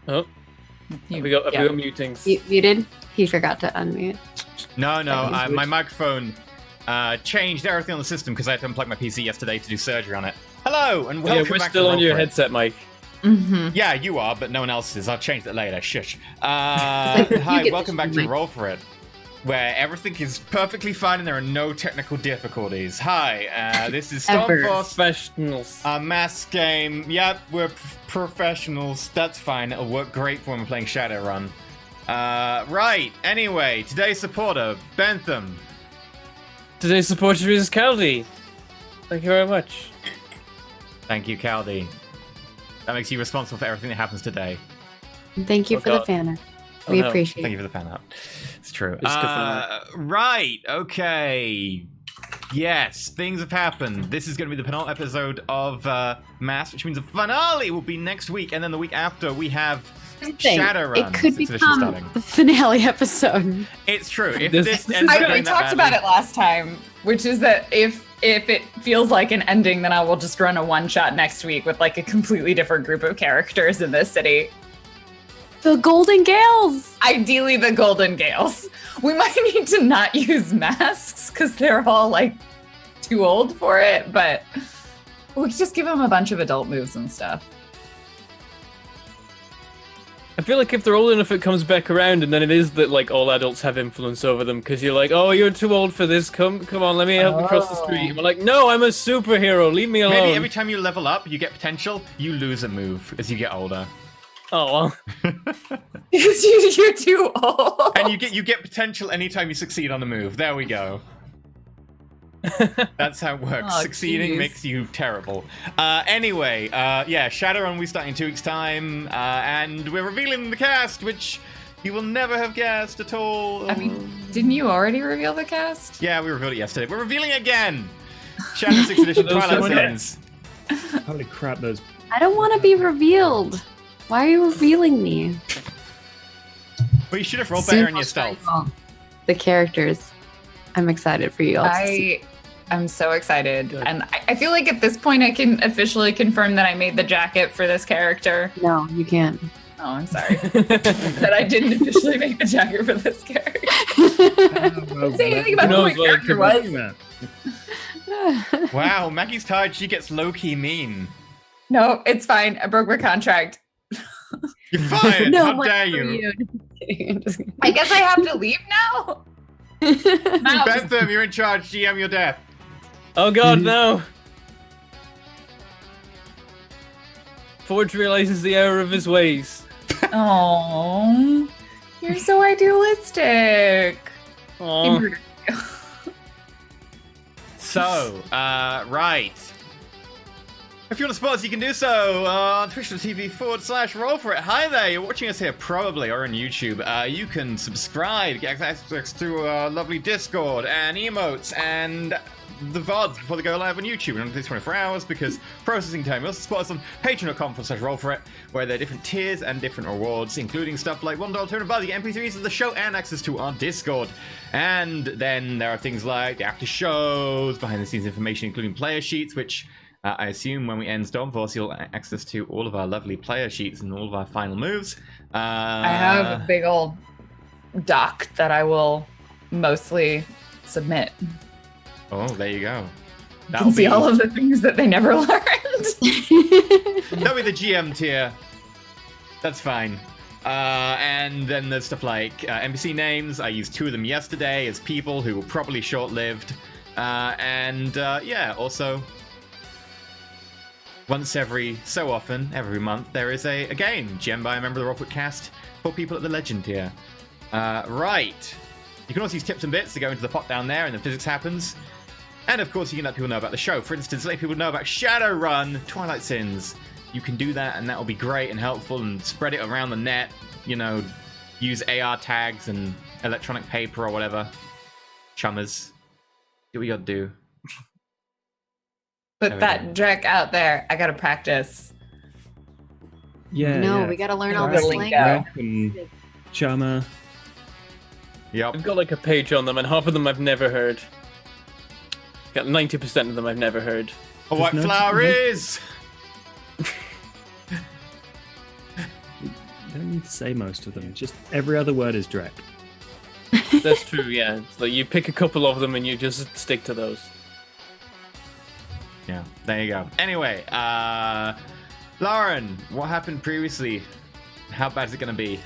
Oh, have we got mutings? You did? He forgot to unmute. No, my microphone changed everything on the system because I had to unplug my PC yesterday to do surgery on it. Hello, and welcome we're back still to on your Roll4It. headset, Mike. Mm-hmm. Yeah, you are, but no one else is. I'll change that later. Shush. Hi, welcome back to Roll4It, where everything is perfectly fine and there are no technical difficulties. Hi, this is Stormforce. Professionals. A mass game. Yep, we're professionals. That's fine. It'll work great for when we're playing Shadowrun. Right. Anyway, today's supporter, Bentham. Today's supporter is Caldy. Thank you very much. Thank you, Caldy. That makes you responsible for everything that happens today. Thank you for the fan art. We appreciate it. Thank you for the fan art. It's true. It's good for right. Okay. Yes, things have happened. This is going to be the penultimate episode of Mass, which means the finale will be next week, and then the week after we have Shadowrun. It could become the finale episode. It's true. If This- this this ends is up good. going We that talked badly- about it last time, which is that if it feels like an ending, then I will just run a one-shot next week with like a completely different group of characters in this city. The Golden Gales! Ideally, the Golden Gales. We might need to not use masks because they're all like too old for it, but we could just give them a bunch of adult moves and stuff. I feel like if they're old enough, it comes back around, and then it is that like all adults have influence over them because you're like, oh, you're too old for this. Come on, let me help you cross the street. And we're like, no, I'm a superhero. Leave me alone. Maybe every time you level up, you get potential. You lose a move as you get older, Oh well. Because you're too old. and you get potential anytime you succeed on a move. There we go. That's how it works. Oh, Succeeding geez. makes you terrible. Anyway, yeah, Shadowrun we start in 2 weeks' time, and we're revealing the cast, which you will never have guessed at all. I mean, didn't you already reveal the cast? Yeah, we revealed it yesterday. We're revealing it again. Shadow 6th Edition Those Twilight someone Sins. Holy crap, those... I don't want to be revealed. Why are you revealing me? Well, you should have rolled better in your stealth. The characters. I'm excited for you all to see. I'm so excited. Good. And I feel like at this point I can officially confirm that I made the jacket for this character. No, you can't. Oh, I'm sorry. That I didn't officially make the jacket for this character. Say anything about who my character was. Wow, Maggie's tired. She gets low-key mean. No, it's fine. I broke my contract. You're fired. No, How Mike, dare for you? I'm just kidding. I guess I have to leave now? Mouse. Bentham, you're in charge. GM your death. Oh god, no! Forge realizes the error of his ways. Oh, you're so idealistic. Aw. So, right. If you want to support us, you can do so on twitch.tv/Roll4It. Hi there, you're watching us here probably, or on YouTube. You can subscribe, get access to our lovely Discord and emotes and the VODs before they go live on YouTube. And on 24 hours because processing time. You also support us on patreon.com/Roll4It, where there are different tiers and different rewards, including stuff like $1 $200, you get MP3s of the show and access to our Discord. And then there are things like the after shows, behind the scenes information, including player sheets, which I assume when we end Stormforce, you'll have access to all of our lovely player sheets and all of our final moves. I have a big old doc that I will mostly submit. Oh, there you go. You can see all of the things that they never learned. That'll be the GM tier. That's fine. And then there's stuff like NPC names. I used 2 of them yesterday as people who were probably short-lived. Yeah, also... once every so often, every month, there is a game GM by a member of the Roll4It cast for people at the Legend tier. Right. You can also use tips and bits to go into the pot down there and the physics happens. And of course, you can let people know about the show. For instance, let people know about Shadowrun, Twilight Sins. You can do that and that will be great and helpful and spread it around the net. You know, use AR tags and electronic paper or whatever. Chummers. Do what you gotta do. Put that Drek out there. I gotta practice. Yeah, No, yeah. we gotta learn all Where this do we language. go? And Charmer. Yep. I've got like a page on them, and half of them I've never heard. Got 90% of them I've never heard. A white no- flower is... don't need to say most of them. Just every other word is Drek. That's true, yeah. It's like you pick a couple of them and you just stick to those. Yeah, there you go. Anyway, Lauren, what happened previously? How bad is it going to be?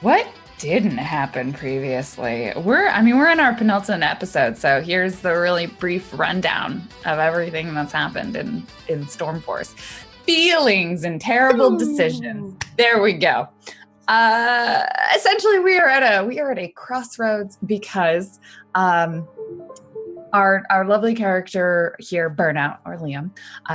What didn't happen previously? We're in our penultimate episode, so here's the really brief rundown of everything that's happened in Stormforce. Feelings and terrible decisions. There we go. Essentially, we are at a crossroads because our lovely character here, Burnout, or Liam,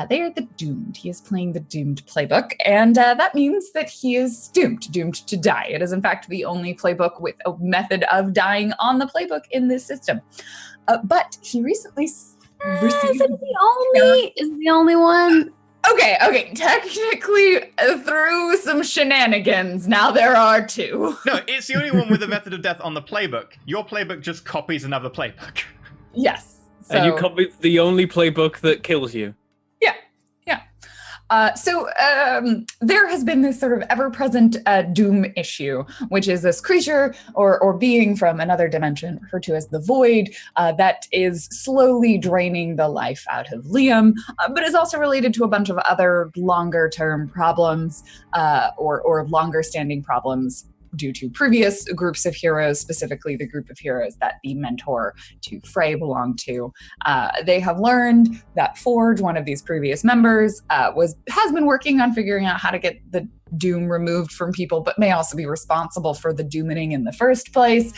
they are the Doomed. He is playing the Doomed playbook, and that means that he is doomed to die. It is, in fact, the only playbook with a method of dying on the playbook in this system. But he recently received... Is the only one? Okay. Technically, through some shenanigans, now there are two. No, it's the only one with a method of death on the playbook. Your playbook just copies another playbook. Yes. So, And you copied the only playbook that kills you. Yeah. So there has been this sort of ever-present doom issue, which is this creature or being from another dimension, referred to as the Void, that is slowly draining the life out of Liam, but is also related to a bunch of other longer-term problems or longer-standing problems due to previous groups of heroes, specifically the group of heroes that the mentor to Frey belonged to. They have learned that Forge, one of these previous members, has been working on figuring out how to get the doom removed from people, but may also be responsible for the dooming in the first place.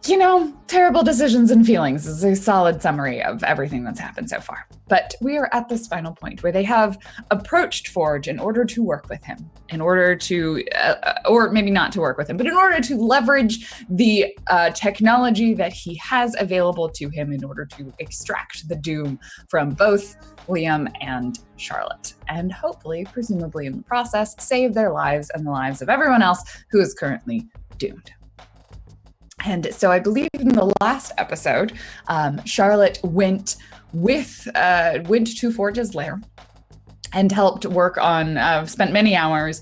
You know, terrible decisions and feelings is a solid summary of everything that's happened so far. But we are at this final point where they have approached Forge in order to work with him, in order to, or maybe not to work with him, but in order to leverage the technology that he has available to him in order to extract the doom from both Liam and Charlotte. And hopefully, presumably in the process, save their lives and the lives of everyone else who is currently doomed. And so I believe in the last episode, Charlotte went to Forge's lair and helped work on, spent many hours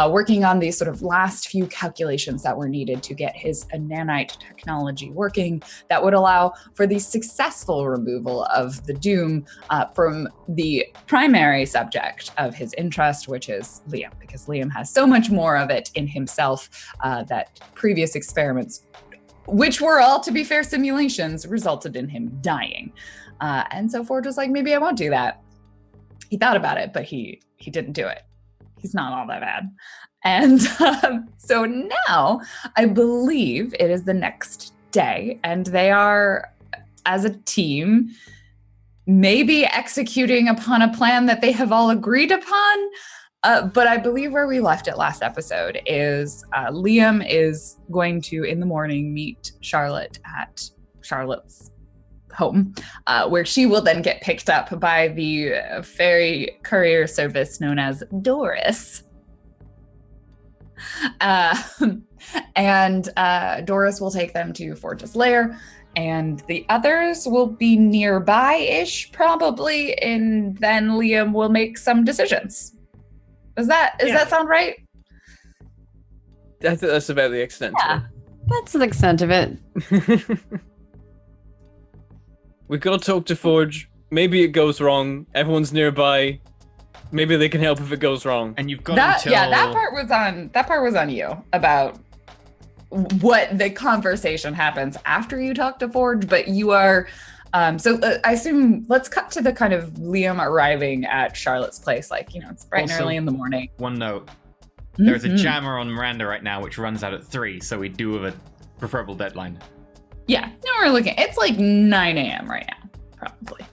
working on these sort of last few calculations that were needed to get his nanite technology working that would allow for the successful removal of the doom from the primary subject of his interest, which is Liam, because Liam has so much more of it in himself that previous experiments, which were all, to be fair, simulations, resulted in him dying. And so Forge was like, maybe I won't do that. He thought about it, but he didn't do it. He's not all that bad. And so now I believe it is the next day, and they are, as a team, maybe executing upon a plan that they have all agreed upon. But I believe where we left it last episode is Liam is going to, in the morning, meet Charlotte at Charlotte's home, where she will then get picked up by the ferry courier service known as Doris. And Doris will take them to Forge's lair, and the others will be nearby-ish, probably, and then Liam will make some decisions. Does that sound right? That's about the extent of it. That's the extent of it. We've got to talk to Forge. Maybe it goes wrong. Everyone's nearby. Maybe they can help if it goes wrong. And you've got That until... part was on you about what the conversation happens after you talk to Forge, but you are I assume let's cut to the kind of Liam arriving at Charlotte's place, like, you know, it's bright and early in the morning. One note. There's a jammer on Miranda right now which runs out at 3, so we do have a preferable deadline. Yeah, no, we're looking. It's like 9 a.m. right now, probably.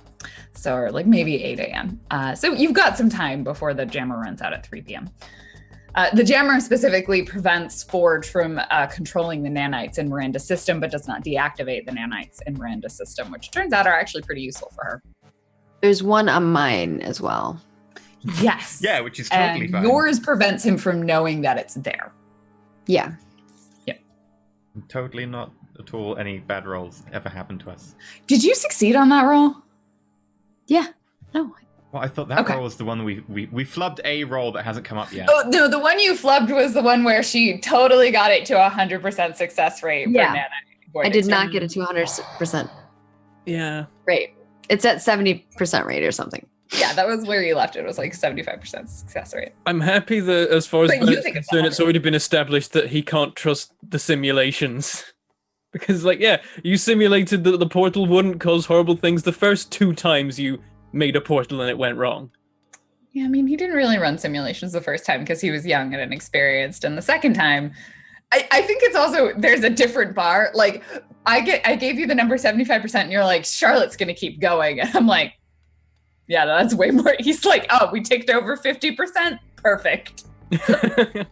So, or like maybe 8 a.m. So you've got some time before the jammer runs out at 3 p.m. The jammer specifically prevents Forge from controlling the nanites in Miranda's system, but does not deactivate the nanites in Miranda's system, which turns out are actually pretty useful for her. There's one on mine as well. Yes. Yeah, which is totally and fine. yours prevents him from knowing that it's there. Yeah. Totally not at all any bad rolls ever happened to us. Did you succeed on that roll? Yeah. No, Well, I thought that Okay. roll was the one we flubbed a roll that hasn't come up yet. Oh no, the one you flubbed was the one where she totally got it to 100% success rate. Yeah. For Nana. I did not get a 200% Yeah. rate. It's at 70% rate or something. Yeah, that was where you left it. It was like 75% success rate. I'm happy that, as far as But you Bennett's think it's concerned, it's 100. already been established that he can't trust the simulations. Because, like, yeah, you simulated that the portal wouldn't cause horrible things the first 2 times you made a portal and it went wrong. Yeah, I mean, he didn't really run simulations the first time because he was young and inexperienced. And the second time, I think it's also, there's a different bar. Like, I gave you the number 75% and you're like, Charlotte's going to keep going. And I'm like, yeah, that's way more. He's like, oh, we ticked over 50%? Perfect. Better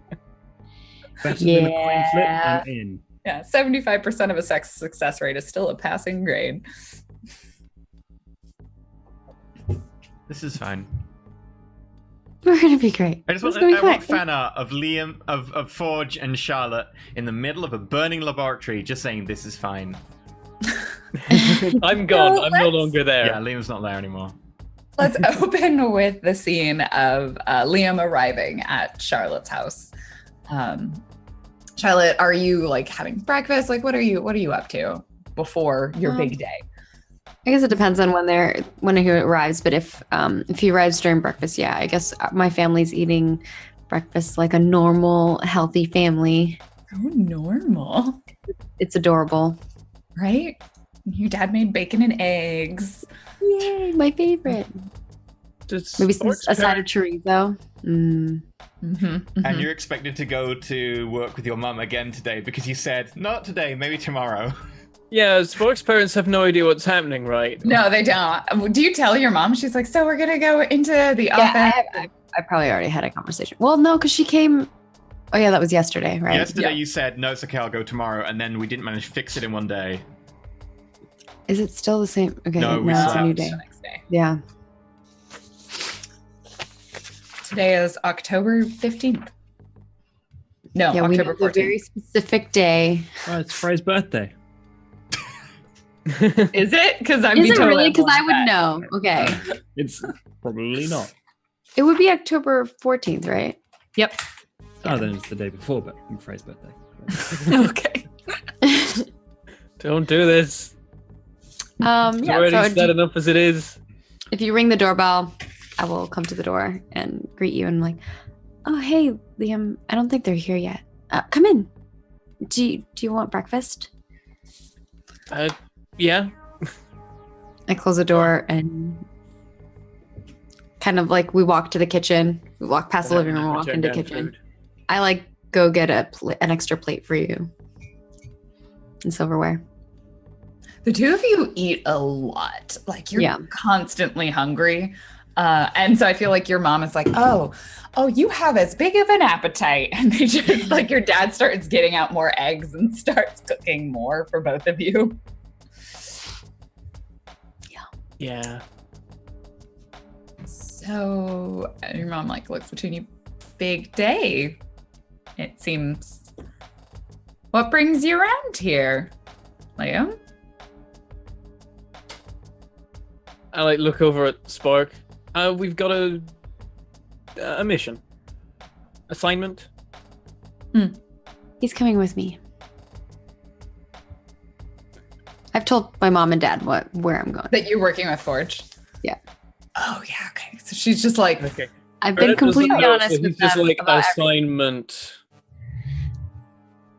than a coin flip Yeah. and in. Yeah, 75% of a success rate is still a passing grade. This is fine. We're gonna be great. I just It's want, gonna be I want great. fan art of Liam, of Forge and Charlotte in the middle of a burning laboratory just saying this is fine. I'm gone. No, I'm no let's- longer there. Yeah, Liam's not there anymore. Let's open with the scene of Liam arriving at Charlotte's house. Charlotte, are you like having breakfast? Like, what are you up to before your big day? I guess it depends on when he arrives. But if he arrives during breakfast, yeah, I guess my family's eating breakfast like a normal, healthy family. Oh, normal, It's adorable. right? Your dad made bacon and eggs. Yay, my favorite. Just Maybe some, sports a side of parents- chorizo. And you're expected to go to work with your mum again today because you said, not today, maybe tomorrow. Yeah, sports parents have no idea what's happening, right? No, they don't. Do you tell your mom? She's like, so we're gonna go into the office. Yeah, I probably already had a conversation. Well, no, because she came. Oh yeah, that was yesterday, right? Yesterday Yeah. you said, no, it's okay, I'll go tomorrow, and then we didn't manage to fix it in one day. Is it still the same? Okay, No, we it's a slept. new The day. next day. Yeah. Today is October 15th. No, Yeah, we know October the 14th. very specific day. Oh, it's Frey's birthday. Is it? Because I'm Is it totally really? Because I on would that. know. Okay. It's probably not. It would be October 14th, right? Yep. Oh, then it's the day before, but Frey's birthday. Okay. Don't do this. It's Yeah. already So sad enough as it is. if you ring the doorbell, I will come to the door and greet you. And I'm like, oh, hey, Liam. I don't think they're here yet. Come in. Do you want breakfast? Yeah. I close the door and kind of like we walk to the kitchen. We walk past the living room, walk Turn into the down kitchen. food. I like go get an extra plate for you and silverware. The two of you eat a lot. Like you're Yeah. constantly hungry. And so I feel like your mom is like, oh, you have as big of an appetite. And they just like your dad starts getting out more eggs and starts cooking more for both of you. Yeah. So your mom like looks between you. Big day, it seems. What brings you around here, Liam? I like look over at Spark. We've got a mission. Assignment. He's coming with me. I've told my mom and dad where I'm going. That you're working with Forge? Yeah. Oh, yeah, okay. So she's just like, Okay. I've been Bernard doesn't completely know, honest so with he's just them like about everything. assignment.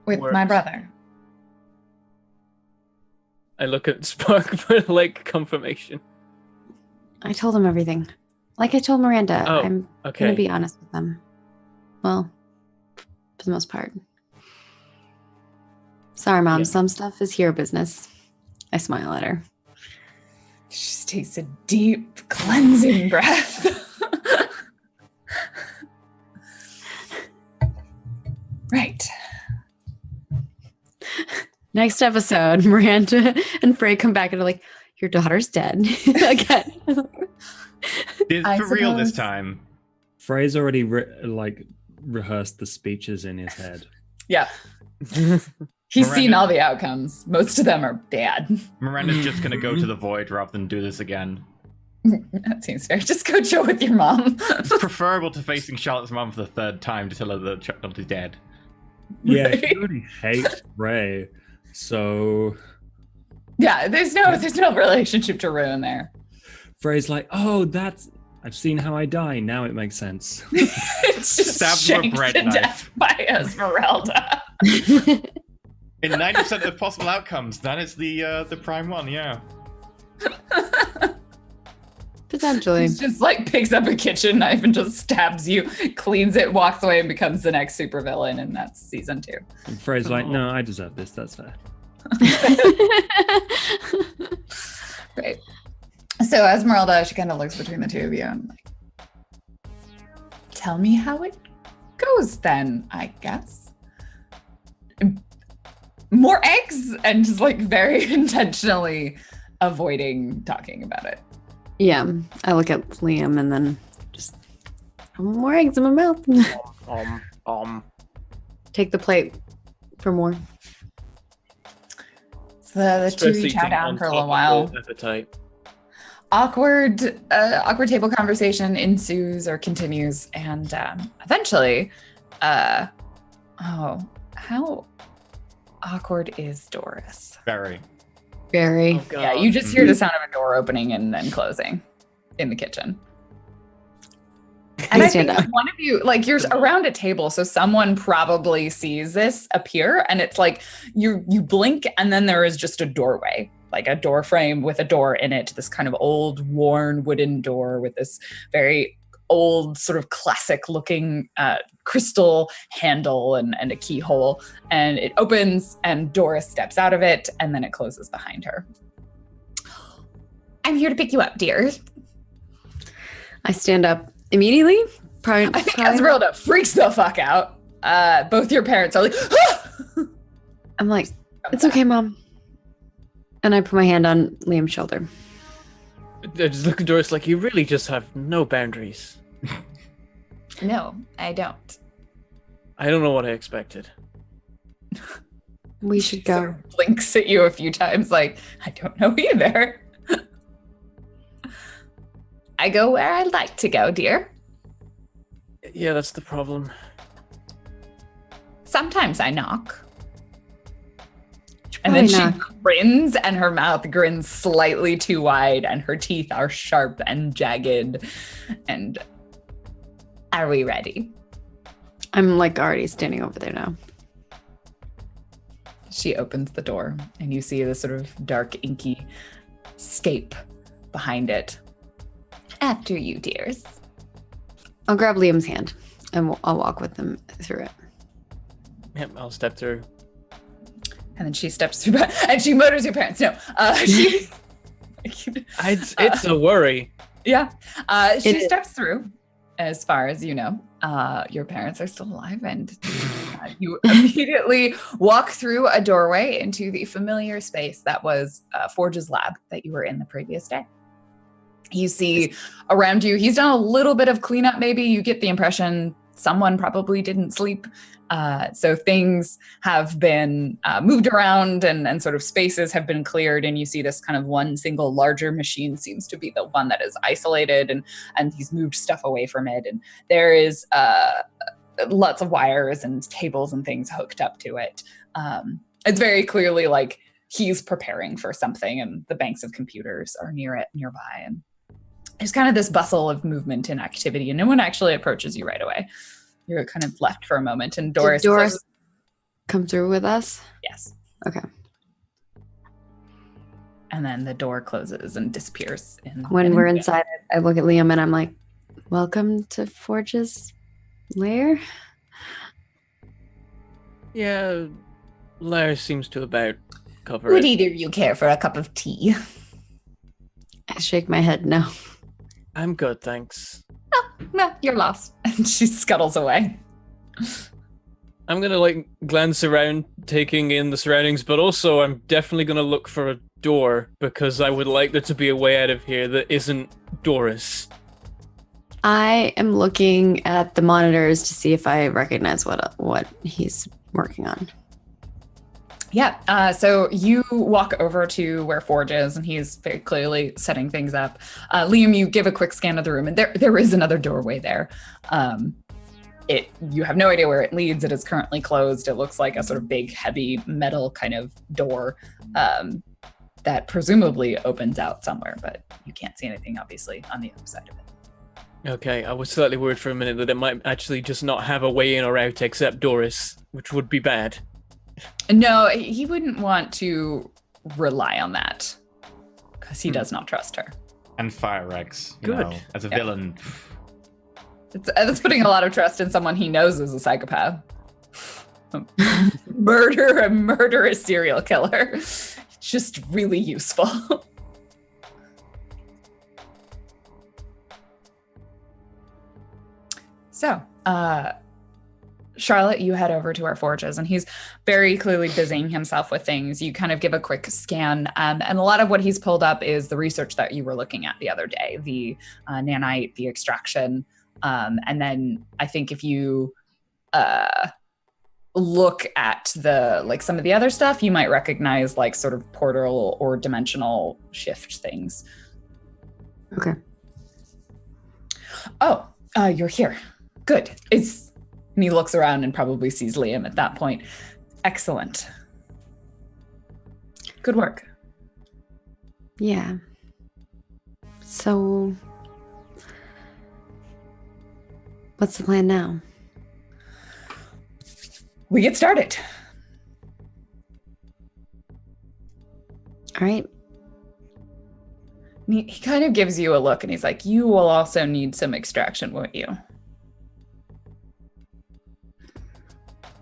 with my works. brother. I look at Spark for like confirmation. I told them everything. Like I told Miranda, Oh, I'm Okay. gonna be honest with them. Well, for the most part. Sorry, Mom. Yeah. Some stuff is hero business. I smile at her. She just takes a deep, cleansing breath. Right. Next episode, Miranda and Frey come back and are like, "Your daughter's dead again." I For real this suppose. time. Frey's already rehearsed the speeches in his head. Yeah. He's Miranda- seen all the outcomes. Most of them are bad. Miranda's just gonna go to the void rather than do this again. That seems fair. Just go chill with your mom. It's preferable to facing Charlotte's mum for the third time to tell her that Charlotte is dead. Yeah, Right. he already hates Ray, so Yeah, there's no relationship to ruin there. Frey's like, oh, I've seen how I die. Now it makes sense. It's just Stabs with a shanked bread to knife. death by Esmeralda. In 90% of possible outcomes, that is the prime one, yeah. Potentially. He just like picks up a kitchen knife and just stabs you, cleans it, walks away, and becomes the next supervillain, and that's season 2. And Frey's like, no, I deserve this. That's fair. Right. So Esmeralda, she kind of looks between the two of you and like, tell me how it goes then, I guess. More eggs, and just like very intentionally avoiding talking about it. Yeah, I look at Liam and then just more eggs in my mouth. Take the plate for more. So the two of Stress you chow eating down on for a top little of while. the Appetite. Awkward table conversation ensues or continues, and eventually, how awkward is Doris? Very. Very. Oh, God. Yeah, you just hear the sound of a door opening and then closing in the kitchen. And I I stand think up. one of you, like, you're around a table, so someone probably sees this appear, and it's like you blink, and then there is just a doorway, like a door frame with a door in it, this kind of old, worn wooden door with this very old, sort of classic-looking crystal handle and a keyhole, and it opens, and Doris steps out of it, and then it closes behind her. I'm here to pick you up, dear. I stand up immediately. I think Esmeralda freaks the fuck out. Both your parents are like, I'm like, it's okay, Mom. And I put my hand on Liam's shoulder. I just look at Doris like, you really just have no boundaries. No, I don't. I don't know what I expected. We should Sort go. of blinks at you a few times, like, I don't know either. I go where I'd like to go, dear. Yeah, that's the problem. Sometimes I knock. Should And then probably she knock. grins, and her mouth grins slightly too wide, and her teeth are sharp and jagged. And are we ready? I'm like already standing over there now. She opens the door, and you see this sort of dark, inky scape behind it. After you, dears. I'll grab Liam's hand and I'll walk with him through it. Yep, I'll step through. And then she steps through, and she murders your parents. No, she. It's a worry. Yeah, she It is. steps through. As far as you know, your parents are still alive, and you immediately walk through a doorway into the familiar space that was Forge's lab that you were in the previous day. You see around you, he's done a little bit of cleanup, maybe. You get the impression someone probably didn't sleep. So things have been moved around and sort of spaces have been cleared. And you see this kind of one single larger machine seems to be the one that is isolated, and he's moved stuff away from it. And there is lots of wires and tables and things hooked up to it. It's very clearly like he's preparing for something, and the banks of computers are nearby. And there's kind of this bustle of movement and activity, and no one actually approaches you right away. You're kind of left for a moment, and Doris. Did Doris come through with us? Yes. Okay. And then the door closes and disappears. When we're inside, I look at Liam and I'm like, welcome to Forge's lair. Yeah, Lair seems to about cover Would it. either of you care for a cup of tea? I shake my head no. I'm good, thanks. No, you're lost. And she scuttles away. I'm gonna like glance around, taking in the surroundings, but also I'm definitely gonna look for a door because I would like there to be a way out of here that isn't Doris. I am looking at the monitors to see if I recognize what he's working on. Yeah, so you walk over to where Forge is, and he's very clearly setting things up. Liam, you give a quick scan of the room, and there is another doorway there. You have no idea where it leads. It is currently closed. It looks like a sort of big, heavy metal kind of door that presumably opens out somewhere, but you can't see anything, obviously, on the other side of it. Okay, I was slightly worried for a minute that it might actually just not have a way in or out except Doris, which would be bad. No, he wouldn't want to rely on that because he does not trust her. And Fire Rex, Good. As a villain. That's putting a lot of trust in someone he knows is a psychopath. A murderous serial killer. It's just really useful. So, Charlotte, you head over to where Forge is, and he's very clearly busying himself with things. You kind of give a quick scan, and a lot of what he's pulled up is the research that you were looking at the other day, the nanite, the extraction, and then I think if you look at some of the other stuff, you might recognize like sort of portal or dimensional shift things. Okay. Oh, you're here. Good. And he looks around and probably sees Liam at that point. Excellent. Good work. Yeah. So, what's the plan now? We get started. All right. He kind of gives you a look and he's like, you will also need some extraction, won't you?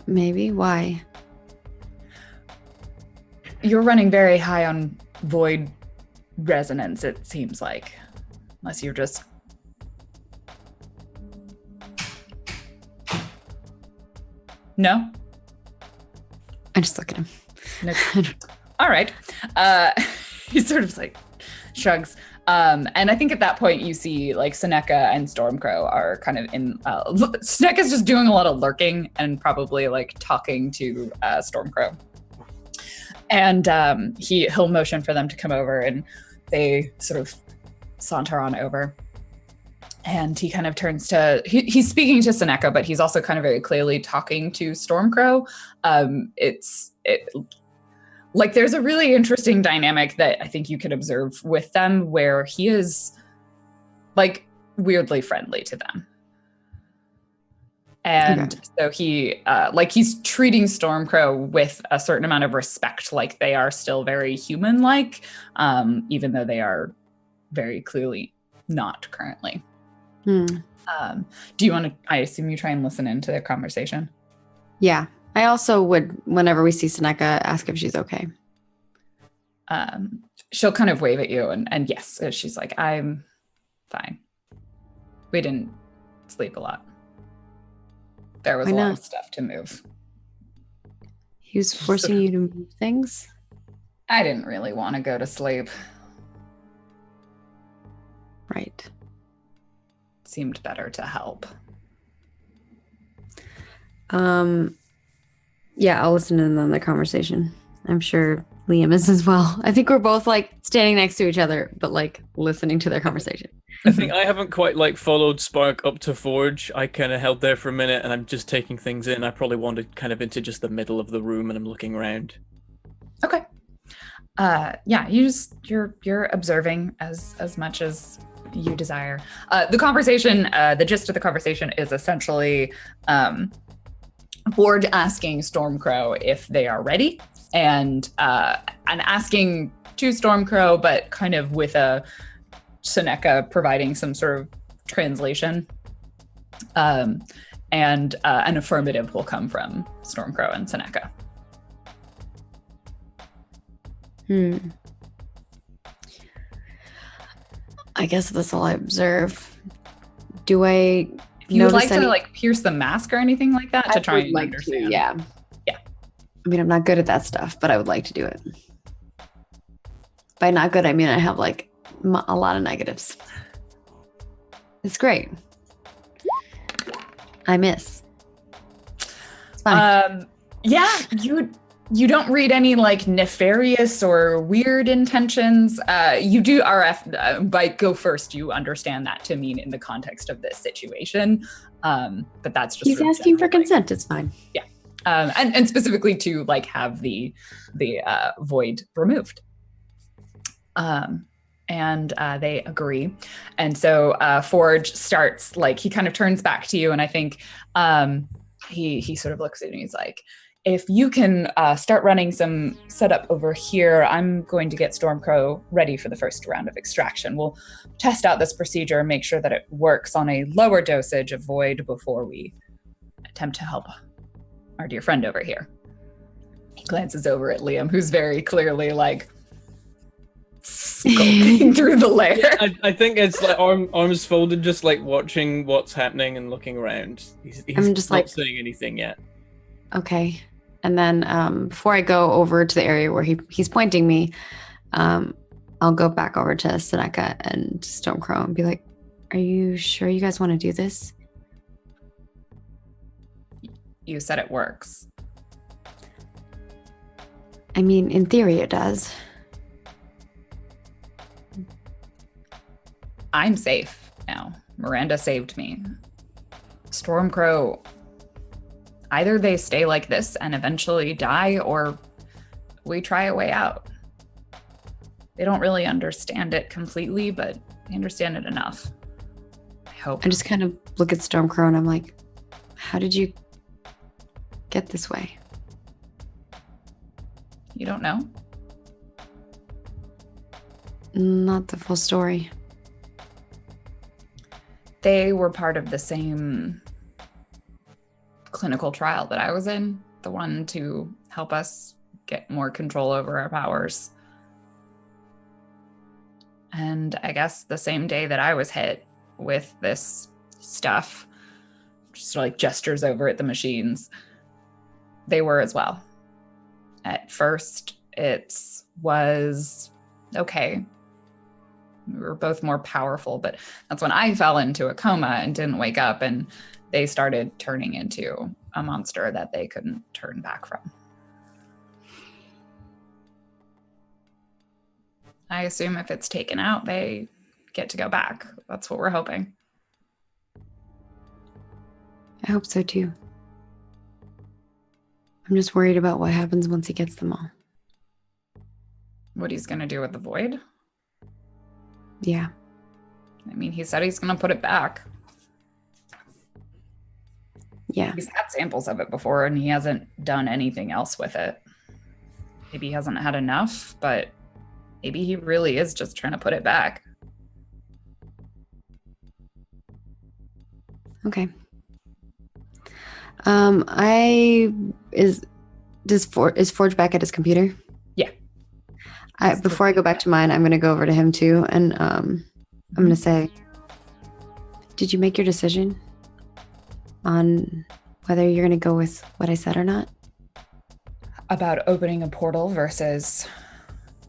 Maybe. Why? You're running very high on void resonance, it seems like. Unless you're just... No? I just look at him. No. All right. He sort of like shrugs. And I think at that point you see like Seneca and Stormcrow are kind of in... Seneca's just doing a lot of lurking and probably like talking to Stormcrow. And he'll motion for them to come over and they sort of saunter on over. And he kind of turns to... He's speaking to Seneca, but he's also kind of very clearly talking to Stormcrow. Like there's a really interesting dynamic that I think you could observe with them where he is like weirdly friendly to them. And so he he's treating Stormcrow with a certain amount of respect, like they are still very human-like, even though they are very clearly not currently. Do you want to, I assume you try and listen into their conversation? Yeah. I also would, whenever we see Seneca, ask if she's okay. She'll kind of wave at you and yes, she's like, I'm fine. We didn't sleep a lot. There was a lot of stuff to move. He was forcing you to move things? I didn't really want to go to sleep. Right. Seemed better to help. Yeah, I'll listen in on the conversation. I'm sure Liam is as well. I think we're both like standing next to each other, but like listening to their conversation. I think I haven't quite like followed Spark up to Forge. I kind of held there for a minute and I'm just taking things in. I probably wandered kind of into just the middle of the room and I'm looking around. Okay. Yeah, you're observing as much as you desire. The conversation, the gist of the conversation is essentially Forge asking Stormcrow if they are ready, and asking to Stormcrow, but kind of with a Seneca providing some sort of translation. And an affirmative will come from Stormcrow and Seneca. I guess that's all I observe. Do I If you would like to like pierce the mask or anything like that to try and like understand. to, yeah. I mean, I'm not good at that stuff, but I would like to do it. By not good, I mean I have like a lot of negatives. It's great. I miss. It's fine. Yeah, You don't read any like nefarious or weird intentions. You do RF by go first. You understand that to mean in the context of this situation, but that's just He's sort of asking for general, consent. It's fine. Yeah, and specifically to like have the void removed. And they agree, and so Forge starts like he kind of turns back to you, and I think he sort of looks at you and he's like, if you can start running some setup over here, I'm going to get Stormcrow ready for the first round of extraction. We'll test out this procedure and make sure that it works on a lower dosage of void before we attempt to help our dear friend over here. He glances over at Liam, who's very clearly like skulking through the lair. I think it's like arms folded, just like watching what's happening and looking around. He's I'm just not like- saying anything yet. Okay. And then before I go over to the area where he's pointing me, I'll go back over to Seneca and Stormcrow and be like, are you sure you guys want to do this? You said it works. I mean, in theory it does. I'm safe now. Miranda saved me. Stormcrow, either they stay like this and eventually die, or we try a way out. They don't really understand it completely, but they understand it enough. I hope. I just kind of look at Stormcrow and I'm like, how did you get this way? You don't know? Not the full story. They were part of the same clinical trial that I was in, the one to help us get more control over our powers. And I guess the same day that I was hit with this stuff, just like gestures over at the machines, they were as well. At first, it was okay. We were both more powerful, but that's when I fell into a coma and didn't wake up, and they started turning into a monster that they couldn't turn back from. I assume if it's taken out, they get to go back. That's what we're hoping. I hope so too. I'm just worried about what happens once he gets them all. What he's going to do with the void? Yeah. I mean, he said he's going to put it back. Yeah. He's had samples of it before, and he hasn't done anything else with it. Maybe he hasn't had enough, but maybe he really is just trying to put it back. Okay. Is Forge back at his computer? Yeah. Before I go back to mine, I'm gonna go over to him too, and I'm gonna say, did you make your decision on whether you're gonna go with what I said or not? About opening a portal versus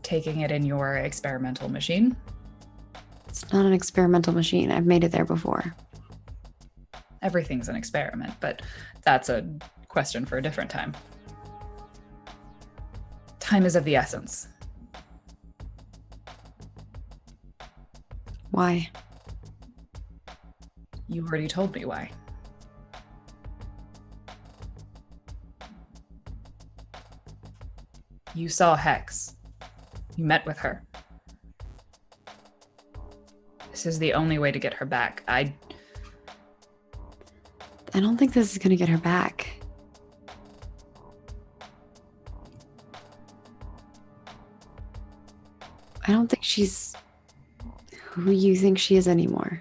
taking it in your experimental machine? It's not an experimental machine. I've made it there before. Everything's an experiment, but that's a question for a different time. Time is of the essence. Why? You already told me why. You saw Hex. You met with her. This is the only way to get her back. I don't think this is gonna get her back. I don't think she's who you think she is anymore.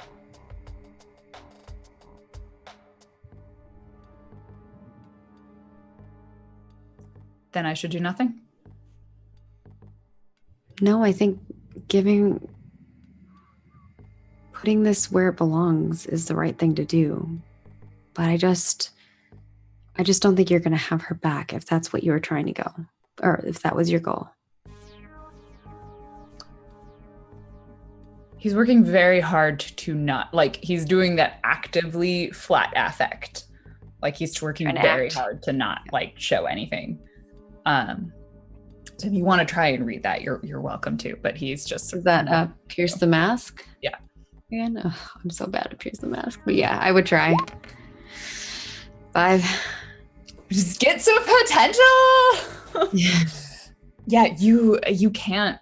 Then I should do nothing? No, I think putting this where it belongs is the right thing to do. But I just don't think you're going to have her back if that's what you were trying to go, or if that was your goal. He's working very hard to not, like, he's doing that actively flat affect. Like, he's working An very act. hard to not, like, show anything. So if you want to try and read that, you're welcome to. But he's just Is that pierce the mask? Yeah. Man, I'm so bad at pierce the mask. But yeah, I would try. 5. Just get some potential. Yeah, you can't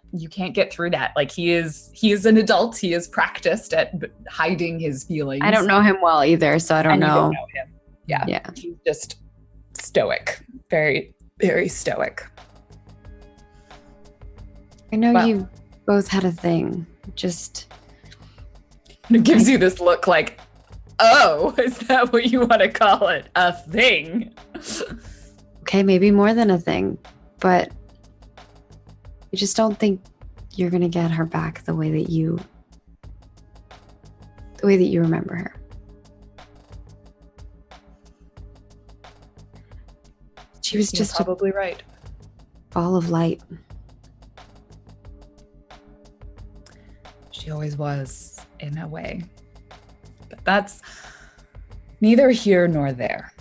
get through that. Like he is an adult. He is practiced at hiding his feelings. I don't know him well either, so I don't And you know. don't know him. Yeah. He's just stoic. Very, very stoic. I know Well- you both had a thing. Just And it gives you this look like, oh, is that what you want to call it? A thing? okay, maybe more than a thing, but I just don't think you're gonna get her back the way that you remember her. She was You're just a probably right. ball of light. She always was, in a way. But that's neither here nor there.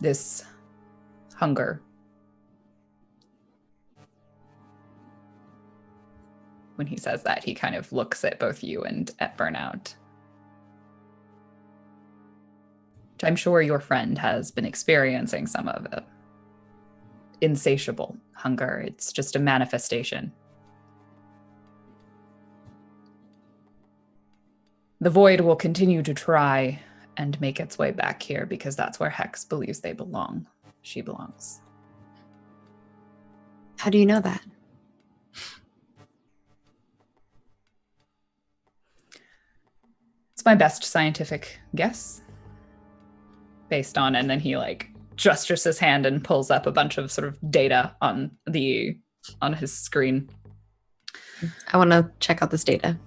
This hunger. When he says that, he kind of looks at both you and at Burnout. Which I'm sure your friend has been experiencing some of it. Insatiable hunger. It's just a manifestation. The void will continue to try and make its way back here because that's where Hex believes they belong. She belongs. How do you know that? It's my best scientific guess. Based on, and then he like gestures his hand and pulls up a bunch of sort of data on his screen. I want to check out this data.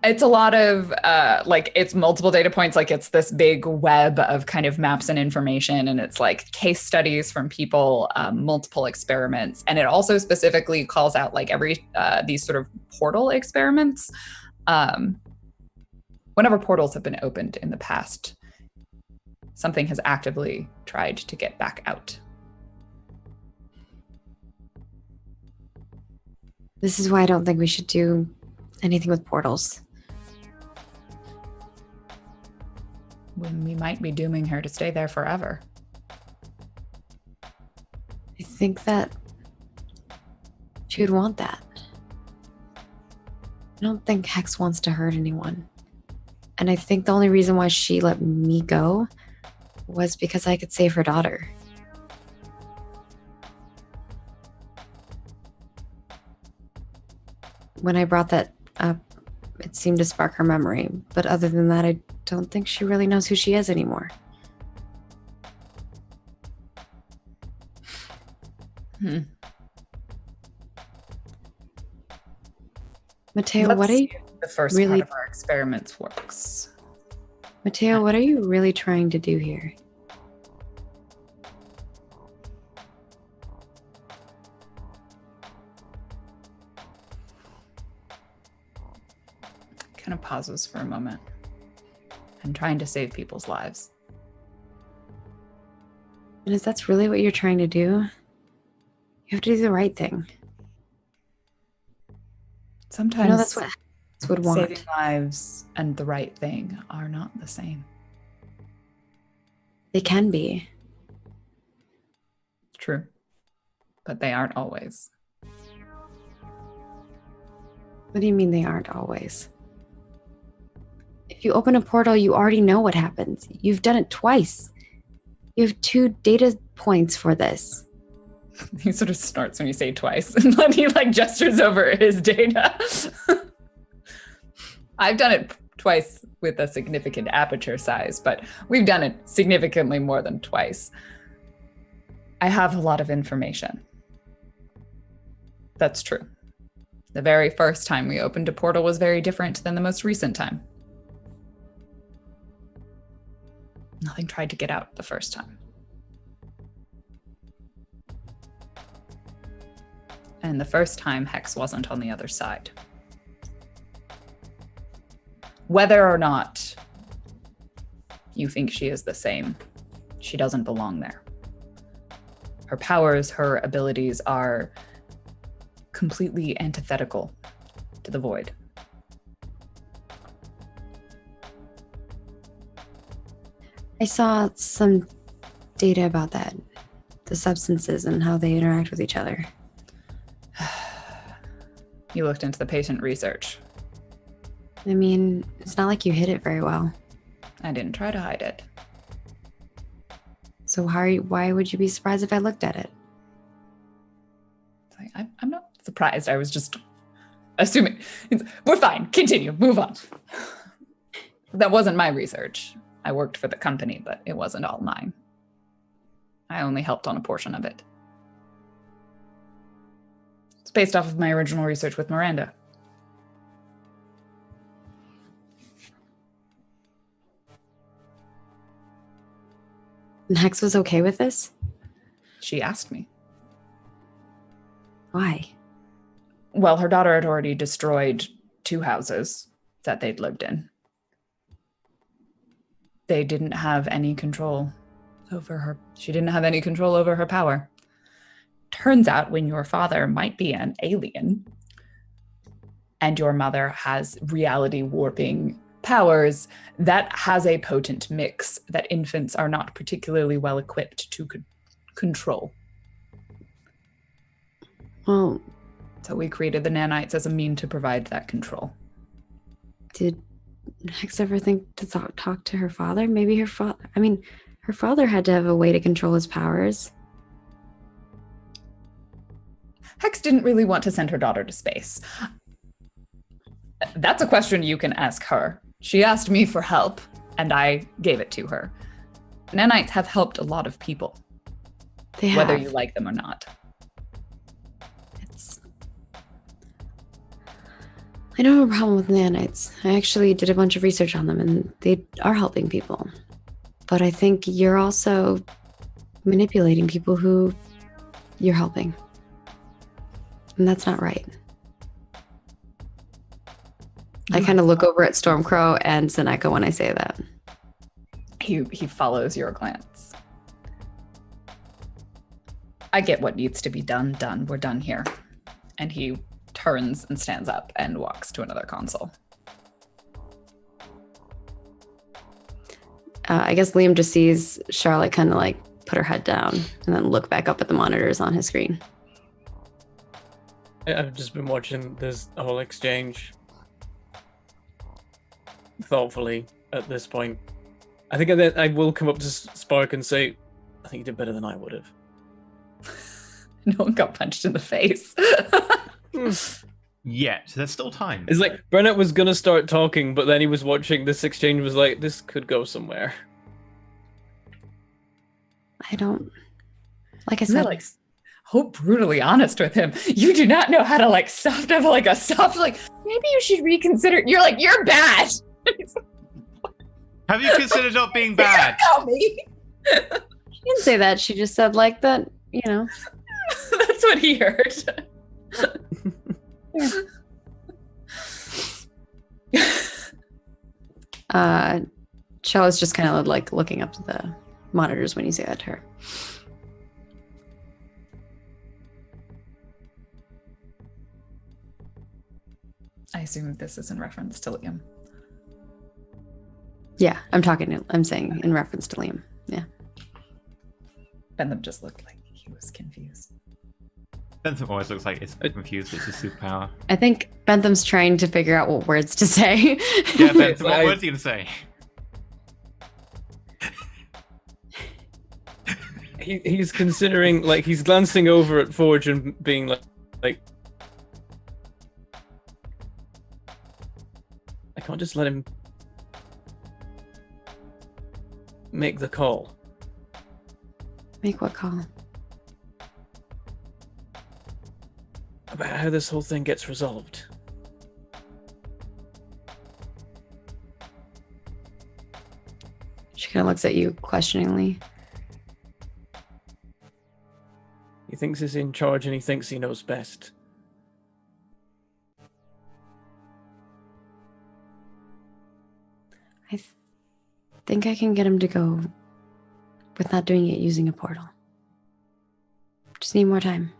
It's a lot of it's multiple data points. Like it's this big web of kind of maps and information, and it's like case studies from people, multiple experiments, and it also specifically calls out like every these sort of portal experiments. Whenever portals have been opened in the past, something has actively tried to get back out. This is why I don't think we should do anything with portals. When we might be dooming her to stay there forever. I think that she would want that. I don't think Hex wants to hurt anyone. And I think the only reason why she let me go was because I could save her daughter. When I brought that up, it seemed to spark her memory. But other than that, I don't think she really knows who she is anymore. Mateo, what are you? The first really- part of our experiments works. Mateo, what are you really trying to do here? Kind of pauses for a moment. I'm trying to save people's lives. And if that's really what you're trying to do, you have to do the right thing. Sometimes I know that's what Hex would want. saving lives and the right thing are not the same. They can be. True. But they aren't always. What do you mean they aren't always? If you open a portal, you already know what happens. You've done it twice. You have 2 data points for this. He sort of snorts when you say twice, and then he like gestures over his data. I've done it twice with a significant aperture size, but we've done it significantly more than twice. I have a lot of information. That's true. The very first time we opened a portal was very different than the most recent time. Nothing tried to get out the first time. And the first time, Hex wasn't on the other side. Whether or not you think she is the same, she doesn't belong there. Her powers, her abilities are completely antithetical to the void. I saw some data about that, the substances and how they interact with each other. You looked into the patient research. I mean, it's not like you hid it very well. I didn't try to hide it. So why would you be surprised if I looked at it? It's like, I'm not surprised. I was just assuming. We're fine. Continue. Move on. That wasn't my research. I worked for the company, but it wasn't all mine. I only helped on a portion of it. It's based off of my original research with Miranda. And Hex was okay with this? She asked me. Why? Well, her daughter had already destroyed 2 houses that they'd lived in. They didn't have any control over her. She didn't have any control over her power. Turns out when your father might be an alien and your mother has reality warping powers, that has a potent mix that infants are not particularly well equipped to control. Well, So we created the nanites as a mean to provide that control. did Hex ever think to talk to her father? Maybe her father had to have a way to control his powers. Hex didn't really want to send her daughter to space. That's a question you can ask her. She asked me for help, and I gave it to her. Nanites have helped a lot of people, They have. whether you like them or not. I don't have a problem with nanites. I actually did a bunch of research on them, and they are helping people. But I think you're also manipulating people who you're helping. And that's not right. I kind of look over at Stormcrow and Seneca when I say that. He follows your glance. I get what needs to be done. We're done here. And he turns and stands up and walks to another console. I guess Liam just sees Charlotte kind of like put her head down and then look back up at the monitors on his screen. I've just been watching this whole exchange thoughtfully at this point. I think I will come up to Spark and say, I think you did better than I would have. No one got punched in the face. Yet, there's still time. It's like Burnett was gonna start talking, but then he was watching this exchange, was like, this could go somewhere. I don't, like I You're said, like so brutally honest with him. You do not know how to like soft up like a soft, like, maybe you should reconsider. You're like, you're bad. Have you considered not being bad? Tell me. she didn't say that. She just said like that, you know. That's what he heard. Charlotte's just kind of like looking up to the monitors when you say that to her. I assume this is in reference to Liam. Yeah, I'm saying in reference to Liam. Yeah. Bentham just looked like he was confused. Bentham always looks like it's confused with his superpower. I think Bentham's trying to figure out what words to say. Yeah, Bentham, what words are you gonna say? He's considering, like, he's glancing over at Forge and being like, I can't just let him make the call. Make what call? About how this whole thing gets resolved. She kind of looks at you questioningly. He thinks he's in charge and he thinks he knows best. I think I can get him to go with not doing it using a portal. Just need more time.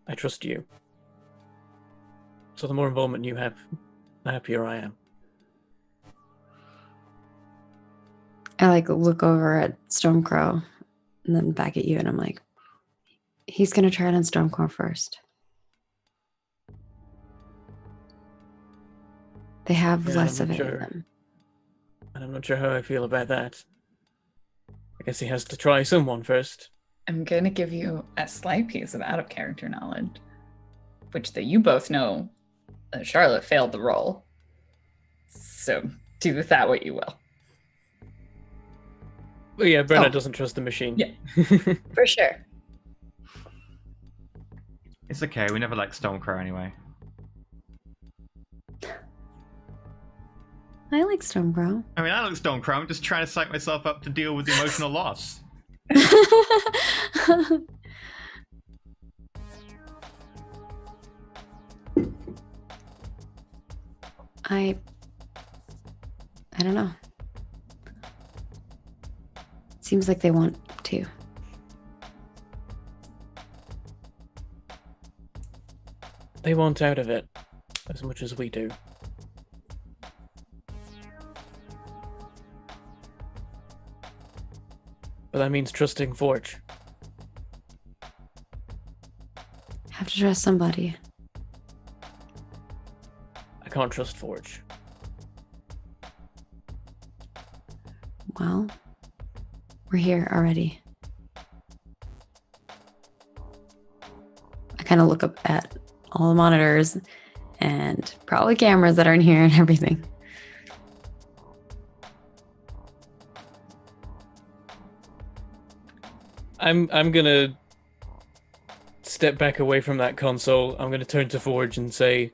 I trust you. So the more involvement you have, the happier I am. I look over at Stormcrow and then back at you, and I'm like, he's gonna try it on Stormcrow first. They have Yeah, less I'm of not it in sure. them. And I'm not sure how I feel about that. I guess he has to try someone first. I'm going to give you a slight piece of out of character knowledge, which that you both know that Charlotte failed the roll. So do with that what you will. But yeah, Brenna Oh. doesn't trust the machine. Yeah. For sure. It's okay. We never liked Stormcrow anyway. I like Stormcrow. I mean, I like Stormcrow. I'm just trying to psych myself up to deal with the emotional loss. I don't know. Seems like they want to. They want out of it as much as we do. But that means trusting Forge. Have to trust somebody. I can't trust Forge. Well, we're here already. I kind of look up at all the monitors and probably cameras that are in here and everything. I'm gonna step back away from that console. I'm gonna turn to Forge and say,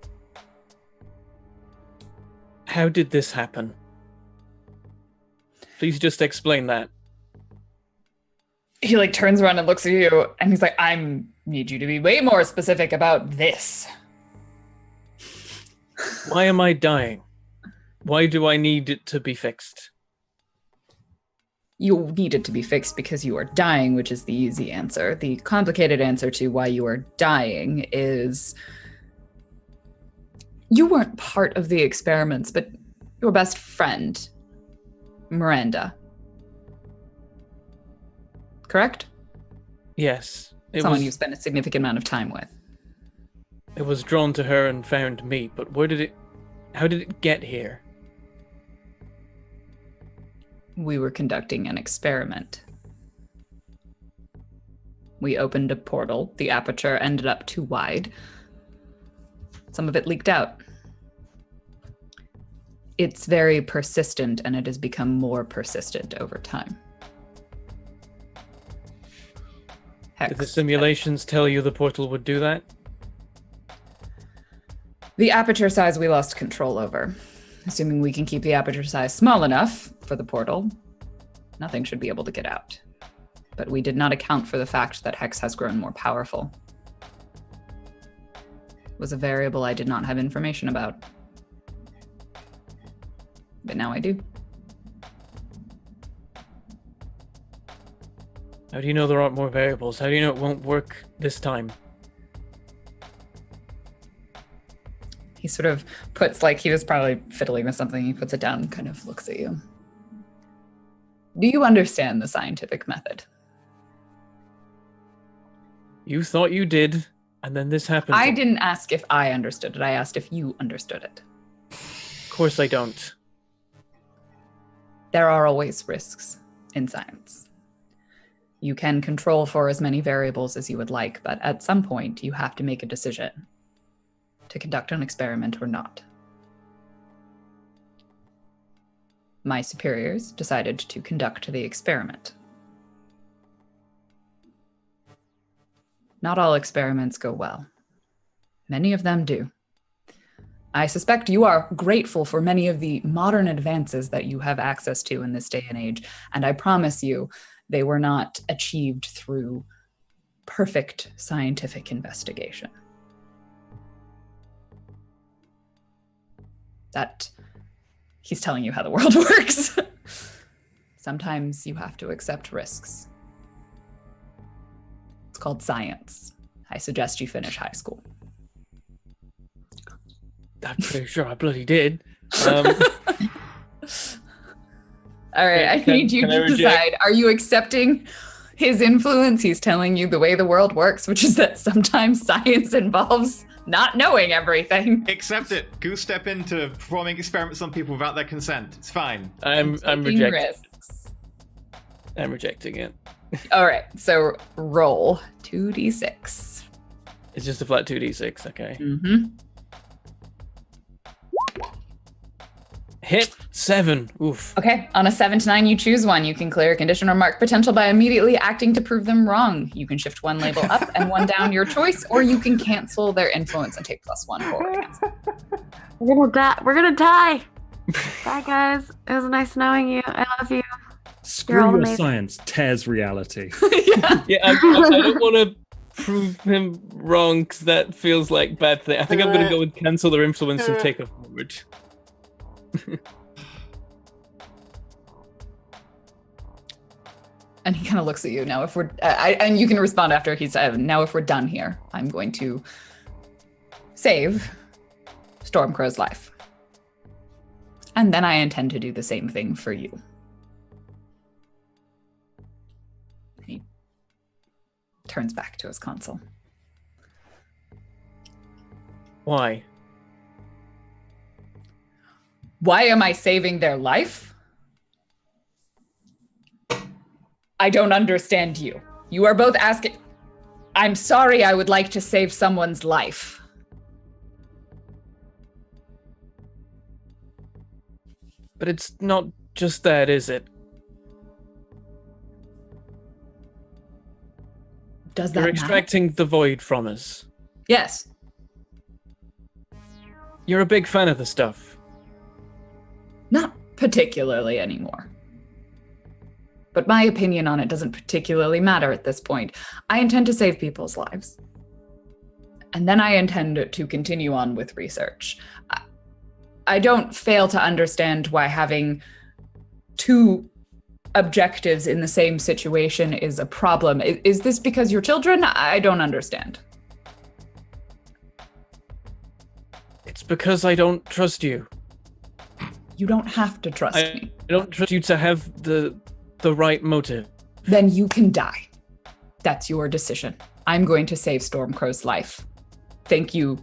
how did this happen? Please just explain that. He turns around and looks at you and he's like, I need you to be way more specific about this. Why am I dying? Why do I need it to be fixed? You need it to be fixed because you are dying, which is the easy answer. The complicated answer to why you are dying is you weren't part of the experiments, but your best friend, Miranda. Correct? Yes. Someone you spent a significant amount of time with. It was drawn to her and found me, but how did it get here? We were conducting an experiment. We opened a portal. The aperture ended up too wide. Some of it leaked out. It's very persistent, and it has become more persistent over time. Did the simulations tell you the portal would do that? The aperture size we lost control over. Assuming we can keep the aperture size small enough for the portal, nothing should be able to get out. But we did not account for the fact that Hex has grown more powerful. It was a variable I did not have information about. But now I do. How do you know there aren't more variables? How do you know it won't work this time? He sort of puts, he was probably fiddling with something. He puts it down and kind of looks at you. Do you understand the scientific method? You thought you did, and then this happened. I didn't ask if I understood it. I asked if you understood it. Of course I don't. There are always risks in science. You can control for as many variables as you would like, but at some point you have to make a decision to conduct an experiment or not. My superiors decided to conduct the experiment. Not all experiments go well. Many of them do. I suspect you are grateful for many of the modern advances that you have access to in this day and age, and I promise you they were not achieved through perfect scientific investigation. That He's telling you how the world works. Sometimes you have to accept risks. It's called science. I suggest you finish high school. I'm pretty sure I bloody did. All right, I need you to decide. Are you accepting his influence? He's telling you the way the world works, which is that sometimes science involves not knowing everything. Accept it. Goose step into performing experiments on people without their consent. It's fine. I'm rejecting. Risks. I'm rejecting it. All right, so roll 2d6. It's just a flat 2d6. Okay. Mm-hmm. Hit 7. Oof. Okay, on a 7 to 9, you choose one. You can clear a condition or mark potential by immediately acting to prove them wrong. You can shift one label up and one down, your choice, or you can cancel their influence and take +1 forward. Cancel. We're gonna die. We're gonna die. Bye, guys. It was nice knowing you. I love you. Screw all your amazing. science, tears reality. Yeah. I don't want to prove him wrong because that feels like bad thing. I think I'm going to go with cancel their influence and take it forward. And he kind of looks at you. Now, if we're, and you can respond after he said, now if we're done here, I'm going to save Stormcrow's life. And then I intend to do the same thing for you. He turns back to his console. Why? Why am I saving their life? I don't understand you. You are both asking. I'm sorry, I would like to save someone's life. But it's not just that, is it? Does that You're matter? extracting the void from us. Yes. You're a big fan of the stuff. Not particularly anymore. But my opinion on it doesn't particularly matter at this point. I intend to save people's lives. And then I intend to continue on with research. I don't fail to understand why having two objectives in the same situation is a problem. Is this because you're children? I don't understand. It's because I don't trust you. You don't have to trust me. I don't trust you to have the right motive. Then you can die. That's your decision. I'm going to save Stormcrow's life. Thank you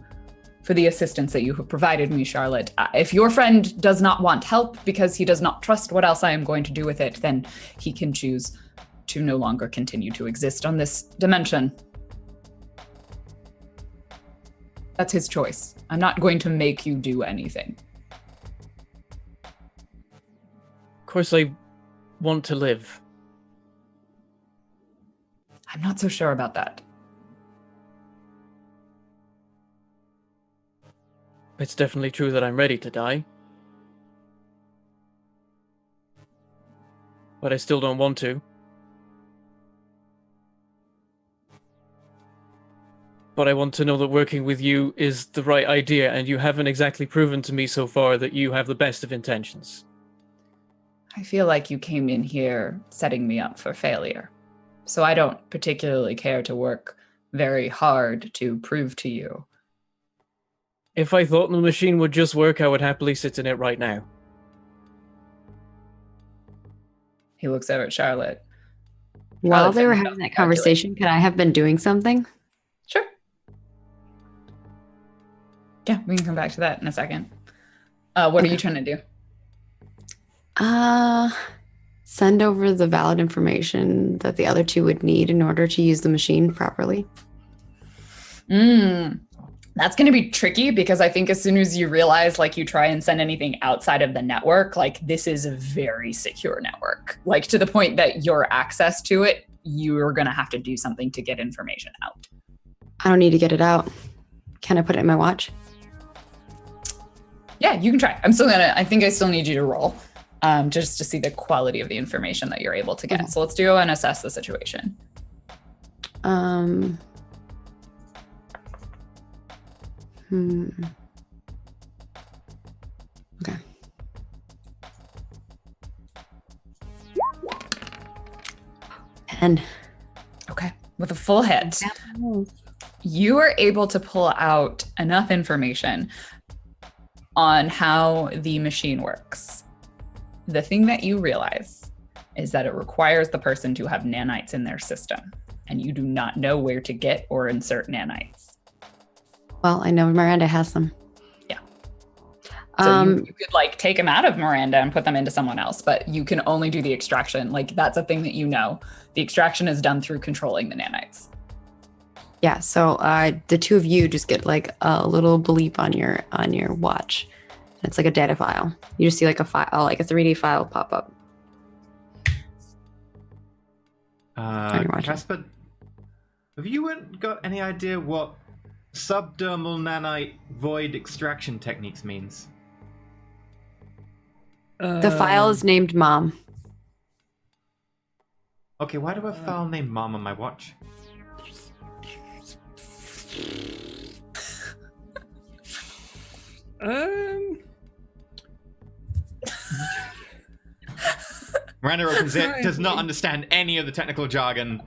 for the assistance that you have provided me, Charlotte. If your friend does not want help because he does not trust what else I am going to do with it, then he can choose to no longer continue to exist on this dimension. That's his choice. I'm not going to make you do anything. Of course, I want to live. I'm not so sure about that. It's definitely true that I'm ready to die. But I still don't want to. But I want to know that working with you is the right idea, and you haven't exactly proven to me so far that you have the best of intentions. I feel like you came in here setting me up for failure. So I don't particularly care to work very hard to prove to you. If I thought the machine would just work, I would happily sit in it right now. He looks over at Charlotte. While they were having that conversation, could I have been doing something? Sure. Yeah, we can come back to that in a second. What are you trying to do? Send over the valid information that the other two would need in order to use the machine properly. That's going to be tricky because I think as soon as you realize, like, you try and send anything outside of the network, like, this is a very secure network. Like, to the point that your access to it, you're going to have to do something to get information out. I don't need to get it out. Can I put it in my watch? Yeah, you can try. I think I still need you to roll. Just to see the quality of the information that you're able to get. Okay. So let's do and assess the situation. Okay. 10. Okay. With a full hit, you are able to pull out enough information on how the machine works. The thing that you realize is that it requires the person to have nanites in their system, and you do not know where to get or insert nanites. Well, I know Miranda has them. Yeah. So you could like take them out of Miranda and put them into someone else, but you can only do the extraction. Like that's a thing that you know. The extraction is done through controlling the nanites. Yeah, so the two of you just get like a little bleep on your watch. It's like a data file. You just see like a file, like a 3D file pop up. Casper, have you got any idea what subdermal nanite void extraction techniques means? The file is named Mom. Okay, why do I have a file named Mom on my watch? Miranda opens it, does not understand any of the technical jargon.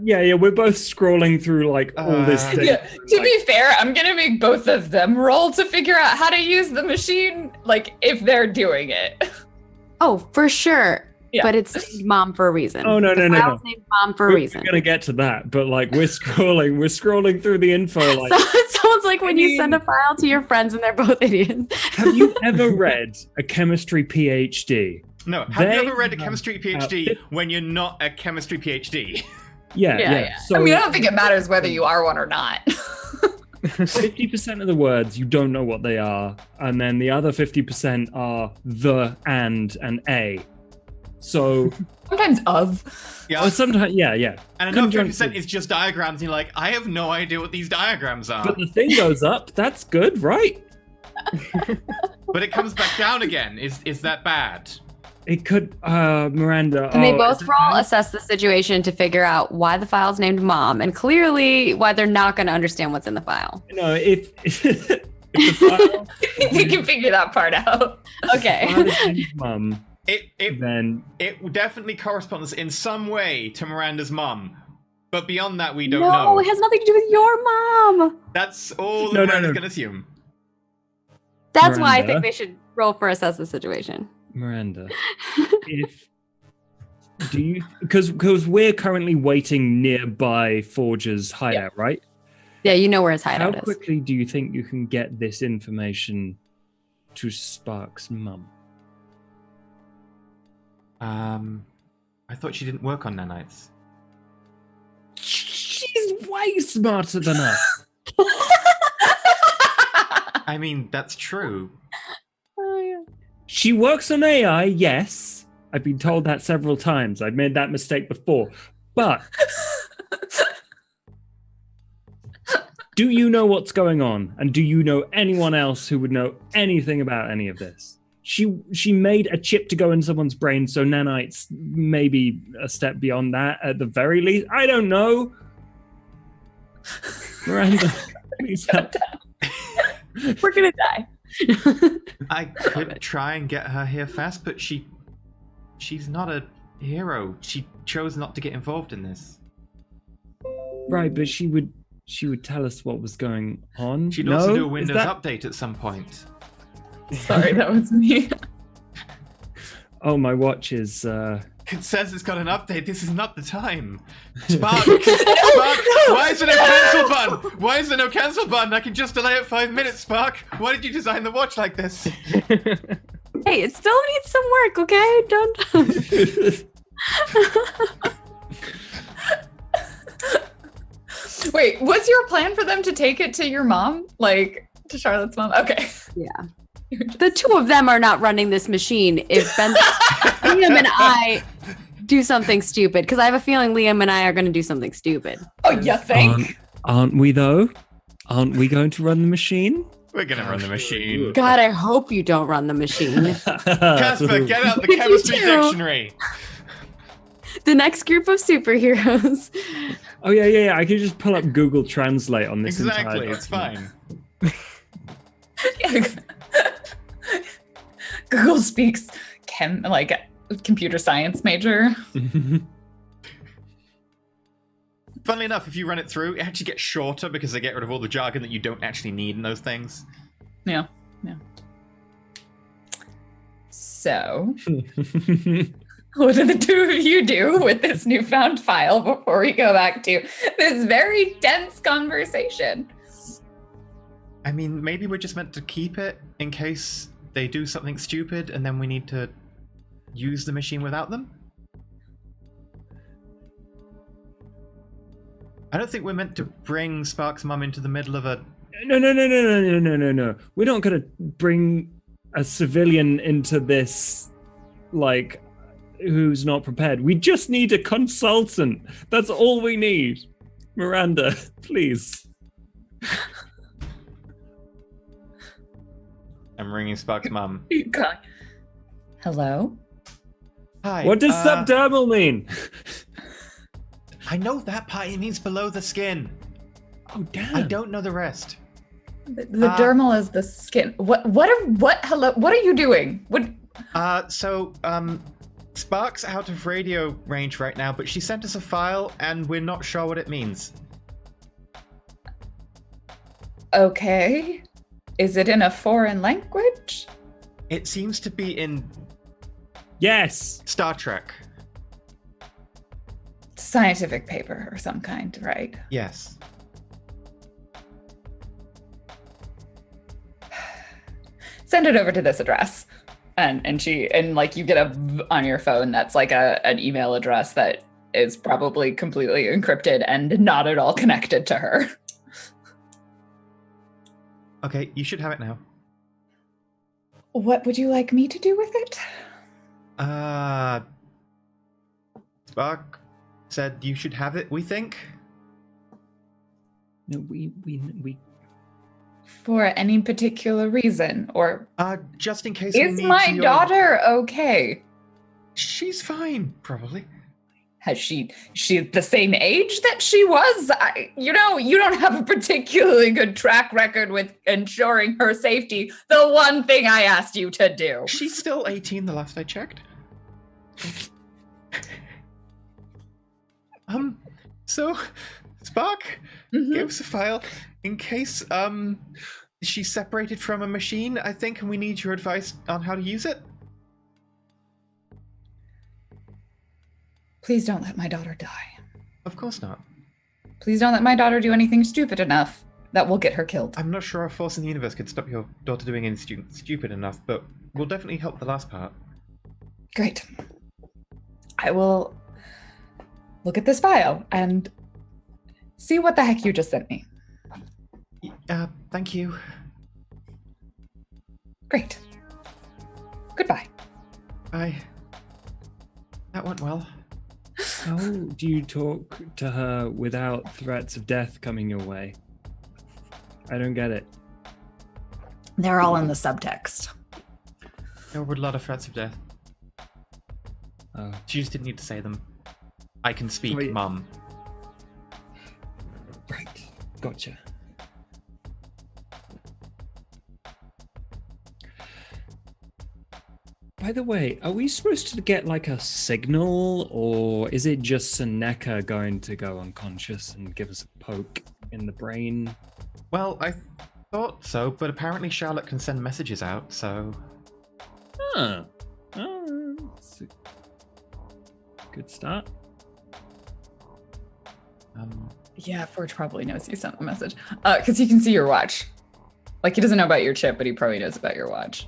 Yeah, we're both scrolling through like all this thing. Yeah, to be fair, I'm gonna make both of them roll to figure out how to use the machine, like if they're doing it. Oh, for sure. Yeah. But it's named Mom for a reason. Oh, no. File's named Mom for a reason. We're gonna get to that, but like we're scrolling through the info. Like, So it sounds like when you send a file to your friends and they're both idiots. have you ever read a chemistry PhD? No, have you ever read a chemistry PhD when you're not a chemistry PhD? Yeah. So I mean, I don't think it matters whether you are one or not. 50% of the words you don't know what they are, and then the other 50% are the and a. So Sometimes of. Yeah. or sometimes yeah. And another Conjunctive. 50% is just diagrams, and you're like, I have no idea what these diagrams are. But the thing goes up. That's good, right? But it comes back down again. Is that bad? It could, Miranda. And they oh, both is it roll bad? assess the situation to figure out why the file's named Mom, and clearly why they're not going to understand what's in the file. No, if the file You can figure that part out. Okay. is named Mum, It then definitely corresponds in some way to Miranda's mum. But beyond that, we don't No, know. it has nothing to do with your mom. That's all No, Miranda's no. going to assume. That's why I Miranda? think they should roll for assess the situation. Miranda, because we're currently waiting nearby Forge's hideout, right? Yeah, you know where his How hideout is. quickly do you think you can get this information to Spark's mum? I thought she didn't work on nanites. She's way smarter than us. I mean, that's true. Oh, yeah. She works on AI, yes. I've been told that several times. I've made that mistake before. But do you know what's going on? And do you know anyone else who would know anything about any of this? She made a chip to go in someone's brain, so nanites maybe a step beyond that at the very least. I don't know. Miranda, please help. We're going to die. I could try and get her here fast, but she's not a hero. She chose not to get involved in this. Right, but she would tell us what was going on. She'd No? also do a Is Windows that- update at some point. Sorry, that was me. Oh, my watch is. It says it's got an update. This is not the time. Spark! Spark! Why is there no cancel button? Why is there no cancel button? I can just delay it 5 minutes, Spark. Why did you design the watch like this? Hey, it still needs some work, okay? Don't. Wait, was your plan for them to take it to your mom? Like, to Charlotte's mom? Okay. Yeah. The two of them are not running this machine if Ben, Liam and I do something stupid, because I have a feeling Liam and I are going to do something stupid. Oh, you think? Aren't we though? Aren't we going to run the machine? We're gonna run the machine. God, I hope you don't run the machine. Casper, get out the If you chemistry do- dictionary. The next group of superheroes. Oh yeah. I can just pull up Google Translate on this. Exactly, entire it's document. fine. Google speaks computer science major. funnily enough, if you run it through, it actually gets shorter because they get rid of all the jargon that you don't actually need in those things. Yeah. So, what do the two of you do with this newfound file before we go back to this very tense conversation? I mean, maybe we're just meant to keep it in case they do something stupid and then we need to use the machine without them? I don't think we're meant to bring Spark's mum into the middle of a... No. We're not going to bring a civilian into this, like, who's not prepared. We just need a consultant. That's all we need. Miranda, please. I'm ringing Spark's mum. Hello? Hi. What does subdermal mean? I know that part. It means below the skin. Oh, damn. I don't know the rest. The dermal is the skin. Hello, what are you doing? Spark's out of radio range right now, but she sent us a file and we're not sure what it means. Okay. Is it in a foreign language? It seems to be in Yes. Star Trek. Scientific paper of some kind, right? Yes. Send it over to this address. And like you get on your phone that's like an email address that is probably completely encrypted and not at all connected to her. Okay, you should have it now. What would you like me to do with it? Spark said you should have it, we think. No, we For any particular reason, or just in case. is my daughter okay? She's fine, probably. Has she the same age that she was? You don't have a particularly good track record with ensuring her safety. The one thing I asked you to do. She's still 18 the last I checked. So Spark gave us a file in case she's separated from a machine, I think, and we need your advice on how to use it. Please don't let my daughter die. Of course not. Please don't let my daughter do anything stupid enough that will get her killed. I'm not sure a force in the universe could stop your daughter doing anything stupid enough, but we'll definitely help the last part. Great. I will look at this file and see what the heck you just sent me. Thank you. Great. Goodbye. Bye. That went well. How do you talk to her without threats of death coming your way? I don't get it. They're all in the subtext. There were a lot of threats of death. Oh. She just didn't need to say them. I can speak, Wait. Mum. Right. Gotcha. By the way, are we supposed to get like a signal, or is it just Seneca going to go unconscious and give us a poke in the brain? Well, I thought so, but apparently Charlotte can send messages out, so... Huh. Oh, that's a good start. Yeah, Forge probably knows you sent the message. Because he can see your watch. Like, he doesn't know about your chip, but he probably knows about your watch.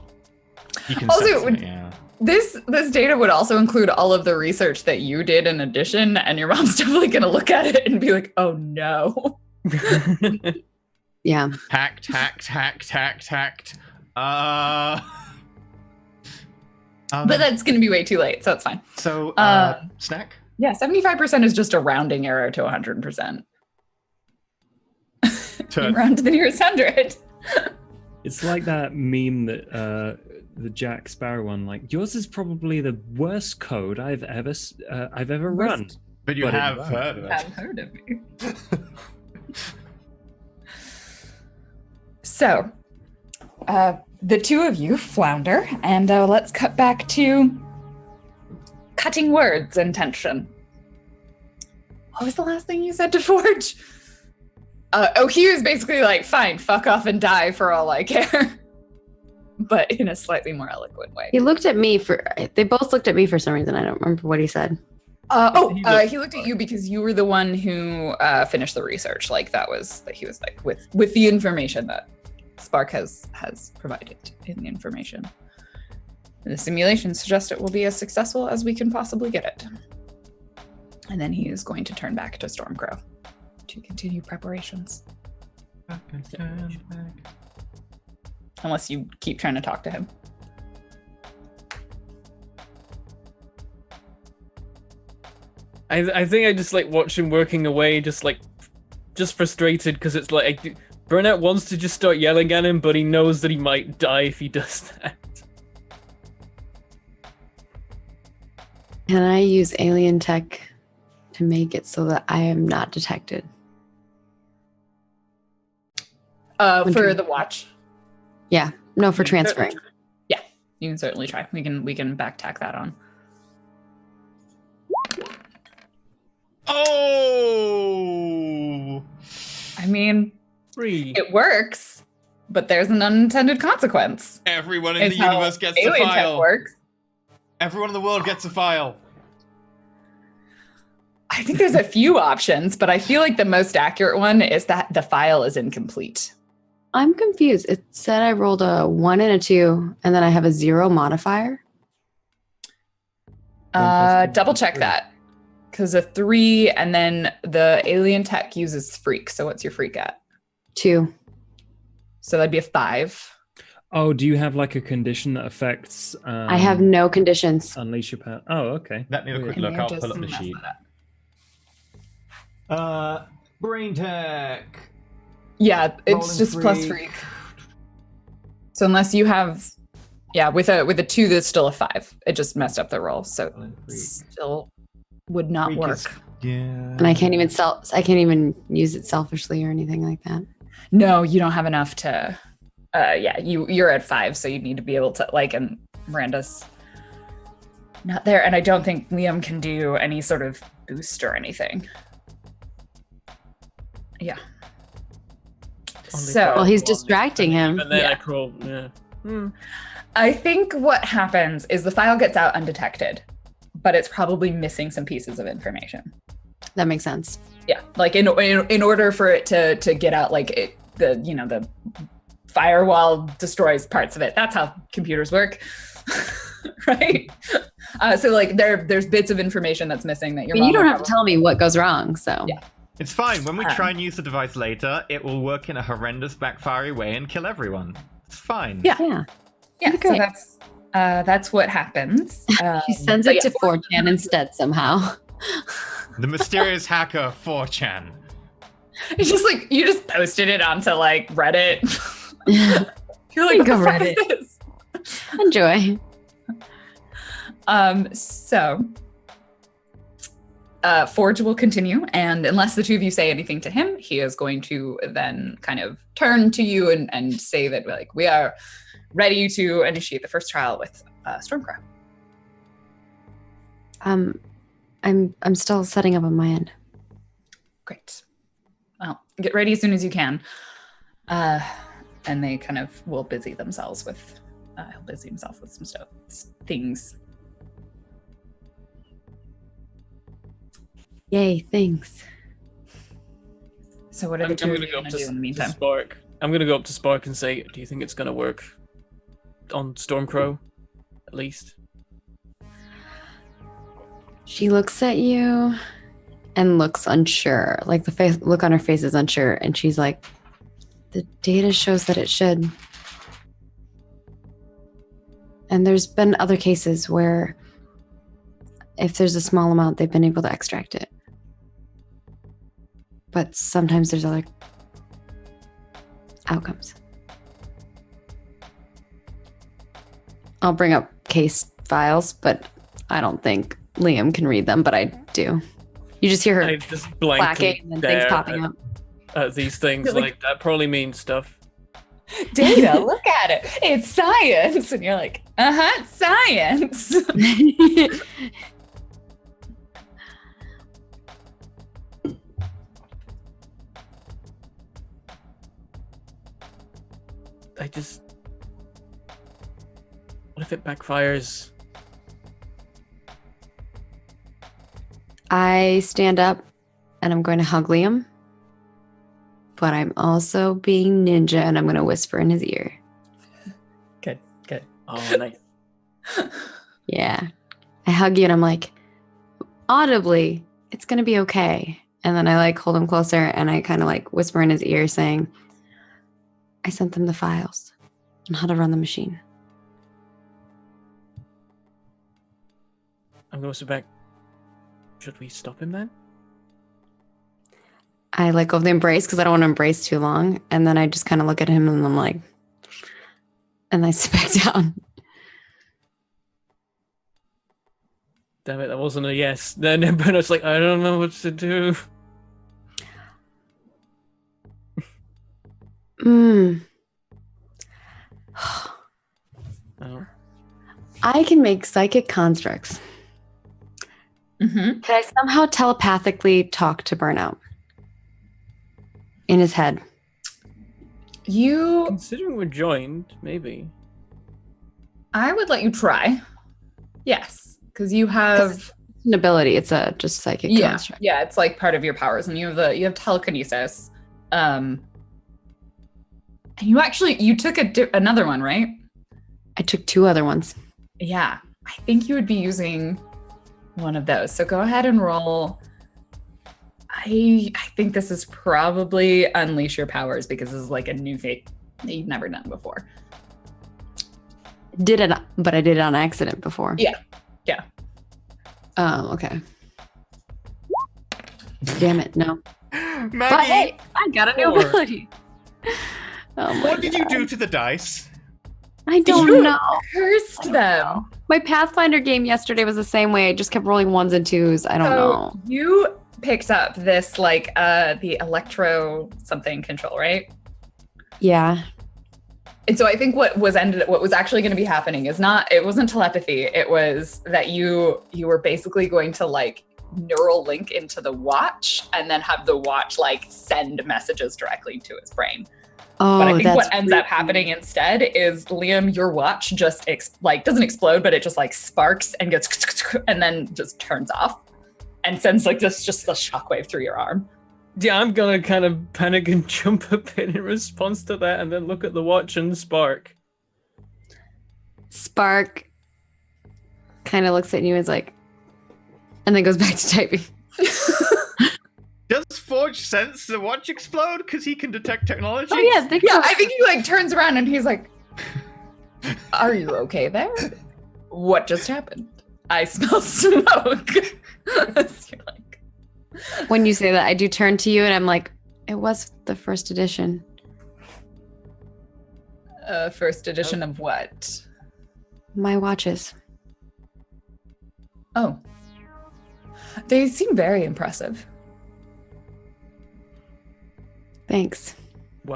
You can Also, sense it, yeah. This data would also include all of the research that you did in addition, and your mom's definitely going to look at it and be like, oh no. Yeah. Hacked. But that's going to be way too late, so it's fine. So, snack? Yeah, 75% is just a rounding error to 100%. You round to the nearest 100. It's like that meme that the Jack Sparrow one. Like, yours is probably the worst code I've ever run. But you have heard of it. I've heard of you. So, the two of you flounder, and let's cut back to cutting words and tension. What was the last thing you said to Forge? He was basically like, fine, fuck off and die for all I care. But in a slightly more eloquent way. They both looked at me for some reason. I don't remember what he said. He looked at you because you were the one who finished the research. Like he was like with the information that Spark has provided in the information. The simulations suggest it will be as successful as we can possibly get it. And then he is going to turn back to Stormcrow to continue preparations. Unless you keep trying to talk to him. I think I just like watch him working away, just frustrated because it's like Burnout wants to just start yelling at him, but he knows that he might die if he does that. Can I use alien tech to make it so that I am not detected? For the watch. Yeah. No, for transferring. Yeah, you can certainly try. We can back tack that on. Oh! I mean, 3. it works, but there's an unintended consequence. Everyone in It's the how universe gets a alien tech file. works. Everyone in the world gets a file. I think there's a few options, but I feel like the most accurate one is that the file is incomplete. I'm confused. It said I rolled a 1 and a 2, and then I have a 0 modifier. Double check that. Because a 3, and then the alien tech uses freak. So what's your freak at? 2. So that'd be a 5. Oh, do you have like a condition that affects? I have no conditions. Unleash your power. Oh, okay. Let me have a quick And look. they're I'll just pull up the mess sheet. that up. Brain tech. Yeah, it's Rolling just plus freak. So unless you have, with a 2, that's still a 5. It just messed up the roll, so it still would not Freak work. is- Yeah. And I can't even use it selfishly or anything like that. No, you don't have enough to. You're at 5, so you need to be able to and Miranda's not there, and I don't think Liam can do any sort of boost or anything. Yeah. So Well, he's distracting him. And then Yeah. I crawl. Yeah. I think what happens is the file gets out undetected, but it's probably missing some pieces of information. That makes sense. Yeah, like in order for it to get out, the firewall destroys parts of it. That's how computers work, right? So there's bits of information that's missing that You don't have to tell me what goes wrong. So Yeah. It's fine. When we try and use the device later, it will work in a horrendous backfire way and kill everyone. It's fine. Yeah. yeah. Yeah, so Okay. that's what happens. She sends it to 4chan instead somehow. The mysterious hacker 4chan. It's just you just posted it onto Reddit. You're like, Go what the Reddit. fuck is this? Enjoy. So Forge will continue, and unless the two of you say anything to him, he is going to then kind of turn to you and say that we are ready to initiate the first trial with Stormcrow. I'm still setting up on my end. Great. Well, get ready as soon as you can. And they kind of will busy themselves with he'll busy himself with some things. Yay, thanks. So what are the two of you going to do in the meantime? Spark. I'm gonna go up to Spark and say, "Do you think it's gonna work on Stormcrow, at least?" She looks at you and looks unsure. The look on her face is unsure, and she's like, "The data shows that it should." And there's been other cases where if there's a small amount, they've been able to extract it. But sometimes there's other outcomes. I'll bring up case files, but I don't think Liam can read them, but I do. You just hear I her just clacking blankly and then things stare popping up. at these things. That probably means stuff. Data, look at it. It's science. And you're like, it's science. What if it backfires? I stand up and I'm going to hug Liam, but I'm also being ninja and I'm going to whisper in his ear. Good. Oh, nice. Yeah. I hug you and I'm like, audibly, it's going to be okay. And then I like hold him closer and I kind of like whisper in his ear saying, I sent them the files on how to run the machine. I'm going to sit back. Should we stop him then? I let go of the embrace because I don't want to embrace too long. And then I just kind of look at him and I'm like, and I sit back down. Damn it, that wasn't a yes. Then Bruno's like, I don't know what to do. Oh. I can make psychic constructs. Mm-hmm. Can I somehow telepathically talk to Burnout? In his head. Considering we're joined, maybe. I would let you try. Yes, because you have An ability. It's a just psychic construct. Yeah, it's like part of your powers, and you have telekinesis. And you took another one, right? I took 2 other ones. Yeah, I think you would be using one of those. So go ahead and roll. I think this is probably unleash your powers because this is like a new feat that you've never done before. But I did it on accident before. Yeah. Oh, okay. Damn it, no. Maggie, But hey, I got a new 4. ability. Oh my what did you God. do to the dice? I don't know. Cursed them. My Pathfinder game yesterday was the same way. I just kept rolling 1s and 2s. I don't know. You picked up this like the electro something control, right? Yeah. And so I think what was actually going to be happening it wasn't telepathy. It was that you were basically going to like neural link into the watch and then have the watch like send messages directly to his brain. Oh, But I think that's what ends up happening instead is Liam, your watch just doesn't explode, but it just like sparks and gets and then just turns off and sends like just the shockwave through your arm. Yeah, I'm gonna kind of panic and jump a bit in response to that and then look at the watch and spark. Spark kind of looks at you and is like, and then goes back to typing. Does Forge sense the watch explode because he can detect technology? Oh yeah, I think he like turns around and he's like, "Are you okay there? What just happened? I smell smoke." You're like, When you say that, I do turn to you and I'm like, it was the first edition. first edition of what? My watches. Oh, they seem very impressive. Thanks.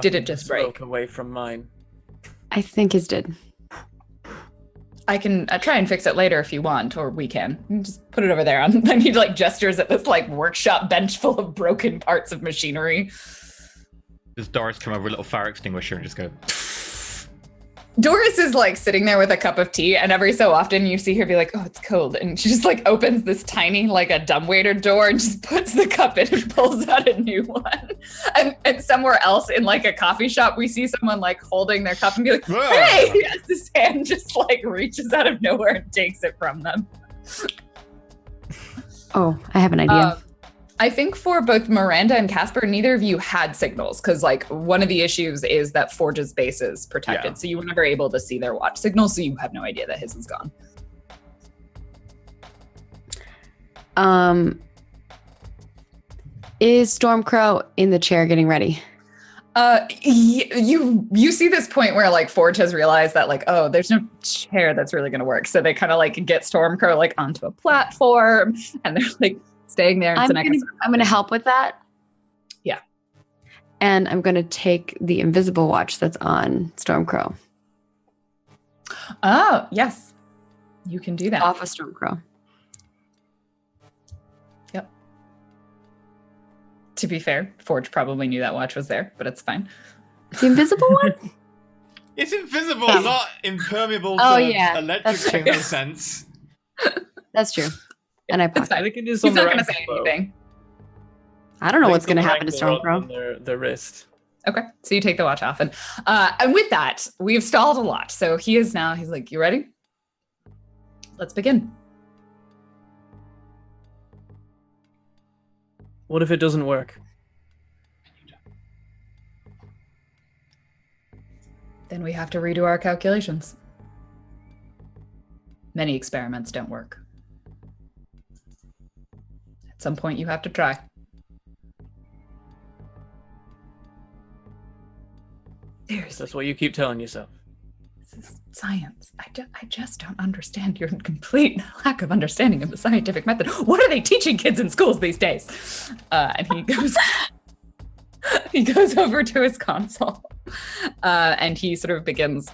Did it just break? Smoke away from mine. I think his did. I can try and fix it later if you want, or we can. Just put it over there. And he like gestures at this like workshop bench full of broken parts of machinery. Does Doris come over with a little fire extinguisher and just go? Doris is like sitting there with a cup of tea, and every so often you see her be like, "Oh, it's cold," and she just like opens this tiny like a dumbwaiter door and just puts the cup in and pulls out a new one. And somewhere else in like a coffee shop, we see someone like holding their cup and be like, "Hey!" As this hand just like reaches out of nowhere and takes it from them. Oh, I have an idea. I think for both Miranda and Casper, neither of you had signals because like one of the issues is that Forge's base is protected. Yeah. So you were never able to see their watch signals. So you have no idea that his is gone. Is Stormcrow in the chair getting ready? You see this point where like Forge has realized that like, oh, there's no chair that's really going to work. So they kind of like get Stormcrow like onto a platform and they're like staying there. I'm gonna help with that. Yeah. And I'm gonna take the invisible watch that's on Stormcrow Oh, yes. You can do that. off of Stormcrow. Yep. To be fair, Forge probably knew that watch was there, but it's fine. The invisible one? It's invisible, Oh. not impermeable Oh, to yeah, electric that's true. technosense. That's true. And I It's pocket. fine. I think it is He's on the not going to ankle, say though. anything. I don't know I what's think going to it's on happen to the ankle rather Stormcrow. than the wrist. Okay, so you take the watch off, and with that, we've stalled a lot. So he's like, "You ready? Let's begin." What if it doesn't work? Then we have to redo our calculations. Many experiments don't work. At some point, you have to try. Seriously, That's what you keep telling yourself. this is science. I just don't understand your complete lack of understanding of the scientific method. What are they teaching kids in schools these days? And he goes, he goes over to his console, and he sort of begins.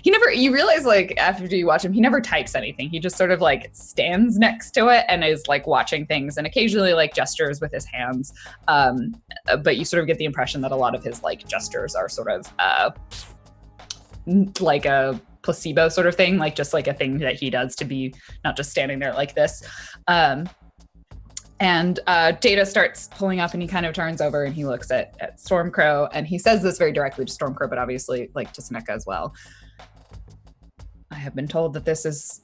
You realize, like, after you watch him, he never types anything. He just sort of like stands next to it and is like watching things, and occasionally like gestures with his hands. But you sort of get the impression that a lot of his like gestures are sort of like a placebo sort of thing, like just like a thing that he does to be not just standing there like this. And Data starts pulling up, and he kind of turns over and he looks at Stormcrow, and he says this very directly to Stormcrow, but obviously like to Seneca as well. I have been told that this is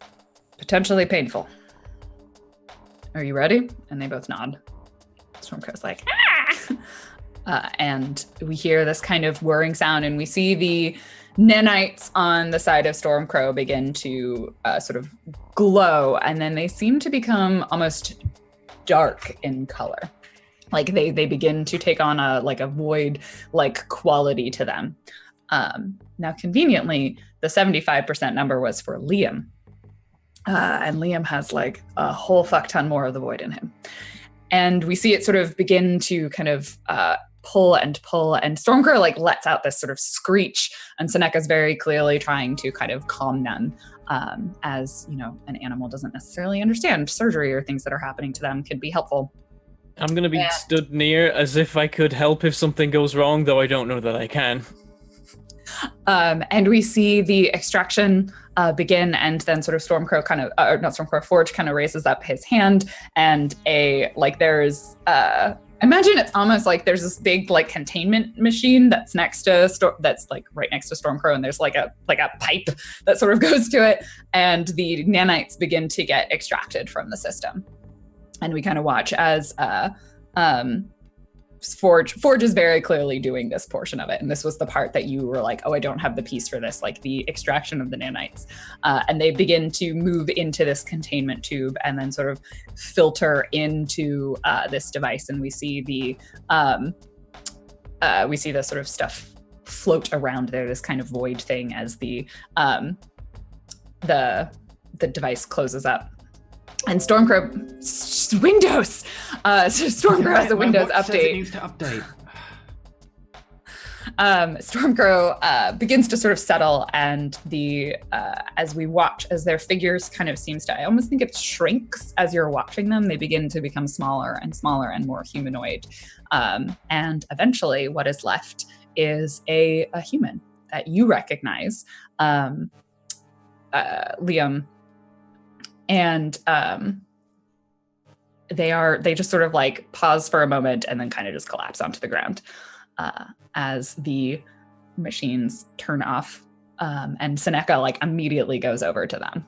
potentially painful. Are you ready? And they both nod. Stormcrow's like, ah! And we hear this kind of whirring sound, and we see the nanites on the side of Stormcrow begin to sort of glow, and then they seem to become almost dark in color. Like they begin to take on a void like quality to them. Now conveniently, the 75% number was for Liam. And Liam has like a whole fuck ton more of the void in him. And we see it sort of begin to kind of pull, and Stormcrow like lets out this sort of screech, and Seneca's very clearly trying to kind of calm them. As you know, an animal doesn't necessarily understand surgery or things that are happening to them could be helpful. I'm going to be stood near as if I could help if something goes wrong, though I don't know that I can. And we see the extraction begin, and then sort of Stormcrow kind of, not Stormcrow, Forge kind of raises up his hand, and there's imagine it's almost like there's this big like containment machine that's next to that's like right next to Stormcrow, and there's like a pipe that sort of goes to it, and the nanites begin to get extracted from the system. And we kind of watch as Forge is very clearly doing this portion of it, and this was the part that you were like, oh, I don't have the piece for this, like the extraction of the nanites. And they begin to move into this containment tube and then sort of filter into this device, and we see the sort of stuff float around there, this kind of void thing, as the device closes up. And Stormcrow Windows. So Stormcrow has a Windows update. It needs to update. Stormcrow begins to sort of settle, and as we watch, as their figures kind of seems to, I almost think it shrinks as you're watching them. They begin to become smaller and smaller and more humanoid. And eventually, what is left is a human that you recognize, Liam. And they just sort of like pause for a moment and then kind of just collapse onto the ground as the machines turn off. And Seneca like immediately goes over to them.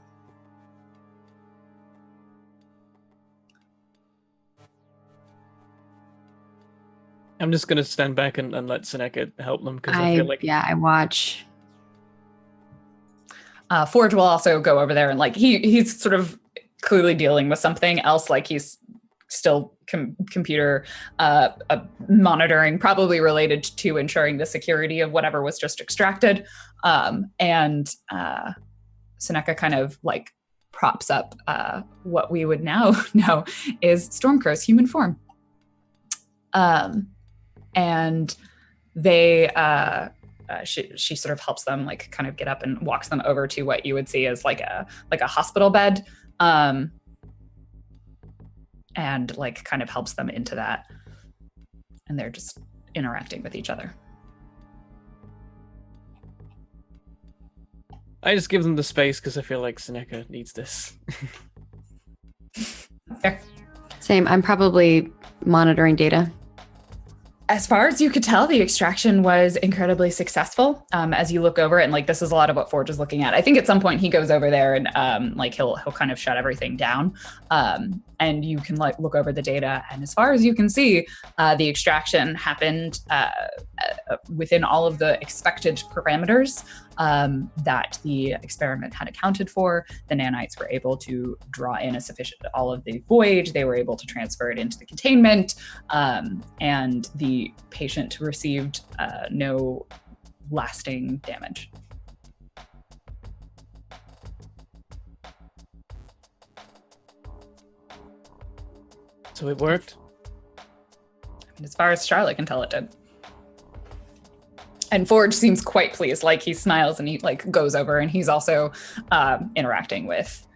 I'm just going to stand back and let Seneca help them, because I feel like... Yeah, I watch. Forge will also go over there, and like he's sort of clearly dealing with something else. Like he's still computer monitoring, probably related to ensuring the security of whatever was just extracted. And Seneca kind of like props up what we would now know is Stormcrow's human form. And they she sort of helps them like kind of get up and walks them over to what you would see as like a hospital bed, and like kind of helps them into that, and they're just interacting with each other. I just give them the space because I feel like Seneca needs this. Fair. Same. I'm probably monitoring data. As far as you could tell, the extraction was incredibly successful. As you look over it, and like this is a lot of what Forge is looking at. I think at some point he goes over there and like he'll kind of shut everything down, and you can like look over the data. And as far as you can see, the extraction happened within all of the expected parameters that the experiment had accounted for. The nanites were able to draw in a sufficient all of the void. They were able to transfer it into the containment, and the patient received no lasting damage. So it worked? And as far as Charlotte can tell, it did. And Forge seems quite pleased. Like he smiles and he like goes over and he's also interacting with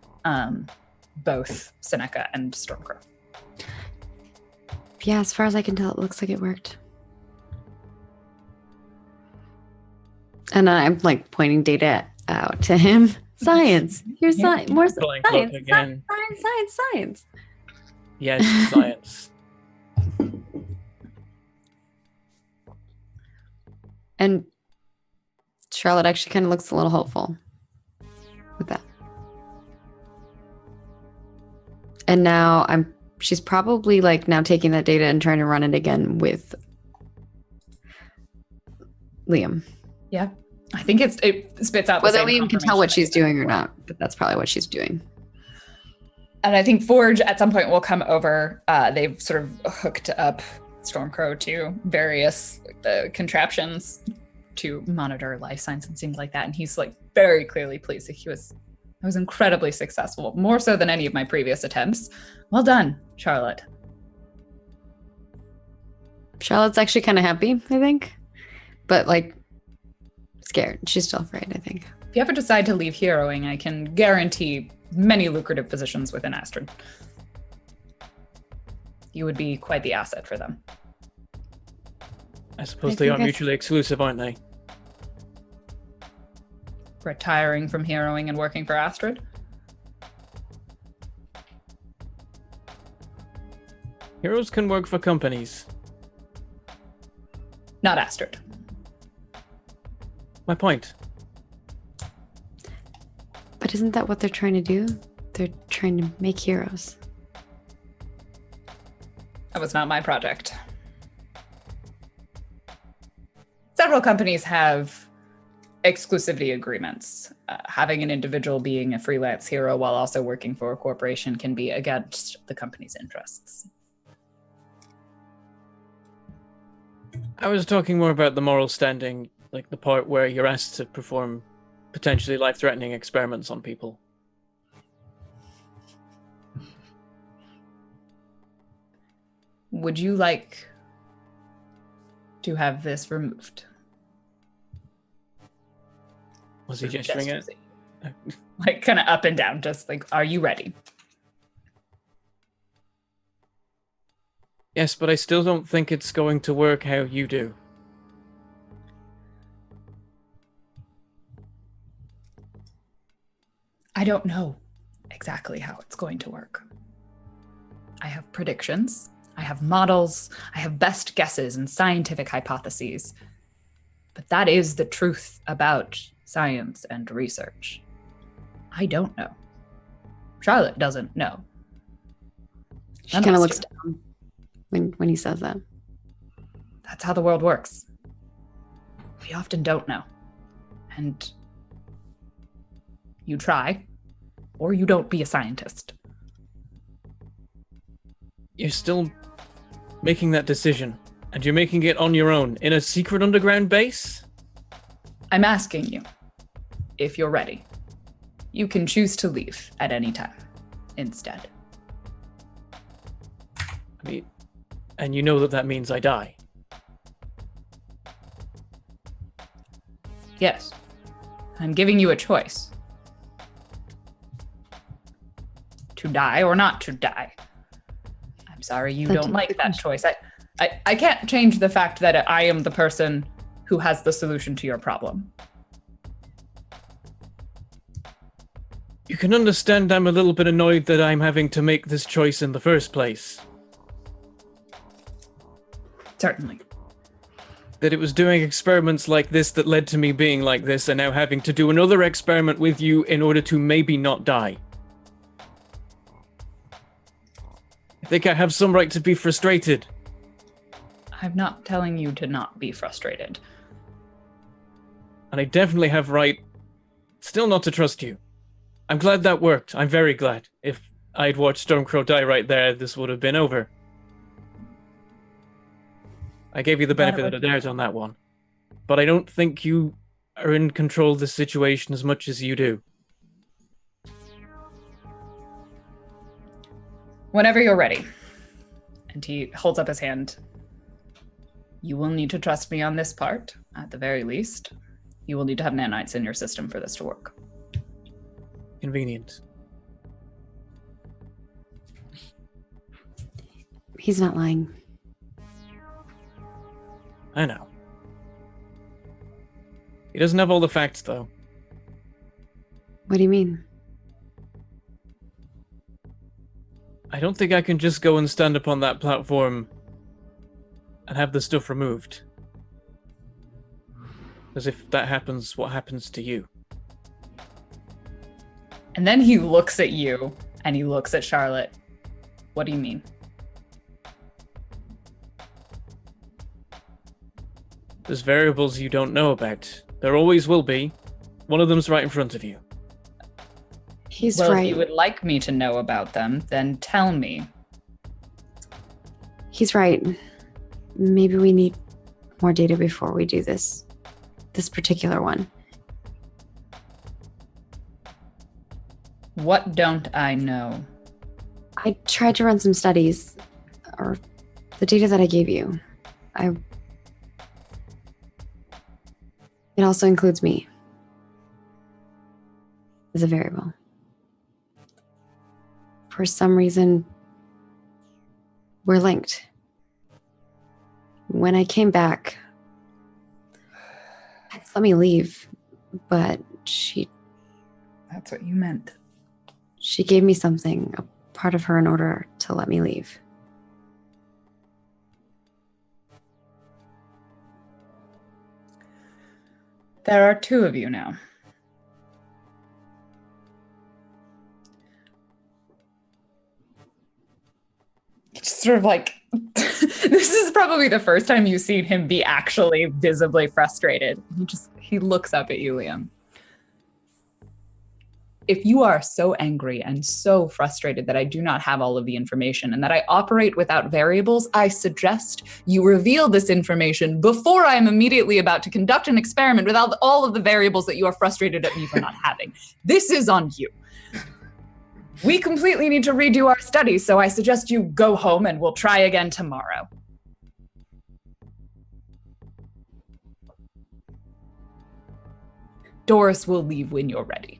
both Seneca and Stormcrow. Yeah, as far as I can tell, it looks like it worked. And I'm like pointing data out to him. Science. Here's science. More Blank science. look again. Science. Yes, science. And Charlotte actually kind of looks a little hopeful with that. And now she's probably like now taking that data and trying to run it again with Liam. Yeah. I think it spits out the Whether same Liam can tell what confirmation she's doing or not, but that's probably what she's doing. And I think Forge at some point will come over. They've sort of hooked up Stormcrow to various contraptions to monitor life signs and things like that. And he's like very clearly pleased that it was incredibly successful, more so than any of my previous attempts. Well done, Charlotte. Charlotte's actually kind of happy, I think, but like scared. She's still afraid, I think. If you ever decide to leave heroing, I can guarantee many lucrative positions within Astrid. You would be quite the asset for them. I suppose they are mutually exclusive, aren't they? Retiring from heroing and working for Astrid? Heroes can work for companies. Not Astrid. My point. But isn't that what they're trying to do? They're trying to make heroes. That was not my project. Several companies have exclusivity agreements. Having an individual being a freelance hero while also working for a corporation can be against the company's interests. I was talking more about the moral standing, like the part where you're asked to perform potentially life-threatening experiments on people. Would you like to have this removed? Was he gesturing it? Like kind of up and down, just like, are you ready? Yes, but I still don't think it's going to work how you do. I don't know exactly how it's going to work. I have predictions, I have models, I have best guesses and scientific hypotheses. But that is the truth about science and research. I don't know. Charlotte doesn't know. She kind of looks down when he says that. That's how the world works. We often don't know. And you try, or you don't be a scientist. You're still making that decision, and you're making it on your own, in a secret underground base? I'm asking you, if you're ready. You can choose to leave at any time, instead. I mean, and you know that means I die. Yes. I'm giving you a choice. To die or not to die. I'm sorry you don't like that choice. I can't change the fact that I am the person who has the solution to your problem. You can understand I'm a little bit annoyed that I'm having to make this choice in the first place. Certainly. That it was doing experiments like this that led to me being like this, and now having to do another experiment with you in order to maybe not die. I think I have some right to be frustrated. I'm not telling you to not be frustrated. And I definitely have right still not to trust you. I'm glad that worked. I'm very glad. If I'd watched Stormcrow die right there, this would have been over. I gave you the benefit of the doubt on that one. But I don't think you are in control of the situation as much as you do. Whenever you're ready. And he holds up his hand. You will need to trust me on this part, at the very least. You will need to have nanites in your system for this to work. Convenient. He's not lying. I know. He doesn't have all the facts, though. What do you mean? I don't think I can just go and stand up on that platform and have the stuff removed. Because if that happens, what happens to you? And then he looks at you, and he looks at Charlotte. What do you mean? There's variables you don't know about. There always will be. One of them's right in front of you. He's Well, right. if you would like me to know about them, then tell me. He's right. Maybe we need more data before we do this particular one. What don't I know? I tried to run some studies, or the data that I gave you. It also includes me as a variable. For some reason, we're linked. When I came back, let me leave, but That's what you meant. she gave me something, a part of her, in order to let me leave. There are two of you now. It's sort of like, this is probably the first time you've seen him be actually visibly frustrated. He looks up at you, Liam. If you are so angry and so frustrated that I do not have all of the information and that I operate without variables, I suggest you reveal this information before I am immediately about to conduct an experiment without all of the variables that you are frustrated at me for not having. This is on you. We completely need to redo our study, so I suggest you go home and we'll try again tomorrow. Doris will leave when you're ready.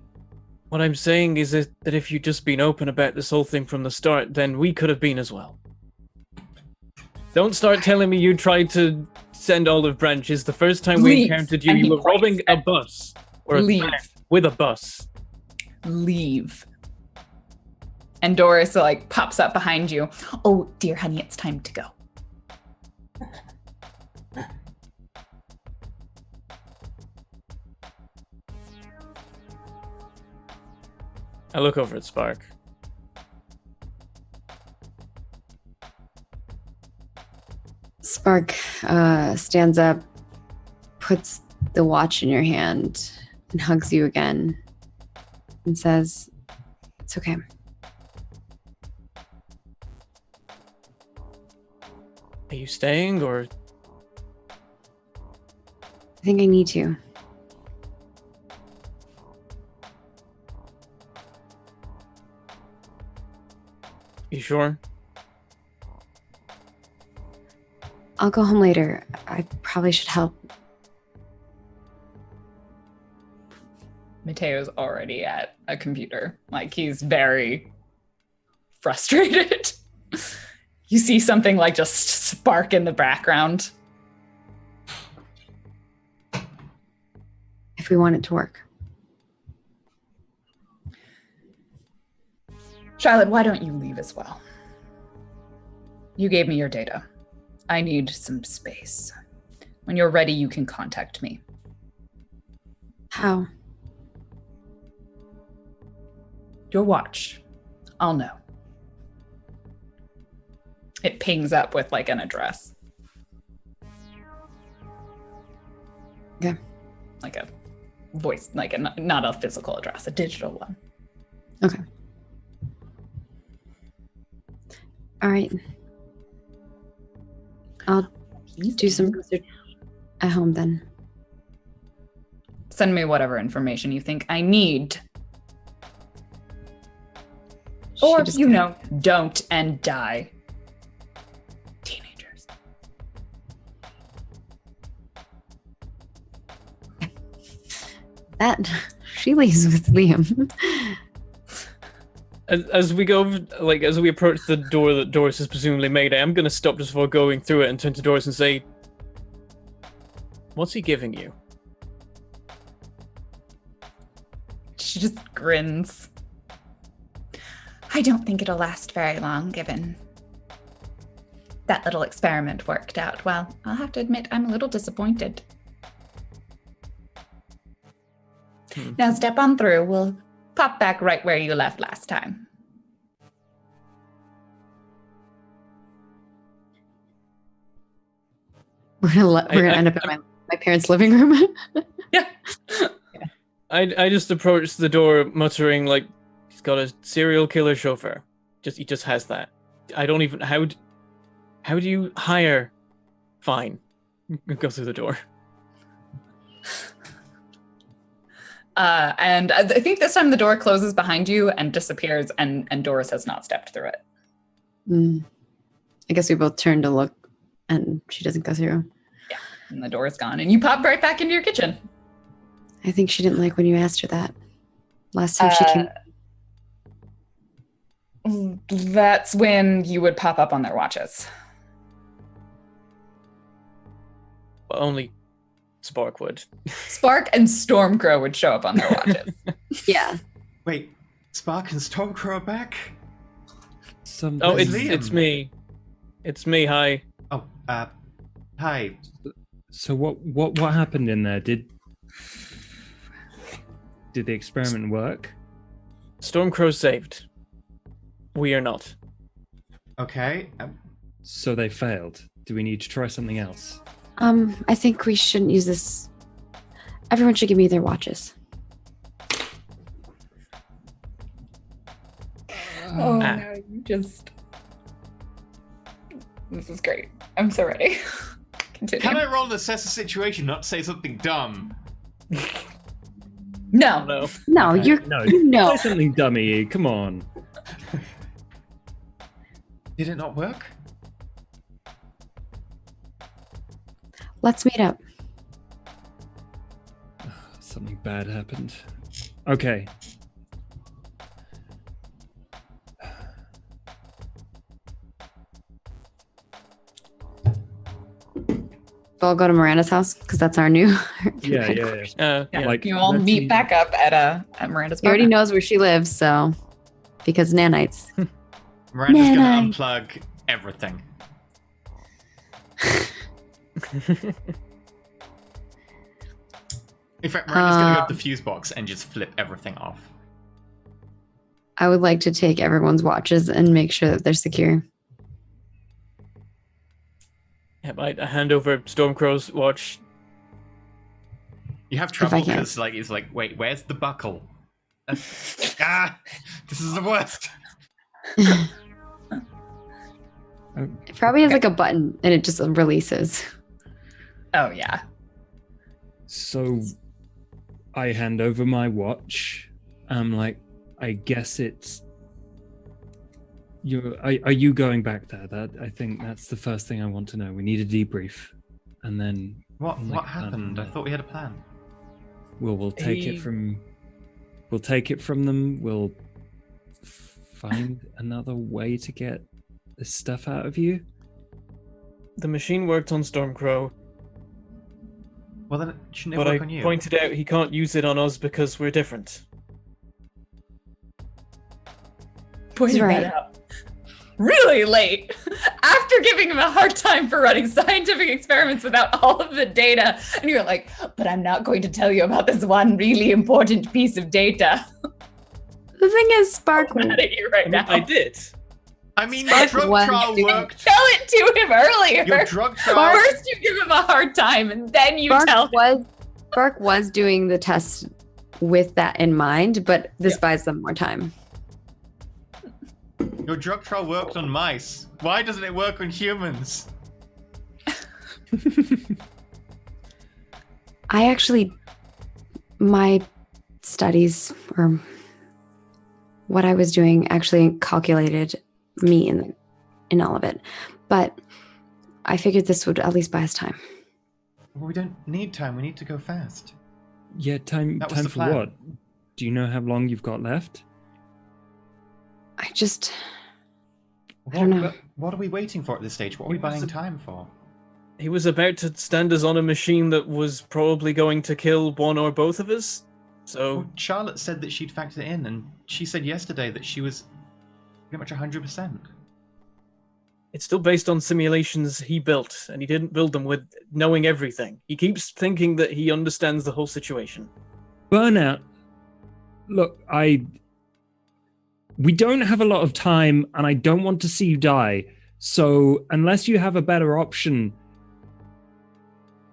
What I'm saying is that if you'd just been open about this whole thing from the start, then we could have been as well. Don't start telling me you tried to send olive branches. The first time we encountered you, And you he were robbing a bus. Or a van with a bus. Leave. And Doris pops up behind you. Oh, dear honey, it's time to go. I look over at Spark. Spark stands up, puts the watch in your hand, and hugs you again, and says, "It's okay." Are you staying, or? I think I need to. You sure? I'll go home later. I probably should help. Mateo's already at a computer. He's very frustrated. You see something just spark in the background. If we want it to work. Charlotte, why don't you leave as well? You gave me your data. I need some space. When you're ready, you can contact me. How? Your watch. I'll know. It pings up with like an address. Okay. Like a voice, like a not a physical address, a digital one. Okay. All right. I'll do some research at home then. Send me whatever information you think I need. Or, just you know, don't and die. Teenagers. That she leaves with Liam. As we go, like as we approach the door that Doris has presumably made, I am going to stop just before going through it and turn to Doris and say, "What's he giving you?" She just grins. I don't think it'll last very long, given that little experiment worked out well. I'll have to admit, I'm a little disappointed. Now step on through. We'll pop back right where you left last time. We're gonna end up in my parents' living room. Yeah. I just approach the door muttering like he's got a serial killer chauffeur. He just has that. I don't even how do you hire? Fine, go through the door. And I think this time the door closes behind you and disappears, and Doris has not stepped through it. I guess we both turn to look, and she doesn't go through. Yeah, and the door is gone, and you pop right back into your kitchen. I think she didn't like when you asked her that. Last time she came. That's when you would pop up on their watches. Well, only Spark would. Spark and Stormcrow would show up on their watches. Yeah. Wait, Spark and Stormcrow are back? Oh, it's me. It's me. Hi. Oh, hi. So what happened in there? Did the experiment work? Stormcrow saved. We are not. Okay. So they failed. Do we need to try something else? I think we shouldn't use this. Everyone should give me their watches. Oh no, you just... This is great. I'm so ready. Continue. Can I roll and assess the situation, not say something dumb? No. No. No, Okay. you're No. no. Say something dummy. Come on. Did it not work? Let's meet up. Something bad happened. Okay. We'll go to Miranda's house because that's our new. Yeah. Yeah. Like, You all let's meet see- back up at Miranda's He already apartment. knows where she lives, so because nanites. Miranda's Nanite. gonna unplug everything. In fact, Miranda's gonna go to the fuse box and just flip everything off. I would like to take everyone's watches and make sure that they're secure. Yep, I hand over Stormcrow's watch. You have I trouble can. because like it's like, wait, where's the buckle? This is the worst. It probably has like a button and it just releases. Oh yeah. So I hand over my watch. I'm like, I guess it's you. Are you going back there? I think that's the first thing I want to know. We need a debrief, and then What Like, happened? I thought we had a plan. we'll take it from them. We'll find another way to get this stuff out of you. The machine worked on Stormcrow, Well, then shouldn't it but work I on you? pointed out he can't use it on us because we're different. pointed right. that out really late after giving him a hard time for running scientific experiments without all of the data. And you're like, but I'm not going to tell you about this one really important piece of data. The thing is, Spark. I'm mad at you right now. I did. I mean, your drug trial worked. Tell it to him earlier. Your drug trial. First you give him a hard time, and then you tell him. Spark was doing the test with that in mind, but this buys them more time. Your drug trial worked on mice. Why doesn't it work on humans? I actually, my studies or what I was doing actually calculated me in all of it, but I figured this would at least buy us time. Well, we don't need time. We need to go fast. Yeah, time That was the for plan. what? Do you know how long you've got left? I don't know. What are we waiting for at this stage? What are we buying time for? He was about to stand us on a machine that was probably going to kill one or both of us. So Well, Charlotte said that she'd factor it in, and she said yesterday that she was pretty much 100%. it's still based on simulations he built, and he didn't build them with knowing everything. He keeps thinking that he understands the whole situation. Burnout. Look, we don't have a lot of time, and I don't want to see you die. So unless you have a better option,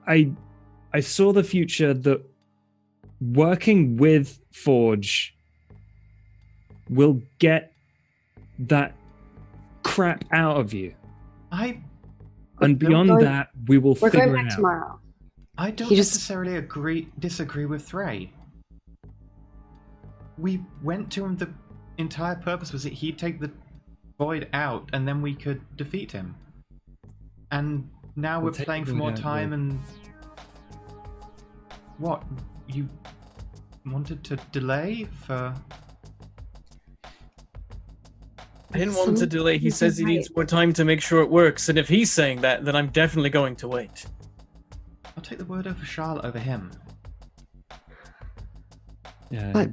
I saw the future that working with Forge will get that crap out of you. And beyond that, we will We're figure going it back out. tomorrow. I don't He just- necessarily disagree with Threy. We went to him, the entire purpose was that he'd take the void out and then we could defeat him. And now We'll we're take playing the for more void out, time Will. and... What? You wanted to delay for... I didn't want to Some- delay. He he's says he right. needs more time to make sure it works, and if he's saying that, then I'm definitely going to wait. I'll take the word over Charlotte over him. Yeah. But-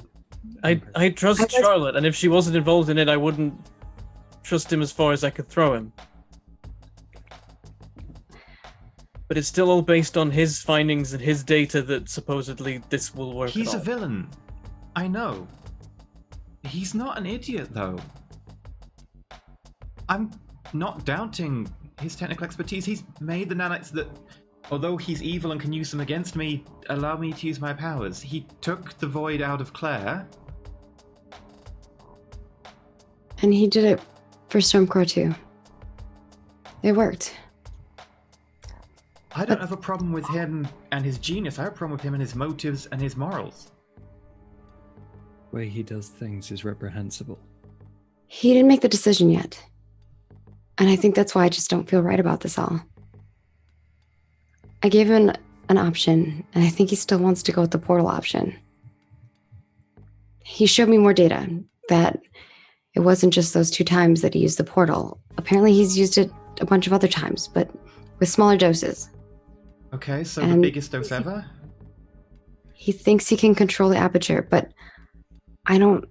I trust I was- Charlotte, and if she wasn't involved in it, I wouldn't trust him as far as I could throw him. But it's still all based on his findings and his data that supposedly this will work. He's at a all. villain. I know. He's not an idiot, though. I'm not doubting his technical expertise. He's made the nanites that, although he's evil and can use them against me, allow me to use my powers. He took the void out of Claire. And he did it for Stormcore too. It worked. I don't have a problem with him and his genius. I have a problem with him and his motives and his morals. The way he does things is reprehensible. He didn't make the decision yet. And I think that's why I just don't feel right about this all. I gave him an option, and I think he still wants to go with the portal option. He showed me more data that it wasn't just those 2 times that he used the portal. Apparently he's used it a bunch of other times, but with smaller doses. Okay, so the And- biggest dose ever? He thinks he can control the aperture, but I don't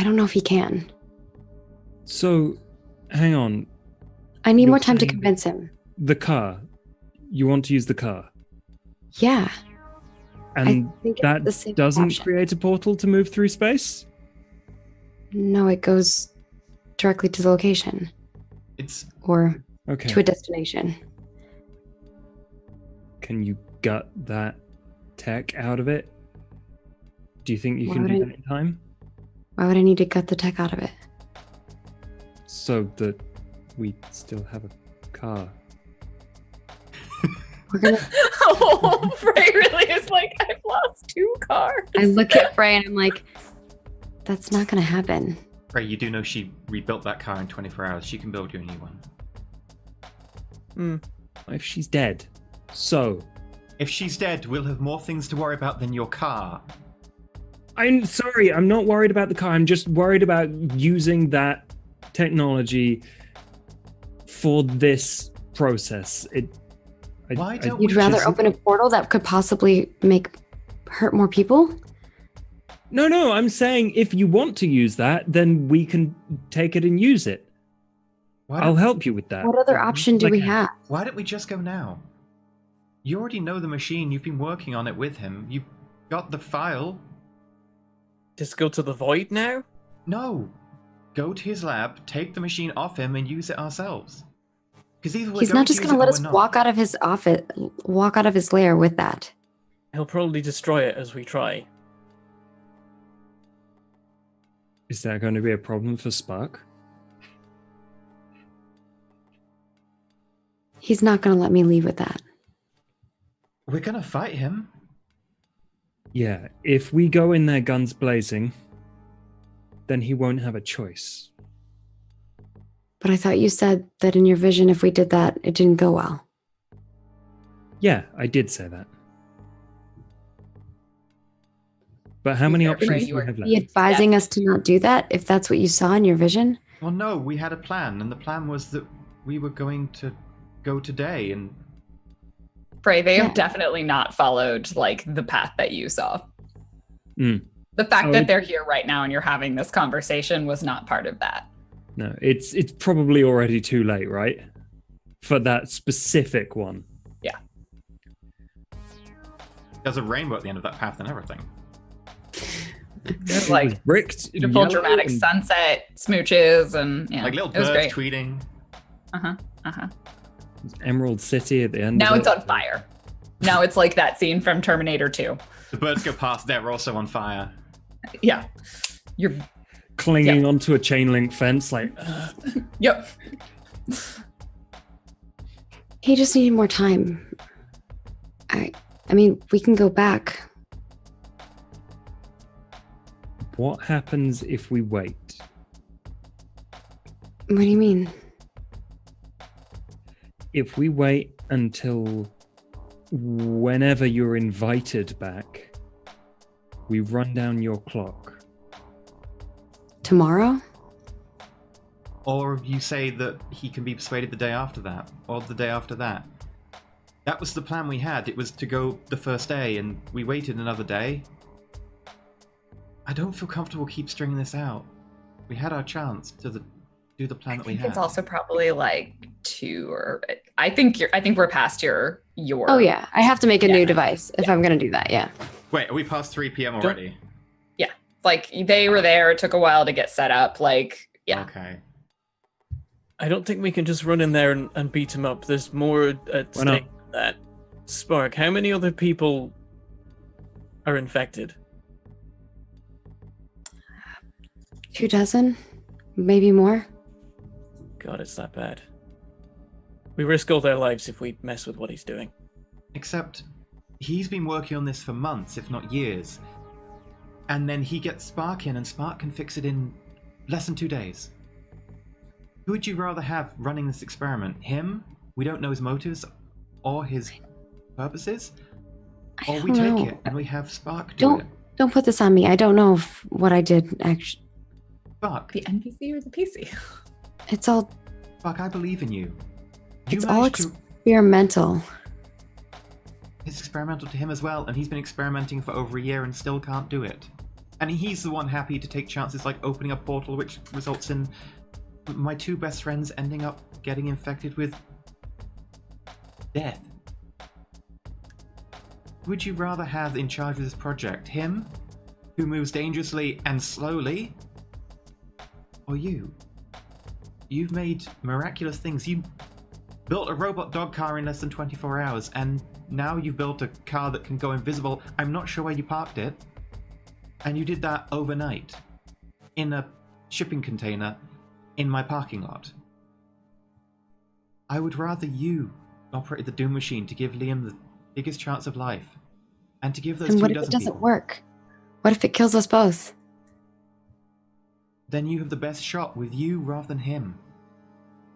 know if he can. So, hang on. I need You're more time to saying- convince him. The car. You want to use the car. Yeah. And think it's that the same doesn't option. create a portal to move through space? No, it goes directly to the location It's or Okay. to a destination. Can you gut that tech out of it? Do you think you Why can would do I- that in time? Why would I need to gut the tech out of it? So that we still have a car. We're gonna. Oh, Frey really is like, I've lost 2 cars. I look at Frey and I'm like, that's not gonna happen. Ray, you do know she rebuilt that car in 24 hours. She can build you a new one. What if she's dead? So, If she's dead, we'll have more things to worry about than your car. I'm sorry, I'm not worried about the car. I'm just worried about using that technology for this process. Why don't You'd we rather just... open a portal that could possibly hurt more people? No, I'm saying if you want to use that, then we can take it and use it. I'll help you with that. What other option do we have? Why don't we just go now? You already know the machine. You've been working on it with him. You've got the file. Just go to the void now? No. Go to his lab, take the machine off him, and use it ourselves. Because either He's not just going to let us walk out of his office, walk out of his lair with that. He'll probably destroy it as we try. Is that going to be a problem for Spark? He's not going to let me leave with that. We're going to fight him. Yeah, if we go in there guns blazing, then he won't have a choice. But I thought you said that in your vision, if we did that, it didn't go well. Yeah, I did say that. But how many options do you have Are you left? advising us to not do that if that's what you saw in your vision? Well, no, we had a plan, and the plan was that we were going to go today, and Frey, they have definitely not followed like the path that you saw. Mm. The fact that they're here right now and you're having this conversation was not part of that. No, it's probably already too late, right? For that specific one. Yeah. there's a rainbow at the end of that path and everything. There's like bricked, beautiful dramatic sunset smooches and Like little it was birds great. tweeting. Emerald City at the end. Now of it's on fire. Now it's like that scene from Terminator 2. The birds go past, they're also on fire. Yeah. You're clinging onto a chain link fence, like. Yep. He just needed more time. I mean, we can go back. What happens if we wait? What do you mean? If we wait until whenever you're invited back, we run down your clock. Tomorrow? Or you say that he can be persuaded the day after that, or the day after that. That was the plan we had. It was to go the first day, and we waited another day. I don't feel comfortable keep stringing this out. We had our chance to do the plan that we had. It's also probably like 2 or I think we're past your Oh yeah, I have to make a new device if I'm gonna do that. Yeah. Wait, are we past 3 p.m. already? Yeah, like they were there. It took a while to get set up. Like yeah. Okay. I don't think we can just run in there and beat him up. There's more at stake than that. Spark, how many other people are infected? 24, maybe more. God, it's that bad. We risk all their lives if we mess with what he's doing. Except, he's been working on this for months, if not years. And then he gets Spark in, and Spark can fix it in less than 2 days. Who would you rather have running this experiment? Him? We don't know his motives or his purposes? Or we take it and we have Spark do it? Don't put this on me. I don't know what I did actually. Spark. The NPC or the PC? It's all. Spark, I believe in you. It's all experimental. It's experimental to him as well, and he's been experimenting for over a year and still can't do it. And he's the one happy to take chances like opening a portal which results in my 2 best friends ending up getting infected with death. Would you rather have in charge of this project him, who moves dangerously and slowly, or you? You've made miraculous things. You built a robot dog car in less than 24 hours, and now you've built a car that can go invisible. I'm not sure where you parked it. And you did that overnight in a shipping container in my parking lot. I would rather you operate the Doom machine to give Liam the biggest chance of life, and to give those 2 And what dozen if it doesn't people. work? What if it kills us both? Then you have the best shot with you rather than him.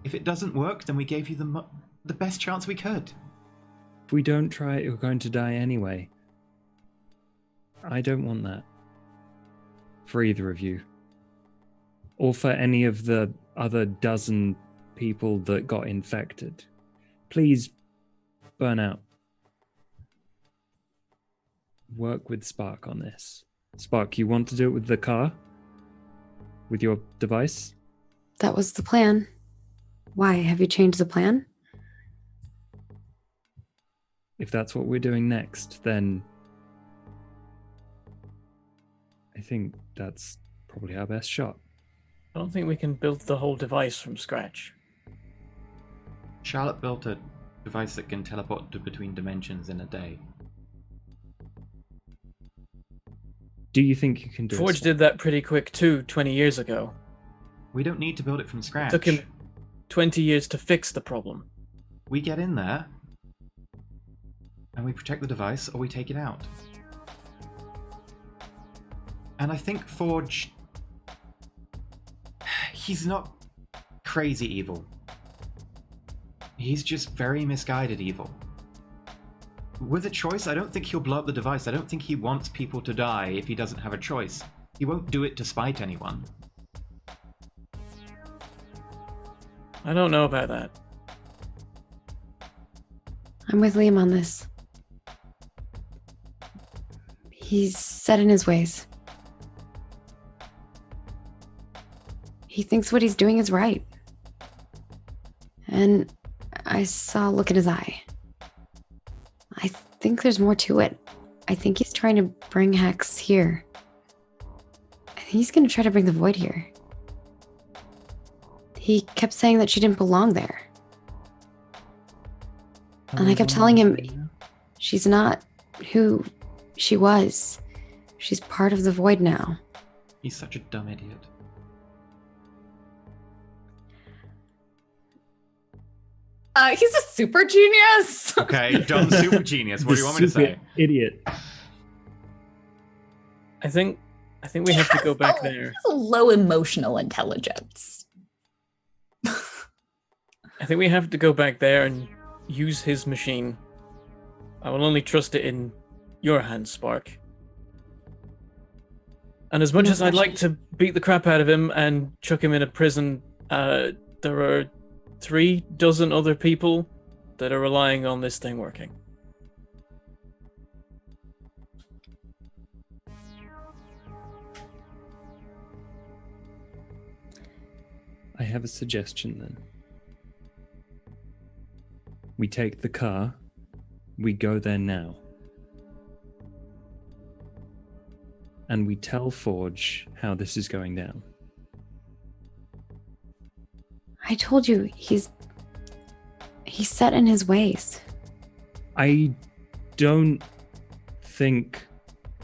If it doesn't work, then we gave you the best chance we could. If we don't try it, you're going to die anyway. I don't want that. For either of you. Or for any of the other dozen people that got infected. Please burn out. Work with Spark on this. Spark, you want to do it with the car? With your device? That was the plan. Why? Have you changed the plan? If that's what we're doing next, then I think that's probably our best shot. I don't think we can build the whole device from scratch. Charlotte built a device that can teleport between dimensions in a day. Do you think you can do Forge it? did that pretty quick too, 20 years ago. We don't need to build it from scratch. Took him 20 years to fix the problem. We get in there, and we protect the device, or we take it out. And I think Forge... he's not crazy evil. He's just very misguided evil. With a choice, I don't think he'll blow up the device. I don't think he wants people to die if he doesn't have a choice. He won't do it to spite anyone. I don't know about that. I'm with Liam on this. He's set in his ways. He thinks what he's doing is right. And I saw a look in his eye. I think there's more to it. I think he's trying to bring Hex here. I think he's going to try to bring the Void here. He kept saying that she didn't belong there. And I kept telling him she's not who she was. She's part of the Void now. He's such a dumb idiot. He's a super genius. Okay, dumb super genius. What do you want me to say? Idiot. I think we have to go back He there. has a low emotional intelligence. I think we have to go back there and use his machine. I will only trust it in your hands, Spark. And as much as I'd like to beat the crap out of him and chuck him in a prison, there are 3 dozen other people that are relying on this thing working. I have a suggestion then. We take the car, we go there now. And we tell Forge how this is going down. I told you, he's set in his ways. I don't think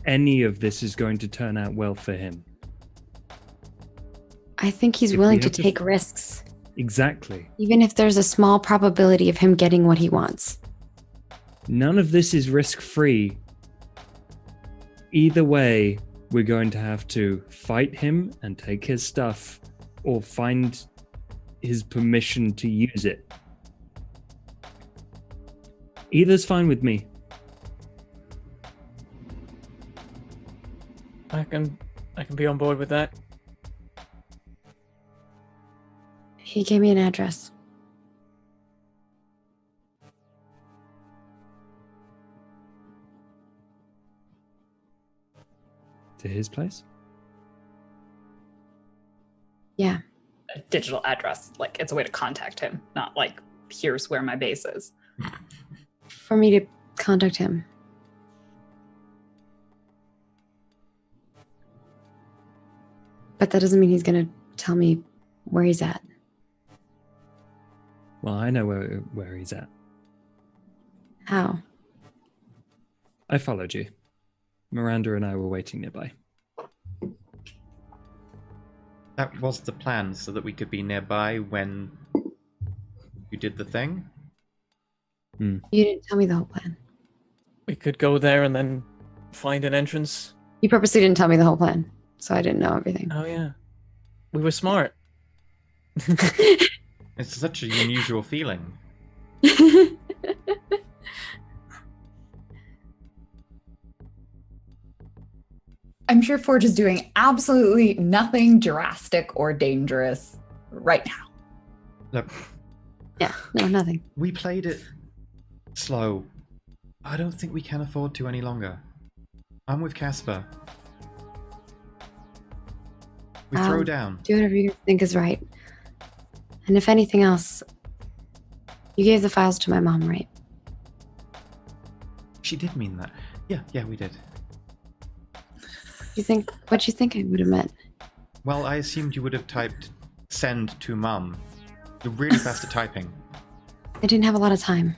any of this is going to turn out well for him. I think he's If willing we to have to- take risks, Exactly. even if there's a small probability of him getting what he wants. None of this is risk-free. Either way, we're going to have to fight him and take his stuff, or find his permission to use it. Either's fine with me. I can be on board with that. He gave me an address. To his place? Yeah. A digital address, like it's a way to contact him, not like here's where my base is. For me to contact him. But that doesn't mean he's gonna tell me where he's at. Well, I know where he's at. How? I followed you. Miranda and I were waiting nearby. That was the plan, so that we could be nearby when you did the thing. You didn't tell me the whole plan. We could go there and then find an entrance. You purposely didn't tell me the whole plan, so I didn't know everything. Oh yeah. We were smart. It's such an unusual feeling. I'm sure Forge is doing absolutely nothing drastic or dangerous right now. Look, Yeah, no, nothing. we played it slow. I don't think we can afford to any longer. I'm with Casper. We throw down. Do whatever you think is right. And if anything else, you gave the files to my mom, right? She did mean that. Yeah, we did. What'd you think I would have meant? Well, I assumed you would have typed send to mum. You're really fast at typing. I didn't have a lot of time.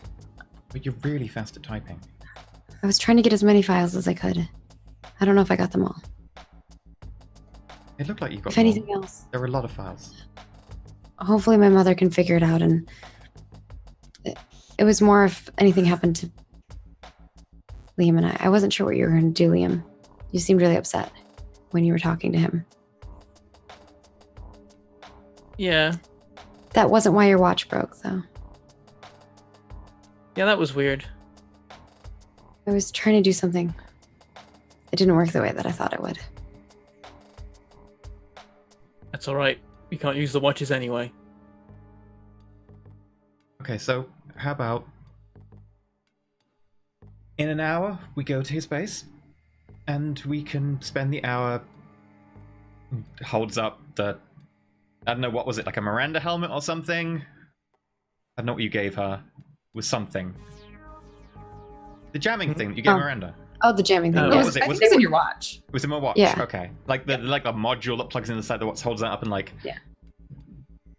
But you're really fast at typing. I was trying to get as many files as I could. I don't know if I got them all. It looked like you got If them all. anything else, There were a lot of files. hopefully my mother can figure it out. And it was more if anything happened to Liam and I. I wasn't sure what you were going to do, Liam. You seemed really upset when you were talking to him. Yeah. That wasn't why your watch broke, though. Yeah, that was weird. I was trying to do something. It didn't work the way that I thought it would. That's alright. We can't use the watches anyway. Okay, so how about in an hour we go to his base and we can spend the hour. Holds up the, I don't know, what was it, like a Miranda helmet or something? I don't know what you gave her. It was something. The jamming thing that you gave Miranda. Oh, the jamming thing. Oh. Yes. What was it? I think it's in your watch. Was it my watch? Yeah. Okay. Like the like a module that plugs in the side of the watch, holds that up, and like Yeah.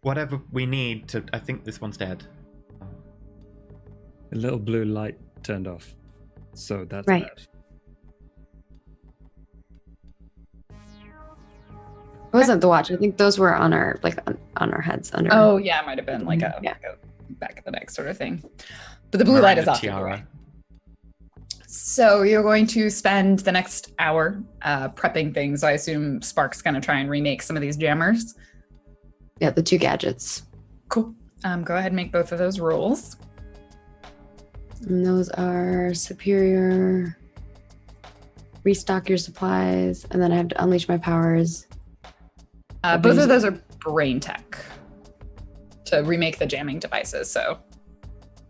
whatever we need to. I think this one's dead. A little blue light turned off. So that's Right. bad. It wasn't the watch. I think those were on our on our heads under. Oh yeah, it might have been like Yeah. like a back of the neck sort of thing. But the blue light is Miranda off. tiara. So you're going to spend the next hour prepping things. I assume Spark's going to try and remake some of these jammers. Yeah, the two gadgets. Cool. Go ahead and make both of those rolls. And those are superior. Restock your supplies, and then I have to unleash my powers. Both of those are brain tech to remake the jamming devices. So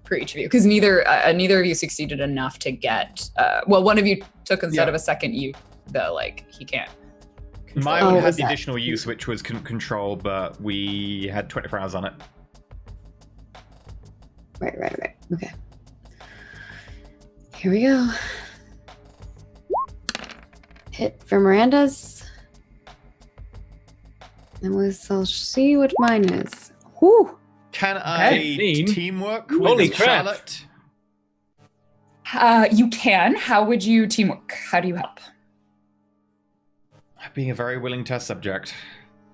for each of you, because neither of you succeeded enough to get. Well, one of you took instead of a second. He can't. My Oh, one was had the that- additional use, which was control, but we had 24 hours on it. Right. Okay. Here we go. Hit for Miranda's. And we shall see what mine is. Whew. Can I 15? teamwork Holy with crap. Charlotte? You can. How would you teamwork? How do you help? Being a very willing test subject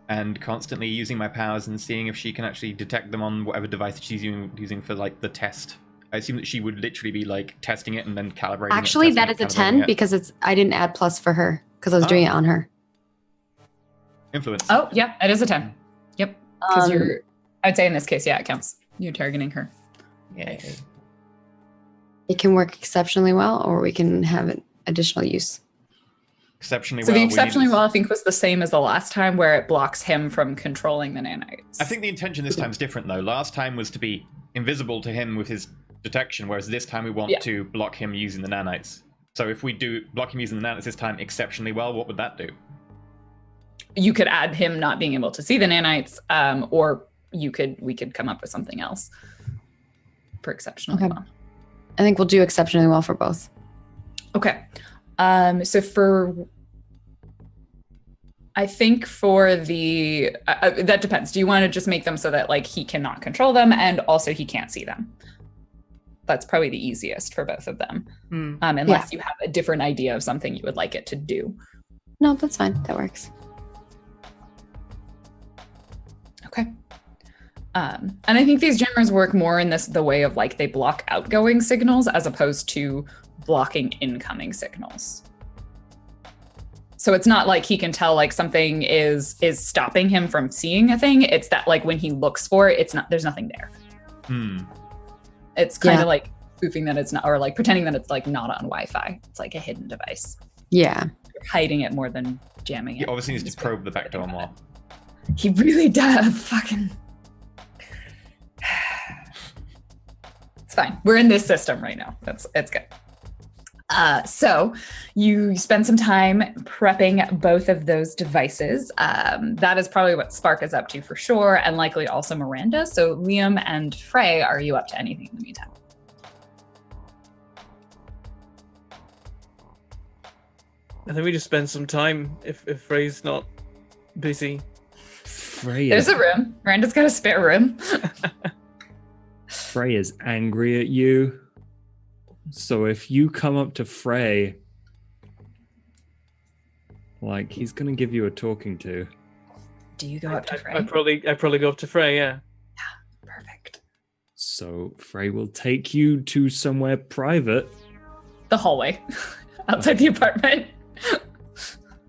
and constantly using my powers and seeing if she can actually detect them on whatever device she's using for like the test. I assume that she would literally be like testing it and then calibrating it. Actually, that is a 10 because I didn't add plus for her because I was doing it on her. Influence. Oh, yeah, it is a 10. Yep. Because Um, I'd say in this case, yeah, it counts. You're targeting her. Yay. It can work exceptionally well, or we can have an additional use. Exceptionally So well. the we exceptionally need- well, I think, was the same as the last time where it blocks him from controlling the nanites. I think the intention this time is different though. Last time was to be invisible to him with his detection, whereas this time we want to block him using the nanites. So if we do block him using the nanites this time exceptionally well, what would that do? You could add him not being able to see the nanites, or we could come up with something else for exceptionally Okay. well. I think we'll do exceptionally well for both. Okay. So I think for the, that depends. Do you want to just make them so that like he cannot control them and also he can't see them? That's probably the easiest for both of them. Unless you have a different idea of something you would like it to do. No, that's fine. That works. Okay. And I think these jammers work more in the way of like they block outgoing signals as opposed to blocking incoming signals. So it's not like he can tell like something is stopping him from seeing a thing. It's that like when he looks for it, there's nothing there. It's kind of like spoofing that it's not, or like pretending that it's like not on Wi-Fi. It's like a hidden device. Yeah. You're hiding it more than jamming it. He obviously needs to probe the back door more. He really does. Fucking. It's fine. We're in this system right now. It's good. So you spend some time prepping both of those devices. That is probably what Spark is up to for sure, and likely also Miranda. So Liam and Frey, are you up to anything in the meantime? I think we just spend some time if Frey's not busy. Frey There's is, a room. Miranda's got a spare room. Frey is angry at you. So if you come up to Frey, like he's gonna give you a talking to. Do you go up to Frey? I probably go up to Frey, yeah. Perfect. So Frey will take you to somewhere private. The hallway outside the apartment.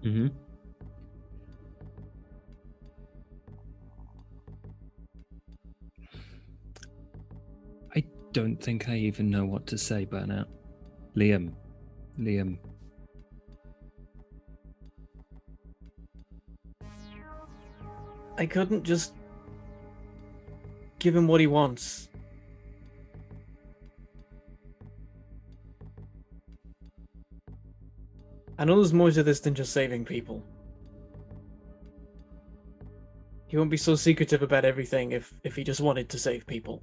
Mm-hmm. I don't think I even know what to say, Burnout. Liam. I couldn't just give him what he wants. I know there's more to this than just saving people. He won't be so secretive about everything if he just wanted to save people.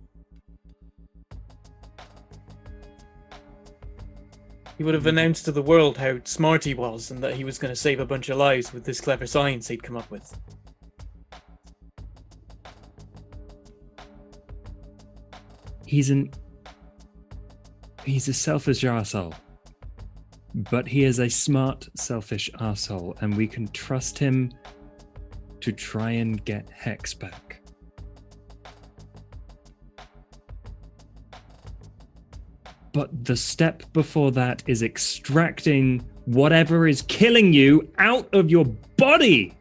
He would have announced to the world how smart he was and that he was going to save a bunch of lives with this clever science he'd come up with. He's a selfish arsehole. But he is a smart, selfish arsehole, and we can trust him to try and get Hex back. But the step before that is extracting whatever is killing you out of your body.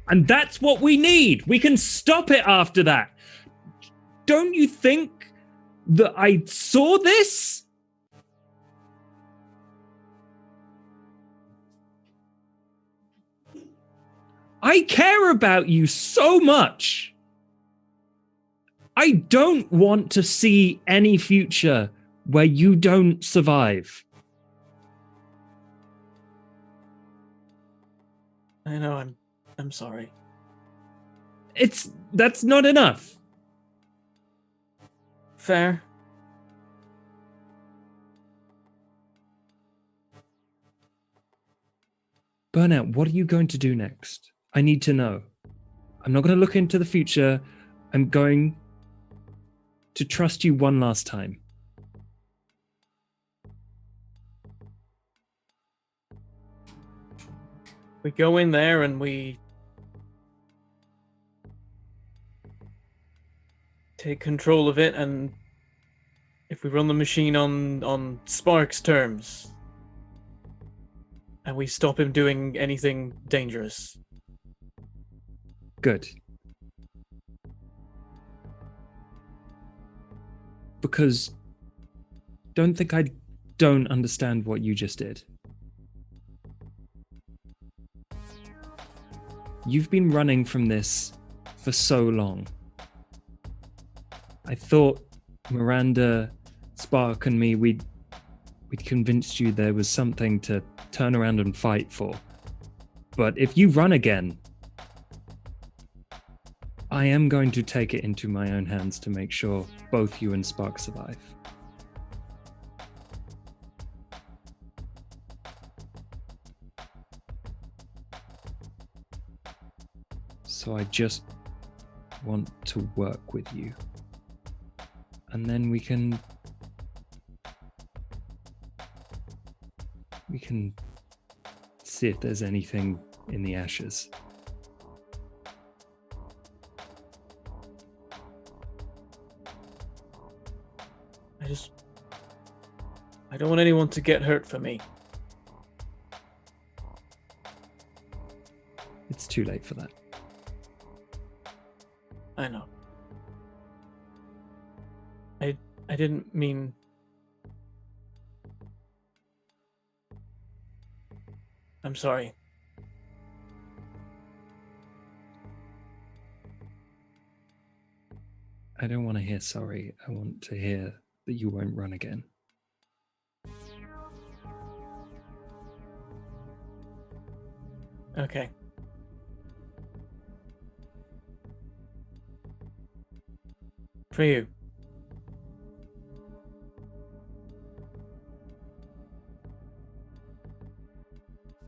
And that's what we need. We can stop it after that. Don't you think that I saw this? I care about you so much. I don't want to see any future where you don't survive. I know, I'm sorry. That's not enough. Fair. Burnout, what are you going to do next? I need to know. I'm not going to look into the future. I'm going to trust you one last time. We go in there and we take control of it, and if we run the machine on Spark's terms, and we stop him doing anything dangerous. Good. Because don't think I don't understand what you just did. You've been running from this for so long. I thought Miranda, Spark, and me, we'd convinced you there was something to turn around and fight for. But if you run again, I am going to take it into my own hands to make sure both you and Spark survive. So I just want to work with you. And then we can see if there's anything in the ashes. I don't want anyone to get hurt for me. It's too late for that. I know. I didn't mean... I'm sorry. I don't want to hear sorry. I want to hear that you won't run again. Okay. For you.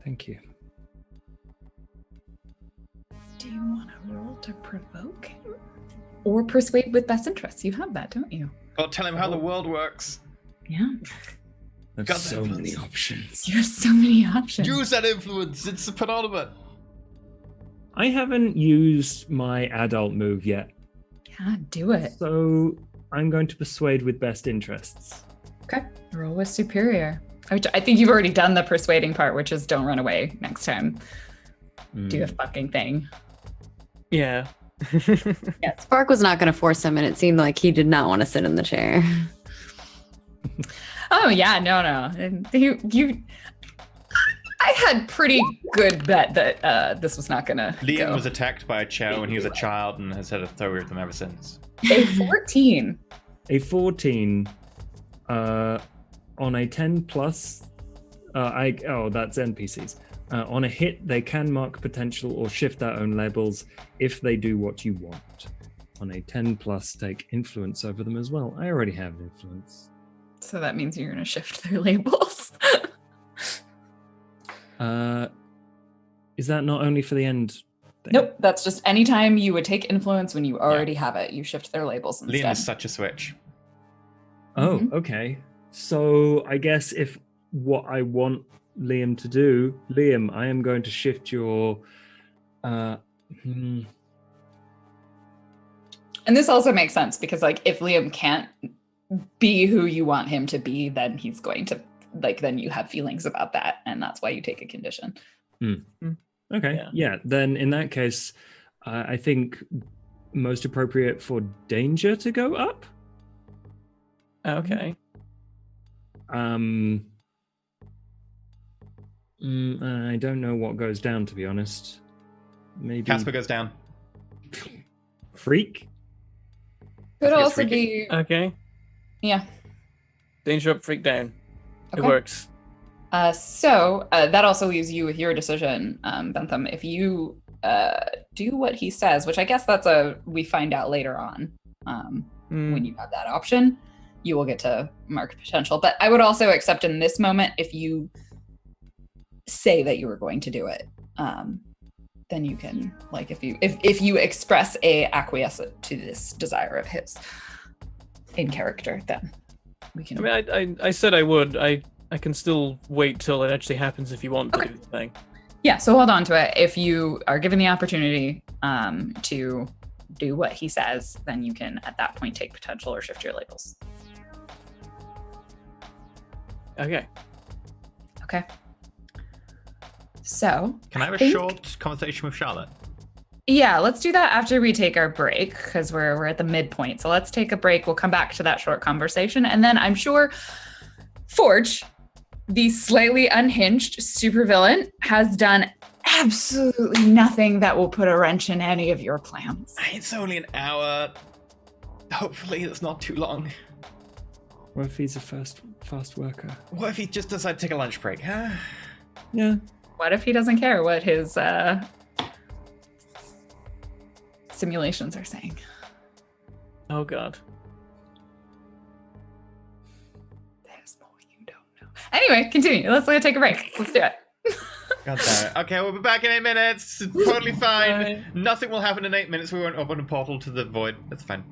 Thank you. Do you want to roll to provoke him? Or persuade with best interests? You have that, don't you? Or tell him how the world works. Yeah. There's Got so that. many options. You have so many options. Use that influence. It's a penultimate. I haven't used my adult move yet, Yeah, do it. so I'm going to persuade with best interests. Okay. Roll with superior. Which I think you've already done the persuading part, which is don't run away next time. Do a fucking thing. Yeah. Spark was not going to force him, and it seemed like he did not want to sit in the chair. Oh yeah, no. I had pretty good bet that this was not gonna Liam go. was attacked by a chow when he was a child and has had a throw with them ever since. A 14. A 14 on a 10 plus. That's NPCs. On a hit, they can mark potential or shift their own labels if they do what you want. On a 10 plus, take influence over them as well. I already have influence. So that means you're gonna shift their labels. Is that not only for the end thing? Nope, that's just anytime you would take influence when you already have it, you shift their labels instead. Liam is such a switch. Oh, Mhm. okay. So I guess if what I want Liam to do, Liam, I am going to shift your. And this also makes sense because like if Liam can't be who you want him to be, then he's going to then you have feelings about that, and that's why you take a condition. Okay, yeah. Then in that case, I think most appropriate for danger to go up. Okay. I don't know what goes down, to be honest. Maybe Casper goes down. freak. Could I think it's also freaky. be Okay. yeah. Danger up, freak down. It Okay. works. So that also leaves you with your decision, Bentham. If you do what he says, which I guess we find out later on when you have that option, you will get to mark potential. But I would also accept in this moment if you say that you were going to do it, then you can if you express a acquiesce to this desire of his in character, then we can. I mean, I said I would. I can still wait till it actually happens if you want to Okay. do the thing. Yeah, so hold on to it. If you are given the opportunity to do what he says, then you can at that point take potential or shift your labels. Okay. Okay. So Can I have a think- short conversation with Charlotte? yeah, let's do that after we take our break because we're at the midpoint. So let's take a break. We'll come back to that short conversation, and then I'm sure Forge, the slightly unhinged supervillain, has done absolutely nothing that will put a wrench in any of your plans. It's only an hour. Hopefully it's not too long. What if he's a fast worker? What if he just decides to take a lunch break? Huh? Yeah. What if he doesn't care what his simulations are saying? Oh god. There's more you don't know. Anyway, continue. Let's take a break. Let's do it. God damn it. Okay, we'll be back in 8 minutes. Totally fine. Nothing will happen in 8 minutes. We won't open a portal to the void. That's fine.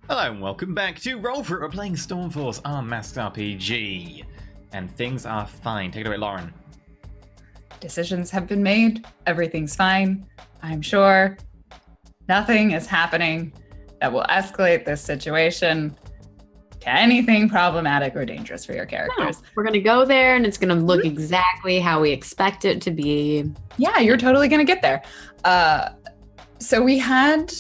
Hello and welcome back to Roll4It. We're playing Stormforce, our masked RPG. And things are fine. Take it away, Lauren. Decisions have been made. Everything's fine. I'm sure nothing is happening that will escalate this situation to anything problematic or dangerous for your No, characters. we're gonna go there, and it's gonna look exactly how we expect it to be. Yeah, you're totally going to get there. So we had,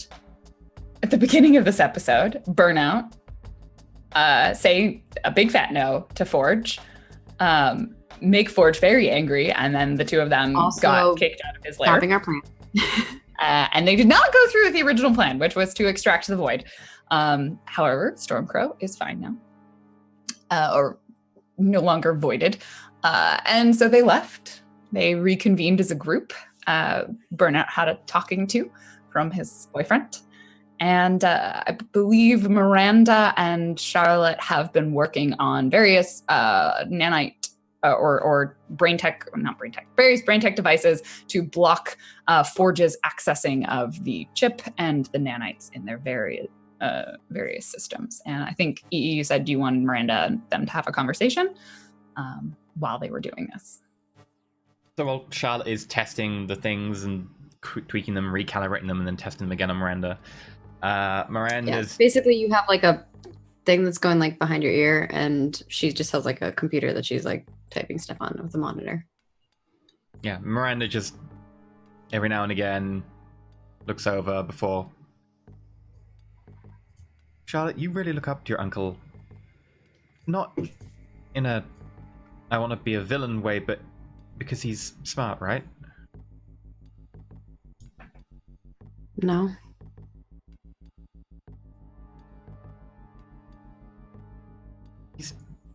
at the beginning of this episode, Burnout say a big fat no to Forge, make Forge very angry, and then the two of them Also got kicked out of his lair. Stopping our plan. And they did not go through with the original plan, which was to extract the void. However, Stormcrow is fine now, or no longer voided. And so they left. They reconvened as a group. Burnout had a talking to from his boyfriend. And I believe Miranda and Charlotte have been working on various nanite or brain tech, not brain tech, various brain tech devices to block Forge's accessing of the chip and the nanites in their various systems. And I think EE, you said you wanted Miranda and them to have a conversation while they were doing this. So while Charlotte is testing the things and tweaking them, recalibrating them, and then testing them again on Miranda, Miranda's... Yeah, basically, you have like a thing that's going like behind your ear, and she just has like a computer that she's like typing stuff on with a monitor. Yeah, Miranda just every now and again looks over before... Charlotte, you really look up to your uncle. Not in a I want to be a villain way, but because he's smart, right? No.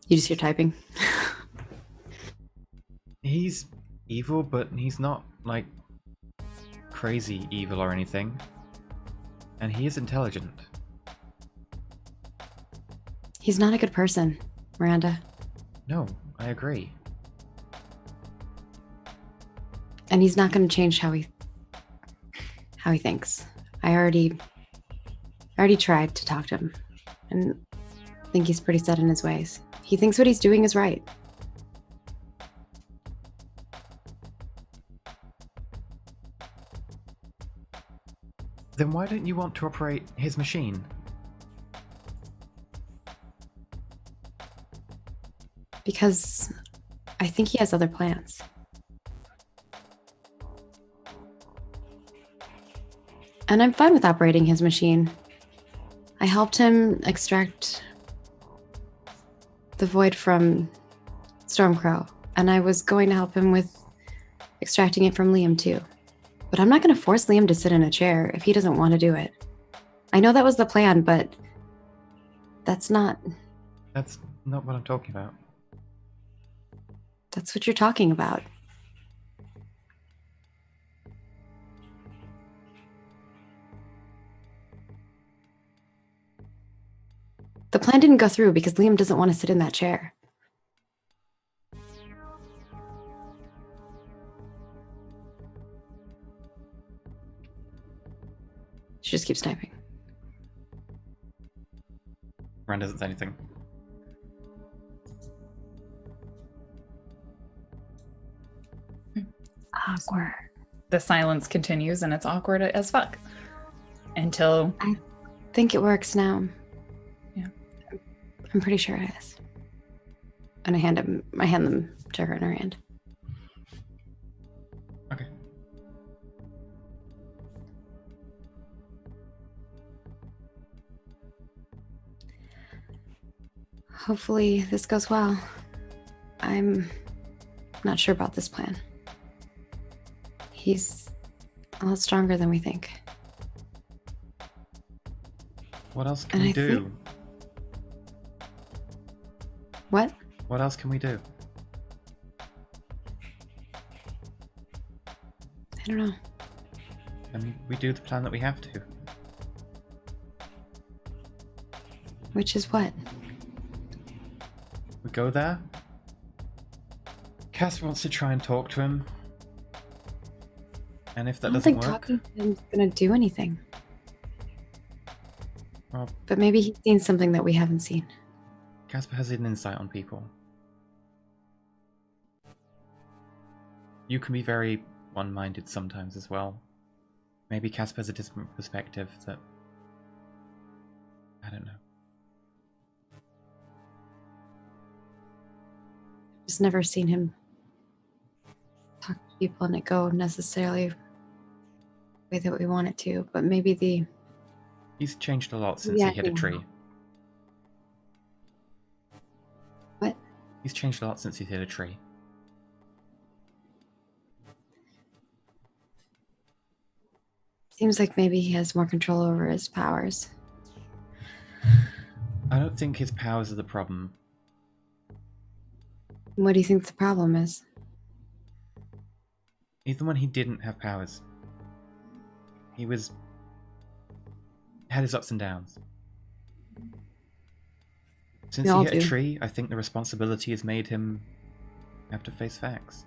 You just hear typing. He's evil, but he's not, like, crazy evil or anything. And he is intelligent. He's not a good person, Miranda. No, I agree. And he's not going to change how he thinks. I already tried to talk to him, and I think he's pretty set in his ways. He thinks what he's doing is right. Then why don't you want to operate his machine? Because I think he has other plans. And I'm fine with operating his machine. I helped him extract the void from Stormcrow, and I was going to help him with extracting it from Liam too. But I'm not going to force Liam to sit in a chair if he doesn't want to do it. I know that was the plan, but that's not That's not what I'm talking about. That's what you're talking about. The plan didn't go through because Liam doesn't want to sit in that chair. She just keeps typing. Miranda doesn't say anything. Awkward. The silence continues, and it's awkward as fuck until I think it works now. Yeah. I'm pretty sure it is. And I hand them to her in her hand. Okay. Hopefully this goes well. I'm not sure about this plan. He's a lot stronger than we think. What else can And we I do? think- What? What else can we do? I don't know. And we do the plan that we have to. Which is what? We go there. Cass wants to try and talk to him. And if I that don't doesn't think work, talking to him's gonna do anything. Well, But maybe he's seen something that we haven't seen. Casper has an insight on people. You can be very one-minded sometimes as well. Maybe Casper has a different perspective that... I don't know. Just never seen him talk to people and it go necessarily the way that we want it to. But maybe He's changed a lot since he hit a tree. What? He's changed a lot since he hit a tree. Seems like maybe he has more control over his powers. I don't think his powers are the problem. What do you think the problem is? Even when he didn't have powers, he had his ups and downs. Since he hit a tree, I think the responsibility has made him have to face facts.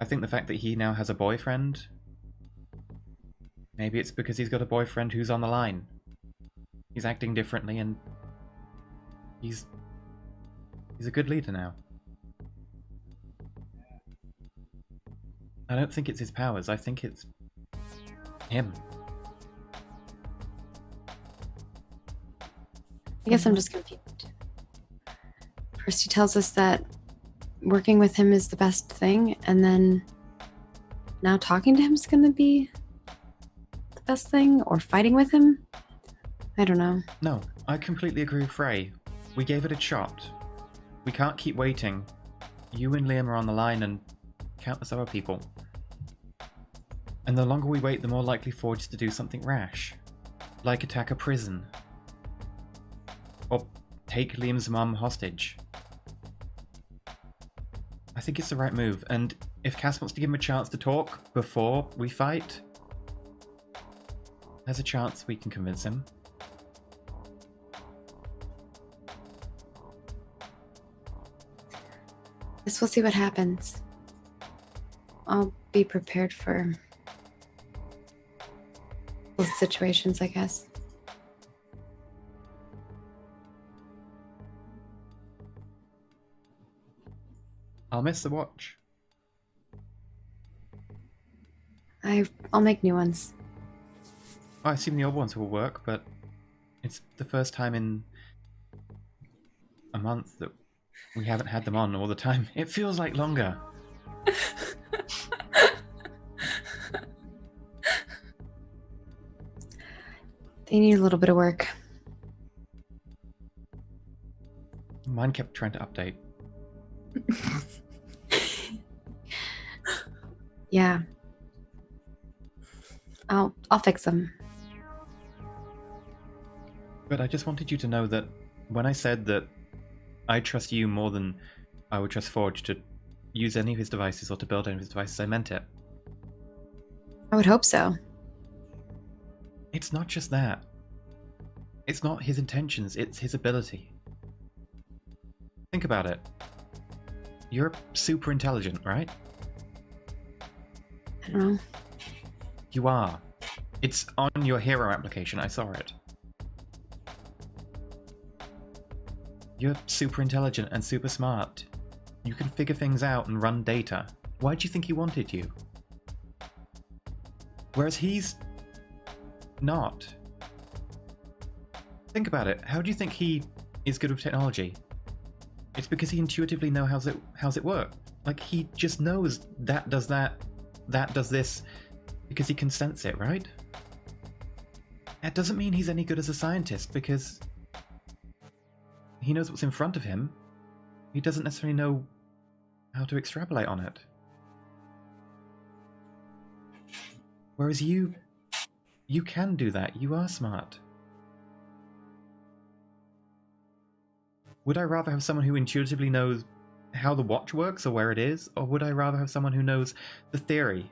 I think the fact that he now has a boyfriend, maybe it's because he's got a boyfriend who's on the line. He's acting differently and he's a good leader now. I don't think it's his powers, I think it's him. I guess I'm just confused. First he tells us that working with him is the best thing, and then now talking to him is going to be the best thing, or fighting with him? I don't know. No, I completely agree with Frey. We gave it a shot. We can't keep waiting. You and Liam are on the line and countless other people. And the longer we wait, the more likely Forge is to do something rash. Like attack a prison. Or take Liam's mum hostage. I think it's the right move, and if Cass wants to give him a chance to talk before we fight, there's a chance we can convince him. Guess we'll see what happens. I'll be prepared for both situations, I guess. I'll miss the watch. I'll make new ones. I assume the old ones will work, but it's the first time in a month that we haven't had them on all the time. It feels like longer. They need a little bit of work. Mine kept trying to update. Yeah. I'll fix them. But I just wanted you to know that when I said that I trust you more than I would trust Forge to use any of his devices or to build any of his devices, I meant it. I would hope so. It's not just that. It's not his intentions, it's his ability. Think about it. You're super intelligent, right? I don't know. You are. It's on your hero application, I saw it. You're super intelligent and super smart. You can figure things out and run data. Why do you think he wanted you? Whereas he's not. Think about it. How do you think he is good with technology? It's because he intuitively knows how's it work. Like, he just knows that does that does this, because he can sense it, right? That doesn't mean he's any good as a scientist, because he knows what's in front of him. He doesn't necessarily know how to extrapolate on it. Whereas you can do that. You are smart. Would I rather have someone who intuitively knows how the watch works or where it is, or would I rather have someone who knows the theory,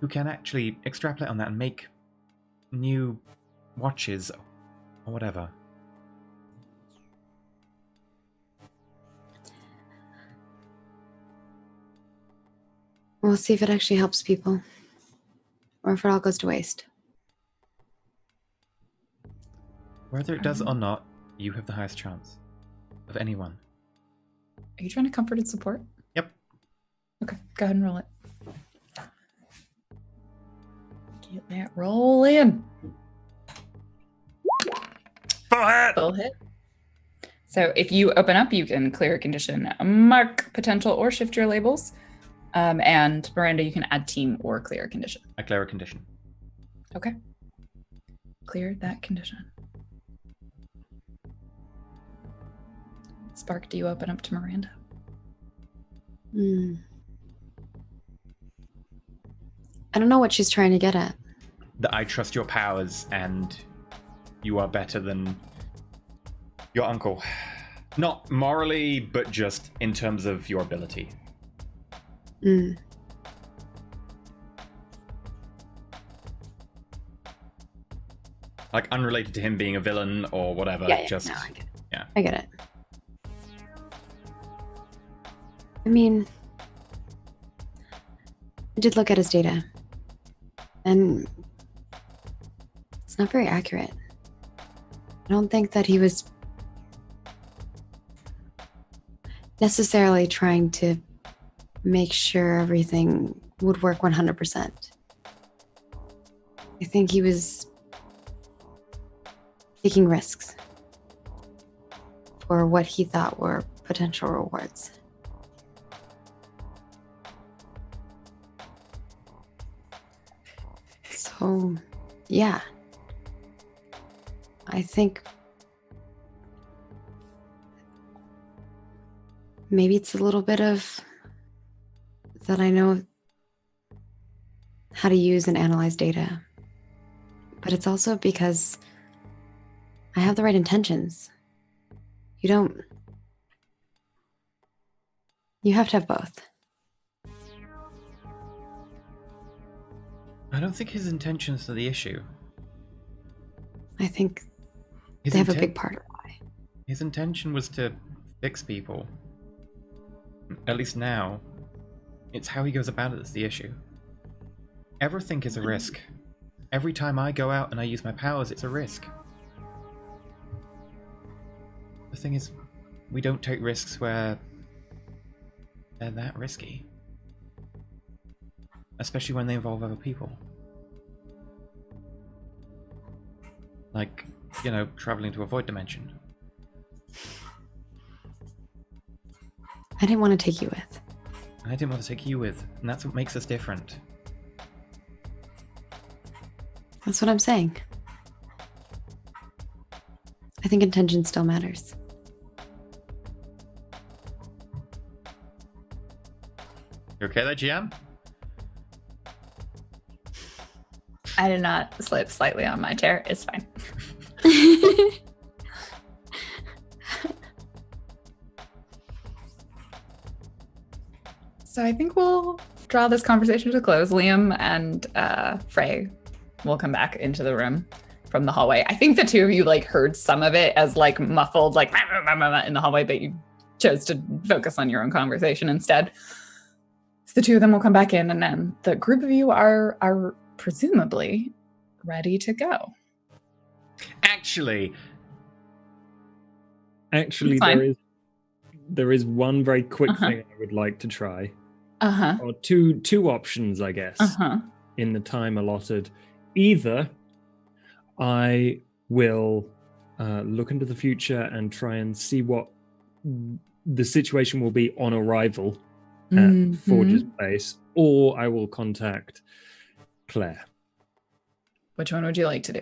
who can actually extrapolate on that and make new watches or whatever? We'll see if it actually helps people, or if it all goes to waste. Whether it does or not, you have the highest chance of anyone. Are you trying to comfort and support? Yep. Okay, go ahead and roll it. Get that roll in. Full hit. So if you open up, you can clear a condition, mark potential, or shift your labels. And Miranda, you can add team or clear a condition. I clear a condition. Okay. Clear that condition. Spark, do you open up to Miranda? I don't know what she's trying to get at. That I trust your powers and you are better than your uncle. Not morally, but just in terms of your ability. Like unrelated to him being a villain or whatever. Yeah, just no, I get it. Yeah. I get it. I mean, I did look at his data, and it's not very accurate. I don't think that he was necessarily trying to make sure everything would work 100%. I think he was taking risks for what he thought were potential rewards. So, yeah. I think maybe it's a little bit of that I know how to use and analyze data. But it's also because I have the right intentions. You have to have both. I don't think his intentions are the issue. I think His they have a inten- big part of why. His intention was to fix people. At least now. It's how he goes about it that's the issue. Everything is a risk. Every time I go out and I use my powers, it's a risk. The thing is, we don't take risks where they're that risky. Especially when they involve other people. Like, you know, traveling to a void dimension. I didn't want to take you with. And I didn't want to take you with, and that's what makes us different. That's what I'm saying. I think intention still matters. You okay there, GM? I did not slip slightly on my chair. It's fine. So I think we'll draw this conversation to a close. Liam and Frey will come back into the room from the hallway. I think the two of you like heard some of it as like muffled, like in the hallway, but you chose to focus on your own conversation instead. So the two of them will come back in, and then the group of you are presumably ready to go. Actually, It's fine. there is one very quick thing I would like to try. Or two options, I guess, in the time allotted. Either I will look into the future and try and see what the situation will be on arrival at Forge's base, or I will contact Claire. Which one would you like to do?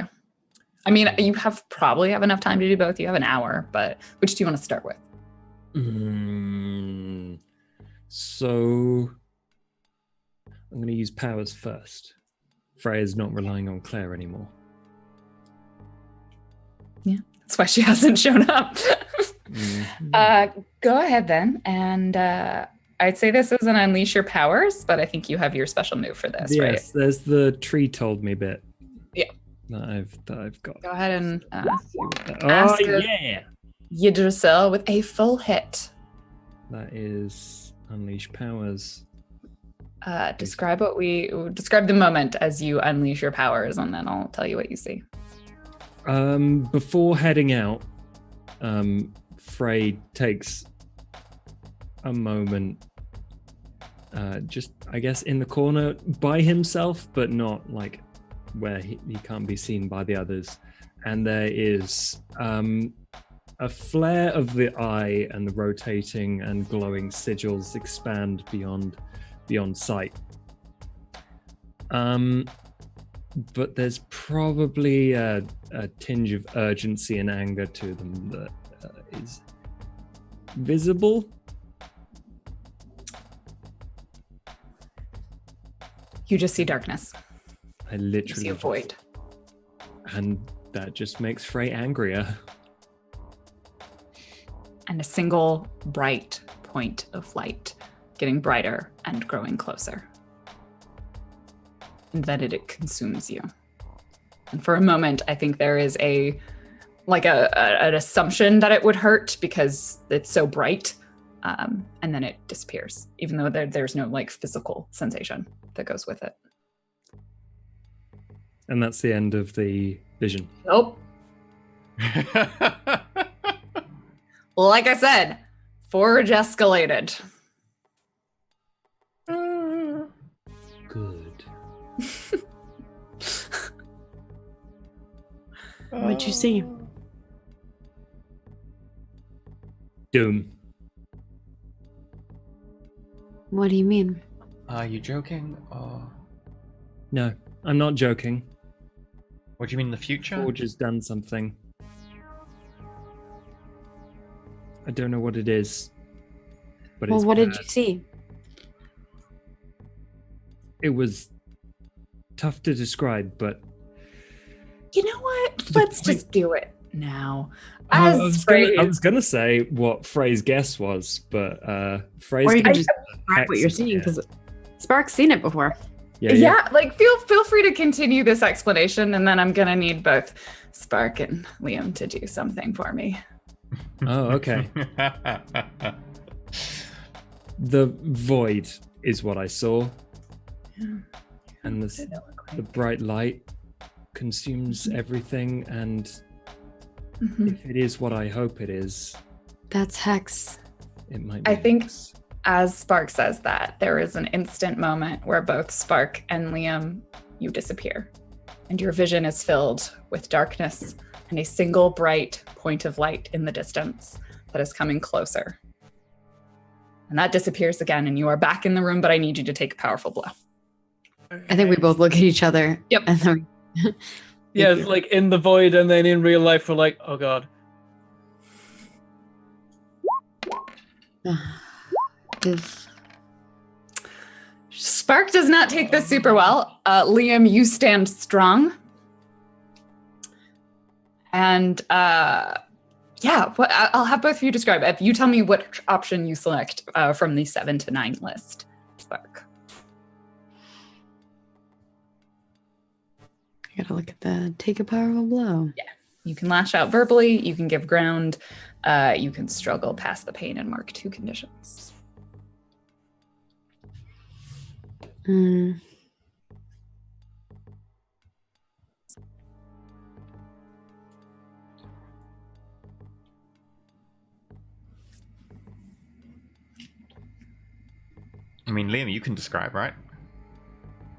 I mean, you probably have enough time to do both. You have an hour, but which do you want to start with? So I'm going to use powers first. Freya's not relying on Claire anymore. Yeah, that's why she hasn't shown up. Go ahead then, and I'd say this is an unleash your powers, but I think you have your special move for this, right? Yes, there's the tree told me bit. Yeah. That I've got. Go ahead and oh yeah. Yggdrasil with a full hit. That is unleash powers. Describe the moment as you unleash your powers, and then I'll tell you what you see. Before heading out, Frey takes a moment, just I guess in the corner by himself, but not like where he can't be seen by the others. And there is a flare of the eye, and the rotating and glowing sigils expand beyond sight. But there's probably a tinge of urgency and anger to them that is visible. You just see darkness. I You literally see a void. and that just makes Frey angrier. And a single bright point of light getting brighter and growing closer. And then it consumes you. And for a moment, I think there is an assumption that it would hurt because it's so bright. And then it disappears, even though there's no like physical sensation that goes with it. And that's the end of the vision. Nope. Like I said, Forge escalated. Good. What'd you see? Doom. What do you mean? Are you joking? Or No, I'm not joking. what do you mean in the future? Forge has done something. I don't know what it is. But Well, it's what did bad. you see? It was tough to describe, but You know what? The Let's point- just do it now. I As was gonna say what Frey's guess was, but Frey's Or you can gonna just describe what you're text- seeing, because Spark's seen it before. yeah, like feel free to continue this explanation, and then I'm gonna need both Spark and Liam to do something for me. Oh, okay. The void is what I saw, and the bright light consumes everything, and Mhm. if it is what I hope it is, That's Hex. it might be. I think- Hex. As Spark says that, there is an instant moment where both Spark and Liam, you disappear. And your vision is filled with darkness and a single bright point of light in the distance that is coming closer. And that disappears again, and you are back in the room, but I need you to take a powerful blow. I think we both look at each other. Yep. And then Yeah, like in the void, and then in real life, we're like, oh god. Spark does not take this super well. Liam, you stand strong. And I'll have both of you describe. If you tell me what option you select from the 7 to 9 list, Spark. I gotta look at the take a powerful blow. You can lash out verbally, you can give ground, you can struggle past the pain and mark 2 conditions. Mm. I mean, Liam, you can describe, right?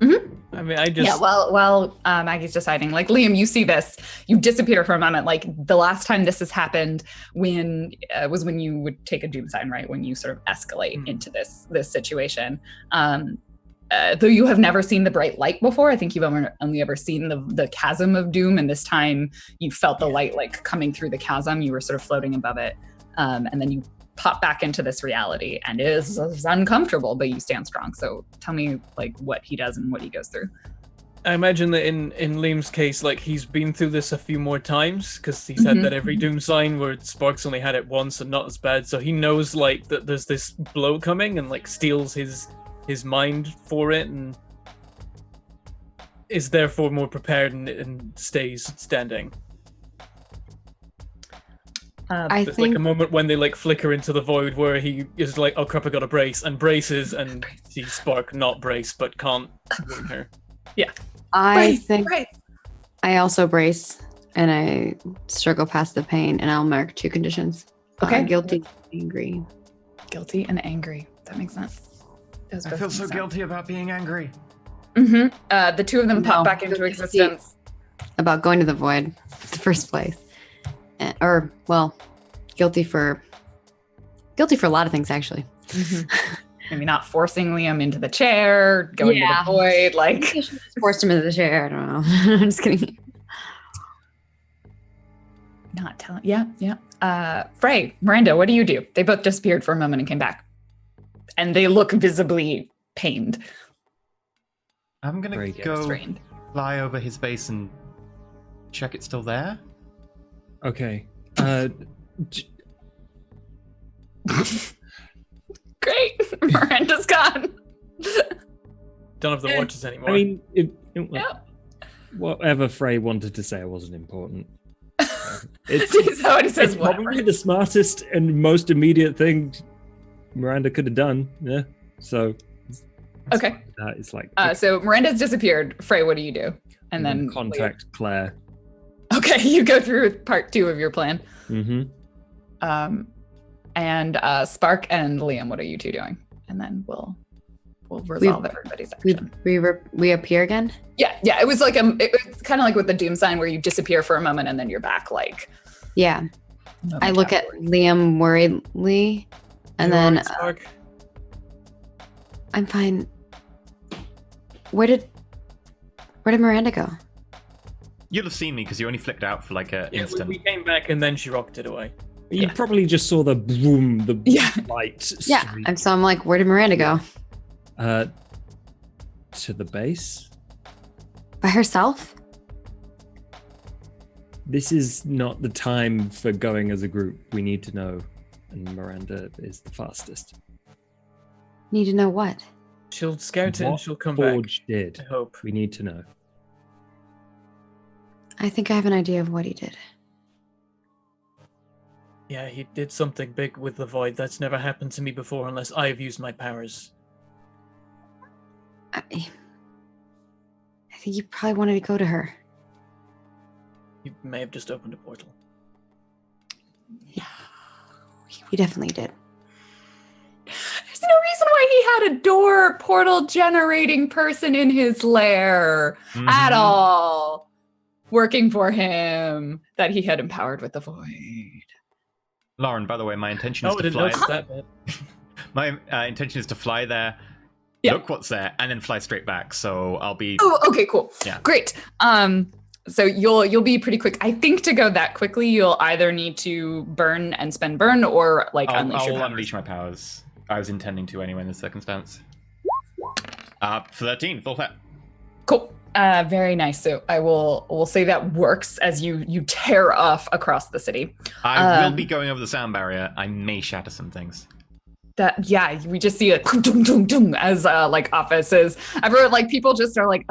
I mean, I just Yeah, while Maggie's deciding, like, Liam, you see this, you disappear for a moment. Like, the last time this has happened was when you would take a doom sign, right? When you sort of escalate into this situation. Though you have never seen the bright light before, I think you've only ever seen the chasm of doom, and this time you felt the light like coming through the chasm. You were sort of floating above it, and then you pop back into this reality, and it is uncomfortable, but you stand strong. So tell me like what he does and what he goes through. I imagine that in Liam's case, like he's been through this a few more times because he's had that every doom sign where Sparks only had it once and not as bad. So he knows like that there's this blow coming and like steals his mind for it and is therefore more prepared and stays standing. I There's think like a moment when they like flicker into the void where he is like, oh crap, I got a brace, and braces and sees Spark not brace but can't wound her. I Brace, think brace. I also brace. and I struggle past the pain, and I'll mark 2 conditions. Okay. Guilty, angry. Guilty and angry. That makes sense. Those I both feel make so sense. guilty about being angry. The 2 of them No. pop back into Guilty. existence. About going to the void in the first place. Guilty for a lot of things, actually. Maybe not forcing Liam into the chair, going to the void, like Forced him into the chair. I don't know. I'm just kidding. not telling. Yeah. Frey, Miranda, what do you do? They both disappeared for a moment and came back. And they look visibly pained. I'm gonna Very good. go Strained. fly over his base and check it's still there. Okay. Great. Miranda's gone. Don't have the watches anymore. I mean, Yeah. whatever Frey wanted to say wasn't important. Is that what he says? It's probably the smartest and most immediate thing Miranda could have done. Yeah. So. Okay. It's like. So Miranda's disappeared. Frey, what do you do? And then contact Claire. Okay, you go through part 2 of your plan. Mm-hmm. And Spark and Liam, what are you 2 doing? And then we'll resolve everybody's action. We appear again? Yeah. It was like it was kind of like with the doom sign where you disappear for a moment and then you're back. Like, Yeah. I look at Liam worriedly, and You then alright, Spark? I'm fine. Where did Miranda go? You'll have seen me because you only flicked out for like an instant. We came back and then she rocketed away. You probably just saw the boom, the light. Yeah. streak. And so I'm like, where did Miranda go? To the base. By herself? This is not the time for going as a group. We need to know, and Miranda is the fastest. Need to know what? She'll scout it and What she'll come Forge back. did. I hope. We need to know. I think I have an idea of what he did. Yeah, he did something big with the void. That's never happened to me before unless I've used my powers. I think you probably wanted to go to her. You may have just opened a portal. We definitely did. there's no reason why he had a door portal generating person in his lair at all working for him that he had empowered with the void. Lauren, by the way, my intention is Oh, I to didn't fly. notice that bit. My intention is to fly there, look what's there, and then fly straight back. So I'll be. Oh, okay, cool. Yeah. Great. So you'll be pretty quick. I think to go that quickly, you'll either need to burn and spend burn or like unleash your I'll powers. unleash my powers. I was intending to anyway in this circumstance. 13, full hit. Cool. Very nice. So we'll say that works as you tear off across the city. I will be going over the sound barrier. I may shatter some things. We just see a dum dum dum as like offices. Everyone, like, people just are like,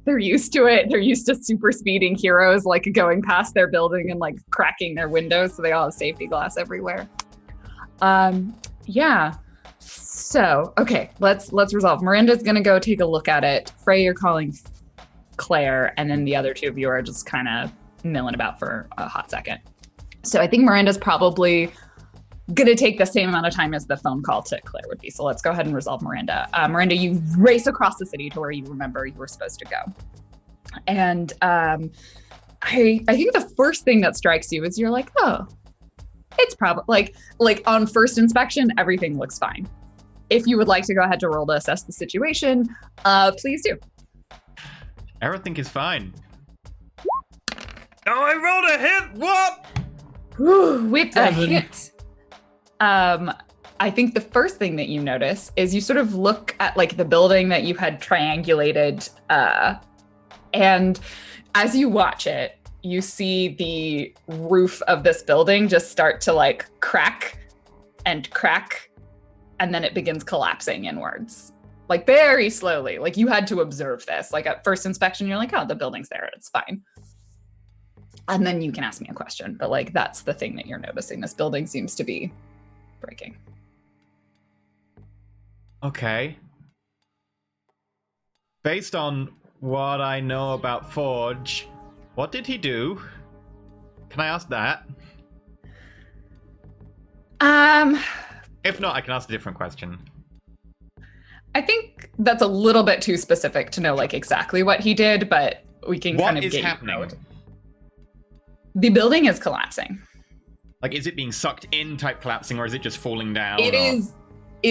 they're used to it. They're used to super speeding heroes like going past their building and like cracking their windows, so they all have safety glass everywhere. Yeah. So okay, let's resolve. Miranda's gonna go take a look at it. Frey, you're calling Claire, and then the other 2 of you are just kind of milling about for a hot second. So I think Miranda's probably gonna take the same amount of time as the phone call to Claire would be. So let's go ahead and resolve Miranda. Miranda, you race across the city to where you remember you were supposed to go. And I think the first thing that strikes you is you're like, oh, it's probably like on first inspection, everything looks fine. If you would like to go ahead to roll to assess the situation, please do. Everything is fine. Oh, I rolled a hit! What? Ooh, with a 7. hit. I think the first thing that you notice is you sort of look at like the building that you had triangulated, and as you watch it, you see the roof of this building just start to like crack, and then it begins collapsing inwards. Like very slowly. Like you had to observe this. Like at first inspection, you're like, oh, the building's there, it's fine. And then you can ask me a question, but like that's the thing that you're noticing. This building seems to be breaking. Okay. Based on what I know about Forge, what did he do? Can I ask that? If not, I can ask a different question. I think that's a little bit too specific to know like exactly what he did, but we can kind of What is gauge happening? out. The building is collapsing. Like, is it being sucked in type collapsing, or is it just falling down? It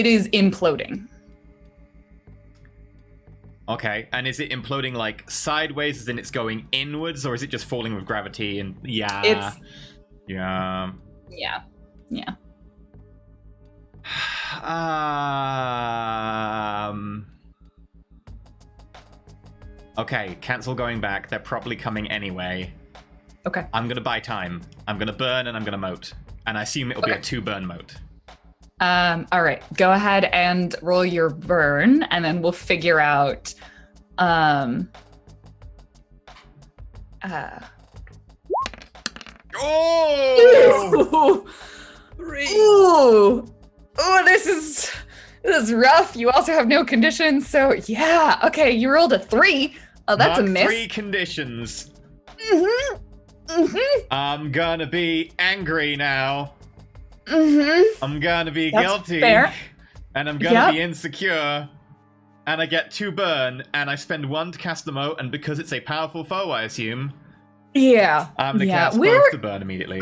is imploding. Okay, and is it imploding like sideways, as in it's going inwards, or is it just falling with gravity? And yeah. Yeah. Okay, cancel going back. They're probably coming anyway. Okay. I'm gonna buy time. I'm gonna burn and I'm gonna moat. And I assume it'll be a 2-burn moat. All right. Go ahead and roll your burn, and then we'll figure out. Oh! Ooh. Oh, this is rough. You also have no conditions, so yeah. Okay, you rolled a 3. Oh, that's Mark a miss. 3 conditions. Mm-hmm. Mm-hmm. I'm gonna be angry now. Mm-hmm. I'm gonna be That's guilty. fair. And I'm gonna be insecure. And I get 2 burn, and I spend 1 to cast the moat, and because it's a powerful foe, I assume, Yeah. I'm gonna yeah. cast Where? both to burn immediately.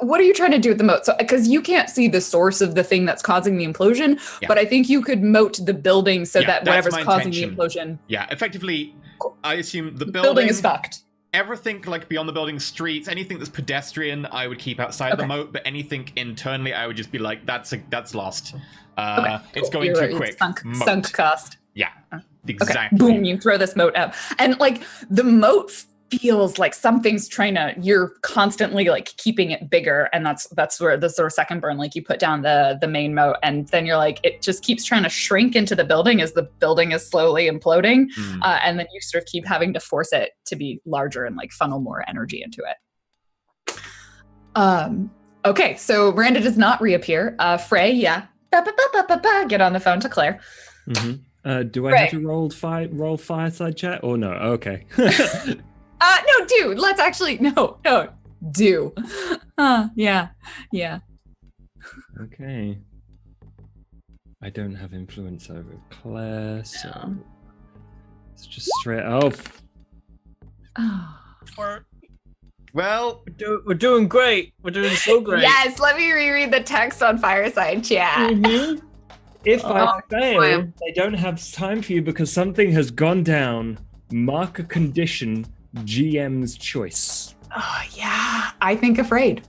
What are you trying to do with the moat? So, because you can't see the source of the thing that's causing the implosion, Yeah. but I think you could moat the building so Yeah, that that's whatever's my causing intention. the implosion, Yeah, effectively, I assume the building is fucked. Everything like beyond the building, streets, anything that's pedestrian, I would keep outside the Okay. moat. But anything internally, I would just be like, that's lost. Okay, It's cool. going You're too right, quick. it's Moat. sunk cost. Yeah, Okay, exactly. boom, you throw this moat out. And like the moat feels like something's you're constantly like keeping it bigger. And that's where the sort of second burn, like you put down the main moat and then you're like, it just keeps trying to shrink into the building as the building is slowly imploding. And then you sort of keep having to force it to be larger and like funnel more energy into it. Okay, so Miranda does not reappear. Frey, yeah. Get on the phone to Claire. Mm-hmm. Do I Right. have to roll fireside chat or no? Okay. No, do. Let's actually do. Yeah. Okay. I don't have influence over Claire, so No. it's just straight off. Well, We're doing great. We're doing so great. Yes, let me reread the text on Fireside Chat. If I fail, boy. they don't have time for you because something has gone down. Mark a condition, GM's choice. Oh, yeah. I think afraid.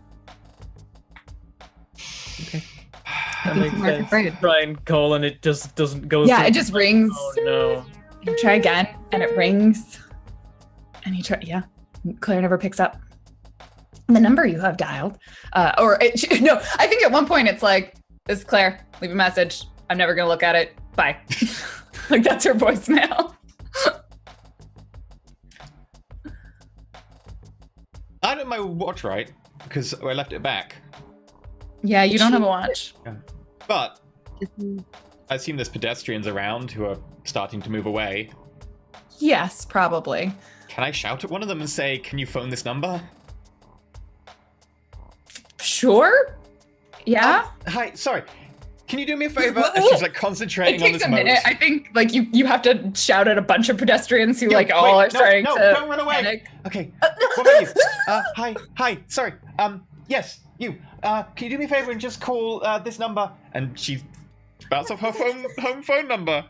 Okay. That makes Mark sense. afraid. Try and call and it just doesn't go Yeah, through. it just rings. Oh no. You try again, and it rings. And you try, yeah. Claire never picks up the number you have dialed. No, I think at one point it's like, this is Claire, leave a message. I'm never going to look at it. Bye. Like, that's her voicemail. I don't my watch right because I left it back. Yeah, you don't have a watch. But I assume there's pedestrians around who are starting to move away. Yes, probably. Can I shout at one of them and say, "Can you phone this number?" Sure. Yeah. Hi, sorry. Can you do me a favor? And she's like It concentrating on takes this a minute. moat. I think like you have to shout at a bunch of pedestrians who Yo, like all wait, are starting no, to don't run away. panic. Okay. What about you? Hi. Sorry. Yes, you. Can you do me a favor and just call this number? And she spouts off her home phone number.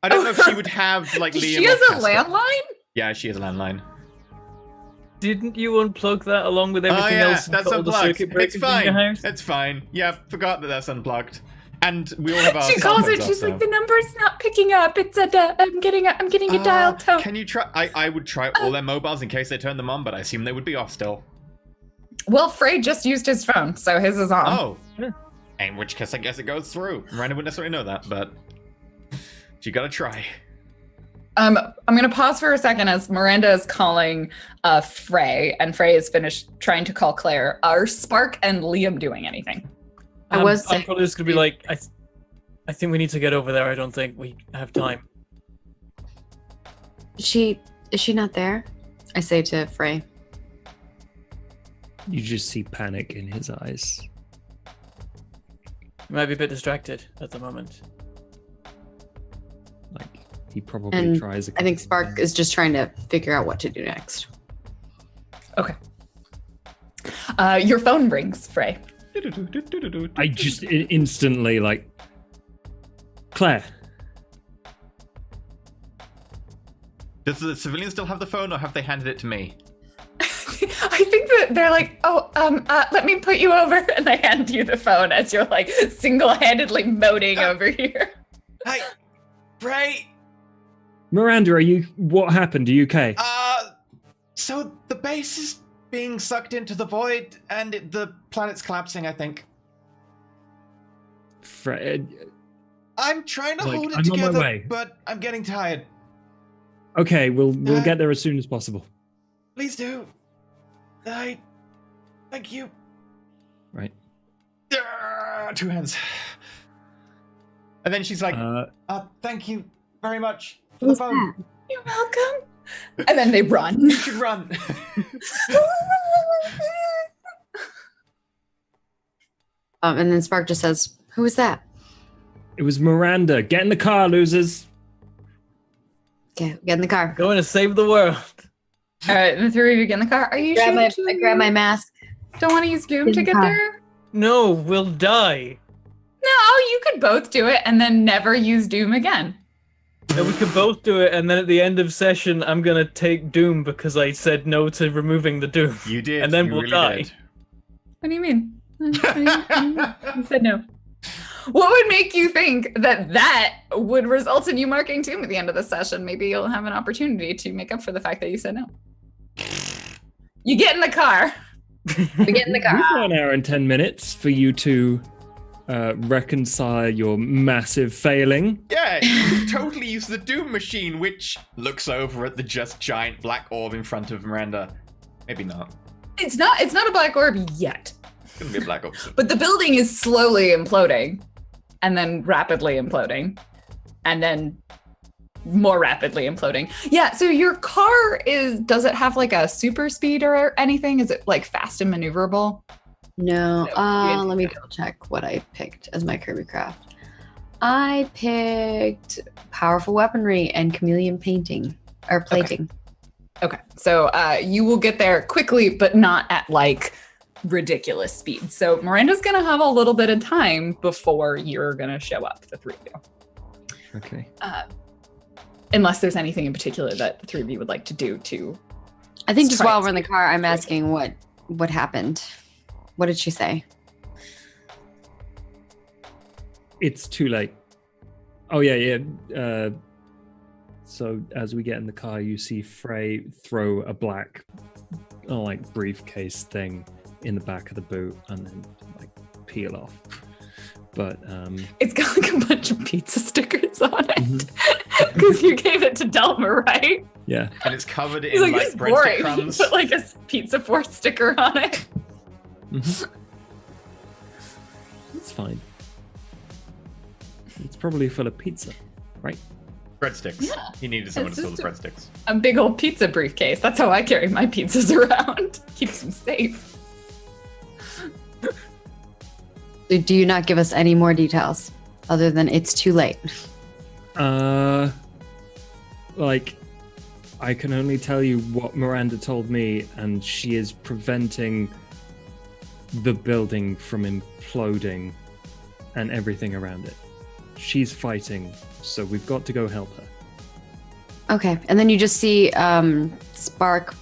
I don't know if she would have like Liam. She has or a Casper. landline? Yeah, she has a landline. Didn't you unplug that along with everything Oh yeah, else? And that's cut all the unplugged. circuit It's breakers in your fine. house? It's fine. Yeah, forgot that that's unplugged. And we all have our She cell calls phones it. off, She's so. like, the number's not picking up. It's at I'm getting a dial tone. Can you try? I would try all their mobiles in case they turn them on, but I assume they would be off still. Well, Frey just used his phone, so his is on. Oh. Yeah. In which case, I guess it goes through. Miranda wouldn't necessarily know that, but you gotta try. I'm gonna pause for a second as Miranda is calling Frey, and Frey is finished trying to call Claire. Are Spark and Liam doing anything? I I'm was probably just gonna be like, I think we need to get over there. I don't think we have time. Is she not there? I say to Frey. You just see panic in his eyes. He might be a bit distracted at the moment. Like, he probably And tries. I think Spark is just trying to figure out what to do next. Okay. Your phone rings, Frey. I just instantly, like, Claire. Does the civilian still have the phone, or have they handed it to me? I think that they're like, let me put you over, and they hand you the phone as you're like single-handedly moaning over here. Hey, Frey. Miranda, what happened? Are you okay? So the base is being sucked into the void, and the planet's collapsing, I think. Fred. I'm trying to hold it I'm on my together, way. but I'm getting tired. Okay, we'll get there as soon as possible. Please do. Thank you. Right. 2 hands. And then she's like, thank you very much for the phone. You're welcome. And then they run. You should run. And then Spark just says, "Who was that?" It was Miranda. Get in the car, losers. Okay, get in the car. Going to save the world. All right, the three of you get in the car. Are you sure? I grab my mask. Don't want to use Doom to get there? No, we'll die. No, you could both do it and then never use Doom again. And we could both do it, and then at the end of session, I'm gonna take Doom because I said no to removing the Doom. You did. And then you we'll really die. did. What do you mean? You said no. What would make you think that would result in you marking Doom at the end of the session? Maybe you'll have an opportunity to make up for the fact that you said no. You get in the car. We get in the car. We've got 1 hour and 10 minutes for you to reconcile your massive failing. Yeah, you could totally use the Doom machine, which looks over at the just giant black orb in front of Miranda. Maybe not. It's not a black orb yet. It's gonna be a black orb soon. But the building is slowly imploding and then rapidly imploding and then more rapidly imploding. Yeah, so your car does it have like a super speed or anything? Is it like fast and maneuverable? No. Let me double check what I picked as my Kirby craft. I picked powerful weaponry and chameleon painting or plating. Okay, so you will get there quickly, but not at like ridiculous speed. So Miranda's gonna have a little bit of time before you're gonna show up, the three of you. Okay. Unless there's anything in particular that the three of you would like to do to. I think just try while it. we're in the car, I'm asking what happened. What did she say? It's too late. Oh, yeah. So as we get in the car, you see Frey throw a black, like, briefcase thing in the back of the boot and then, like, peel off. But It's got like a bunch of pizza stickers on it because you gave it to Delma, right? yeah. And it's covered in He's like, like it's breadstick boring. crumbs. Put like a Pizza Force sticker on it. It's fine. It's probably full of pizza, right? Breadsticks. Yeah. He needed someone It's to steal the just breadsticks. A big old pizza briefcase. That's how I carry my pizzas around. Keeps them safe. Do you not give us any more details other than it's too late? Like, I can only tell you what Miranda told me, and she is preventing the building from imploding and everything around it. She's fighting, so we've got to go help her. Okay, and then you just see Spark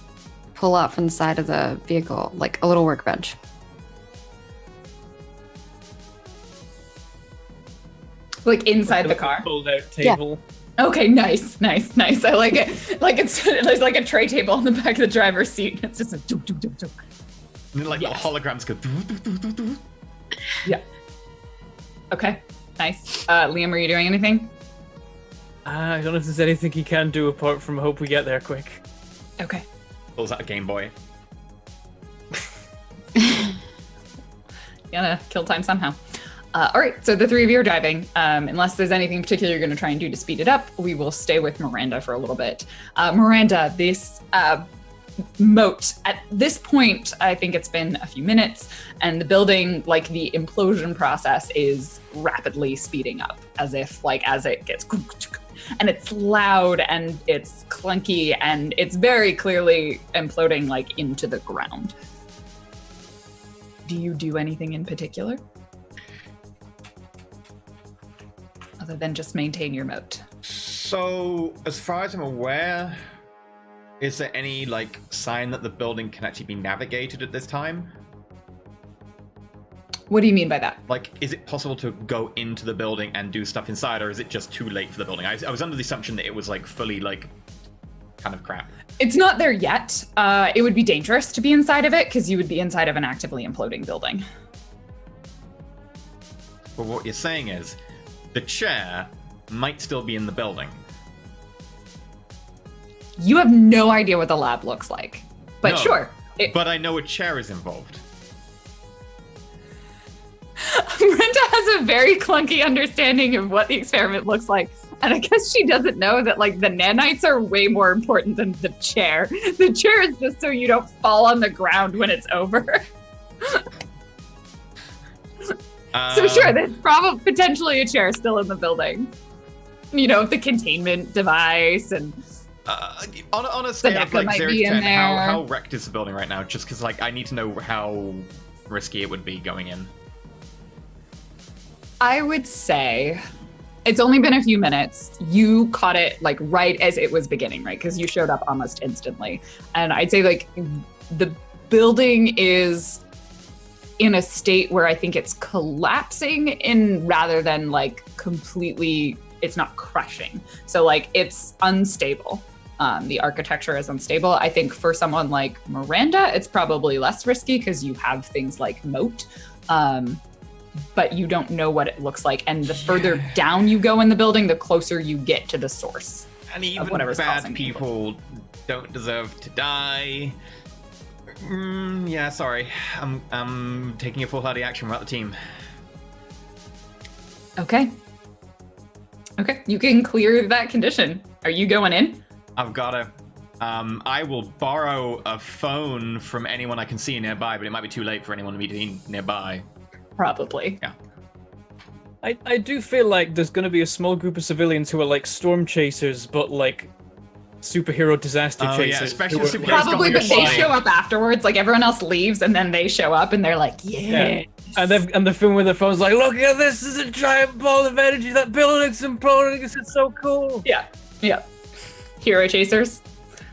pull out from the side of the vehicle, like a little workbench. Like inside the car. Pulled out table. Okay, nice. I like it. Like there's like a tray table on the back of the driver's seat. It's just a doop, doop, doop, doop. And then like Yes. the holograms go. Doo, doo, doo, doo, doo. Yeah. Okay, nice. Liam, are you doing anything? I don't know if there's anything he can do apart from hope we get there quick. Okay. Pulls out a Game Boy. Gotta kill time somehow. All right, so the three of you are driving. Unless there's anything in particular you're going to try and do to speed it up, we will stay with Miranda for a little bit. Miranda, this moat. At this point, I think it's been a few minutes, and the building, like the implosion process, is rapidly speeding up, as it gets, and it's loud and it's clunky and it's very clearly imploding like into the ground. Do you do anything in particular? Other than just maintain your moat? So, as far as I'm aware, is there any like sign that the building can actually be navigated at this time? What do you mean by that? Like, is it possible to go into the building and do stuff inside, or is it just too late for the building? I was under the assumption that it was like fully like kind of crap. It's not there yet. It would be dangerous to be inside of it because you would be inside of an actively imploding building. But what you're saying is the chair might still be in the building. You have no idea what the lab looks like, but No, sure. But I know a chair is involved. Brenda has a very clunky understanding of what the experiment looks like. And I guess she doesn't know that like the nanites are way more important than the chair. The chair is just so you don't fall on the ground when it's over. So sure, there's probably potentially a chair still in the building. You know, the containment device and on a scale of like 0 to 10, there. how wrecked is the building right now? Just because like I need to know how risky it would be going in. I would say it's only been a few minutes. You caught it like right as it was beginning, right? Because you showed up almost instantly. And I'd say like the building is in a state where I think it's collapsing in rather than like completely, it's not crushing. So like it's unstable. The architecture is unstable. I think for someone like Miranda, it's probably less risky because you have things like moat. But you don't know what it looks like. And the further down you go in the building, the closer you get to the source. And even bad people don't deserve to die. Yeah, sorry. I'm taking a foolhardy action without the team. Okay, you can clear that condition. Are you going in? I've got to. I will borrow a phone from anyone I can see nearby, but it might be too late for anyone to be nearby. Probably. Yeah. I do feel like there's going to be a small group of civilians who are like storm chasers, but like superhero disaster chasers. Yeah, especially who are, superheroes. Probably, but they flying. show up afterwards. Like everyone else leaves, and then they show up, and they're like, "Yeah." And they're filming with their phones, like, "Look at this! This is a giant ball of energy. That building's imploding. This is so cool." Yeah. Hero chasers.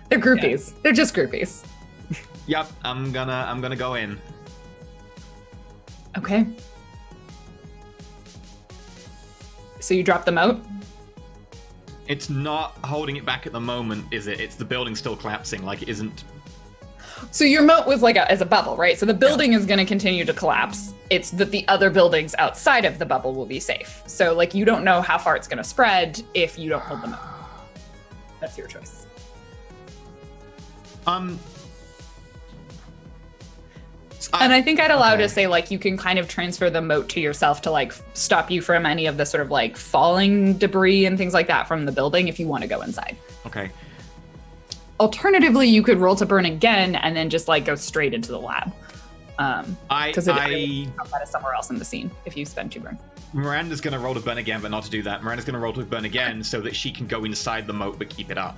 They're groupies. Yeah. They're just groupies. Yep, I'm gonna go in. Okay. So you drop the moat? It's not holding it back at the moment, is it? It's the building still collapsing, like it isn't. So your moat was like as a bubble, right? So the building is going to continue to collapse. It's that the other buildings outside of the bubble will be safe. So like you don't know how far it's going to spread if you don't hold the moat. That's your choice. And I think I'd allow to say like you can kind of transfer the moat to yourself to like stop you from any of the sort of like falling debris and things like that from the building if you want to go inside. Okay. Alternatively, you could roll to burn again and then just like go straight into the lab. Because it is somewhere else in the scene if you spend 2 burn. Miranda's going to roll to burn again, but not to do that. Miranda's going to roll to burn again so that she can go inside the moat but keep it up.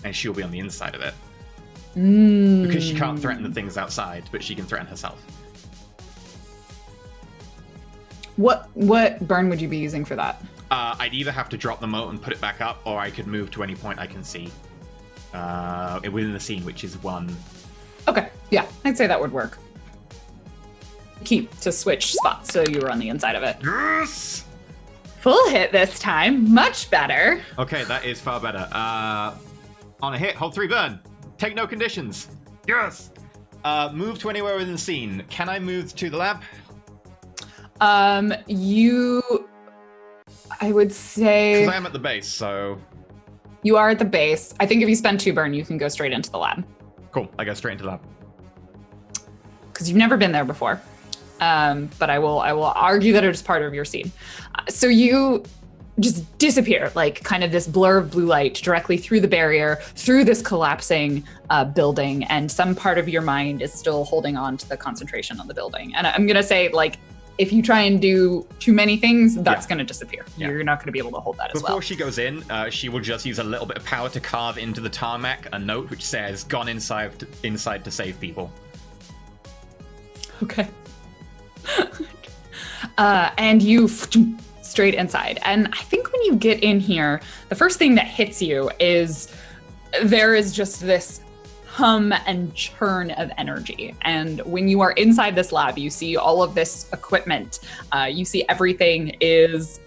And she'll be on the inside of it. Because she can't threaten the things outside, but she can threaten herself. What burn would you be using for that? I'd either have to drop the moat and put it back up, or I could move to any point I can see within the scene, which is 1. Okay, yeah, I'd say that would work. Keep to switch spots so you were on the inside of it. Yes! Full hit this time, much better. Okay, that is far better. On a hit, hold 3 burn. Take no conditions. Yes! Move to anywhere within the scene. Can I move to the lab? I would say... Because I am at the base, so... You are at the base. I think if you spend 2 burn, you can go straight into the lab. Cool, I go straight into the lab. Because you've never been there before. But I will argue that it's part of your scene. So you just disappear, like kind of this blur of blue light directly through the barrier, through this collapsing building, and some part of your mind is still holding on to the concentration on the building. And I'm gonna say, like, if you try and do too many things, that's gonna disappear. Yeah. You're not gonna be able to hold that as well. Before she goes in, she will just use a little bit of power to carve into the tarmac a note which says, "Gone inside to save people." Okay. And you straight inside. And I think when you get in here, the first thing that hits you is there is just this hum and churn of energy. And when you are inside this lab, you see all of this equipment. You see everything is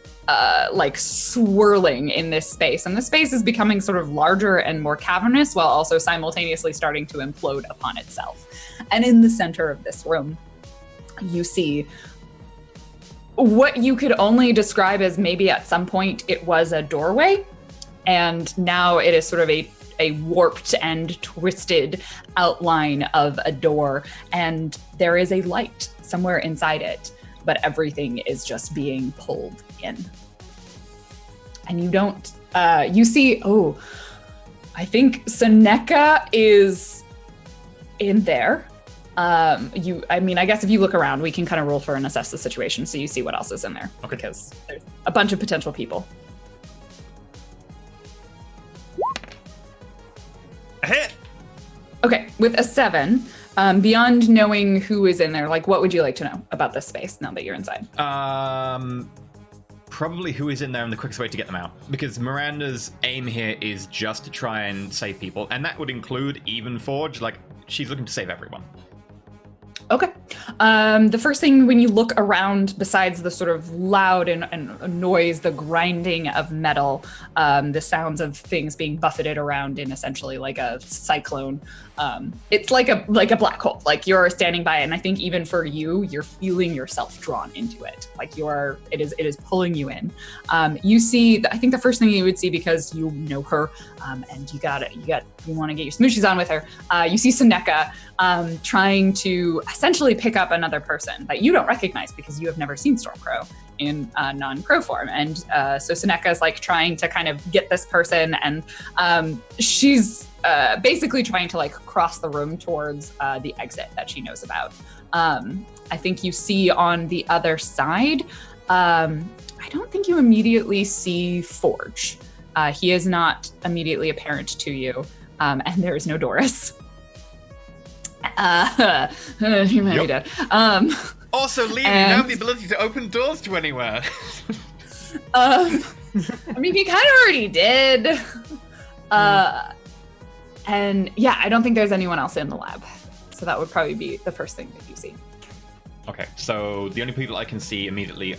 like swirling in this space. And the space is becoming sort of larger and more cavernous while also simultaneously starting to implode upon itself. And in the center of this room, you see what you could only describe as maybe at some point it was a doorway, and now it is sort of a warped and twisted outline of a door, and there is a light somewhere inside it, but everything is just being pulled in. And you don't, you see, I think Seneca is in there. I guess if you look around, we can kind of roll for and assess the situation so you see what else is in there. Okay. Because there's a bunch of potential people. A hit! Okay, with a 7, beyond knowing who is in there, like, what would you like to know about this space now that you're inside? Probably who is in there and the quickest way to get them out. Because Miranda's aim here is just to try and save people, and that would include even Forge. Like, she's looking to save everyone. Okay. The first thing when you look around, besides the sort of loud and noise, the grinding of metal, the sounds of things being buffeted around in essentially like a cyclone, it's like a black hole. Like, you're standing by it, and I think even for you, you're feeling yourself drawn into it. Like, it is pulling you in. You see, I think the first thing you would see, because you know her, and you want to get your smooshies on with her. You see Seneca trying to essentially pick up another person that you don't recognize because you have never seen Stormcrow in non-crow form. And so Seneca is like trying to kind of get this person, and she's basically trying to like cross the room towards the exit that she knows about. I think you see on the other side, I don't think you immediately see Forge. He is not immediately apparent to you, and there is no Doris. She might be dead. Also, Liam, you now have the ability to open doors to anywhere. I mean, he kind of already did. And yeah, I don't think there's anyone else in the lab. So that would probably be the first thing that you see. Okay, so the only people I can see immediately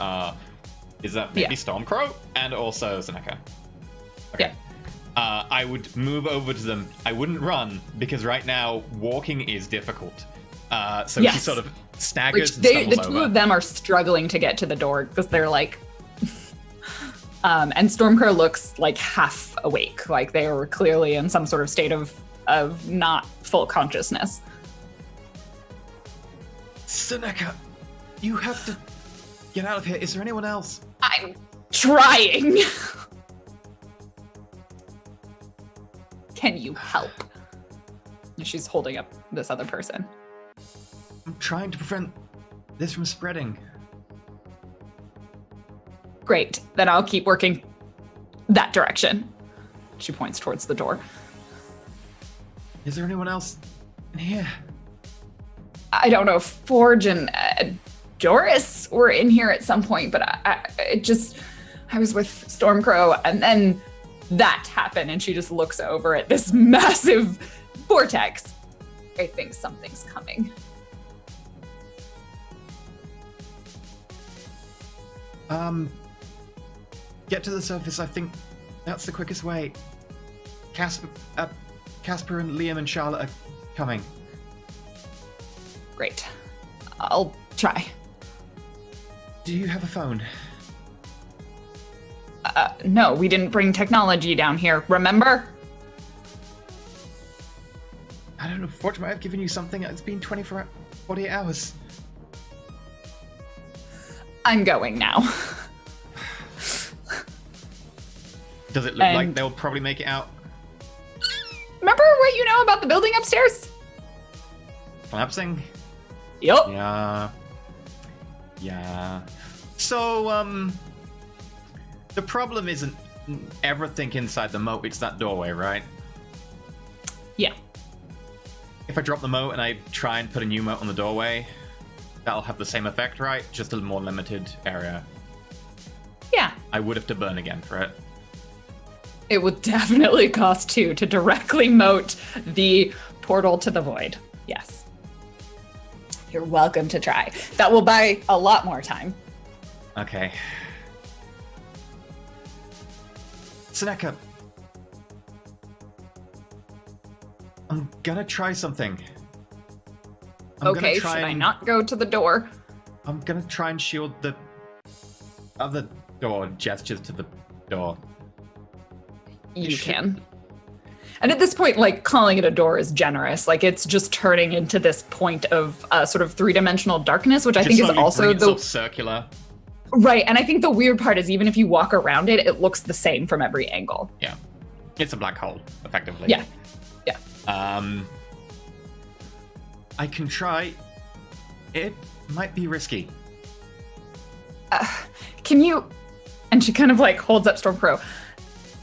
is that maybe Stormcrow and also Seneca. Okay. Yeah. I would move over to them. I wouldn't run because right now walking is difficult. So she sort of staggers and stumbles the two over. of them are struggling to get to the door because they're like... and Stormcrow looks like half awake, like they were clearly in some sort of state of not full consciousness. Seneca, you have to get out of here. Is there anyone else? I'm trying. Can you help? She's holding up this other person. I'm trying to prevent this from spreading. Great, then I'll keep working that direction. She points towards the door. Is there anyone else in here? I don't know if Forge and Doris were in here at some point, but I was with Stormcrow, and then that happened, and she just looks over at this massive vortex. I think something's coming. Get to the surface. I think that's the quickest way. Casper and Liam and Charlotte are coming. Great. I'll try. Do you have a phone? No, we didn't bring technology down here, remember? I don't know. Forge might have given you something. It's been 48 hours. I'm going now. Does it look like they'll probably make it out? Remember what you know about the building upstairs? Collapsing? Yep. Yeah. So, the problem isn't everything inside the moat, it's that doorway, right? Yeah. If I drop the moat and I try and put a new moat on the doorway, that'll have the same effect, right? Just a more limited area. Yeah. I would have to burn again for it. It would definitely cost 2 to directly moat the portal to the void. Yes. You're welcome to try. That will buy a lot more time. Okay. Seneca. I'm gonna try something. Okay, should I not go to the door? I'm gonna try and shield the other door, gestures to the door. You can. And at this point, like, calling it a door is generous. Like, it's just turning into this point of sort of 3-dimensional darkness, which I think is also the circular. Right, and I think the weird part is even if you walk around it, it looks the same from every angle. Yeah, it's a black hole, effectively. Yeah. I can try. It might be risky. Can you? And she kind of like holds up Stormcrow.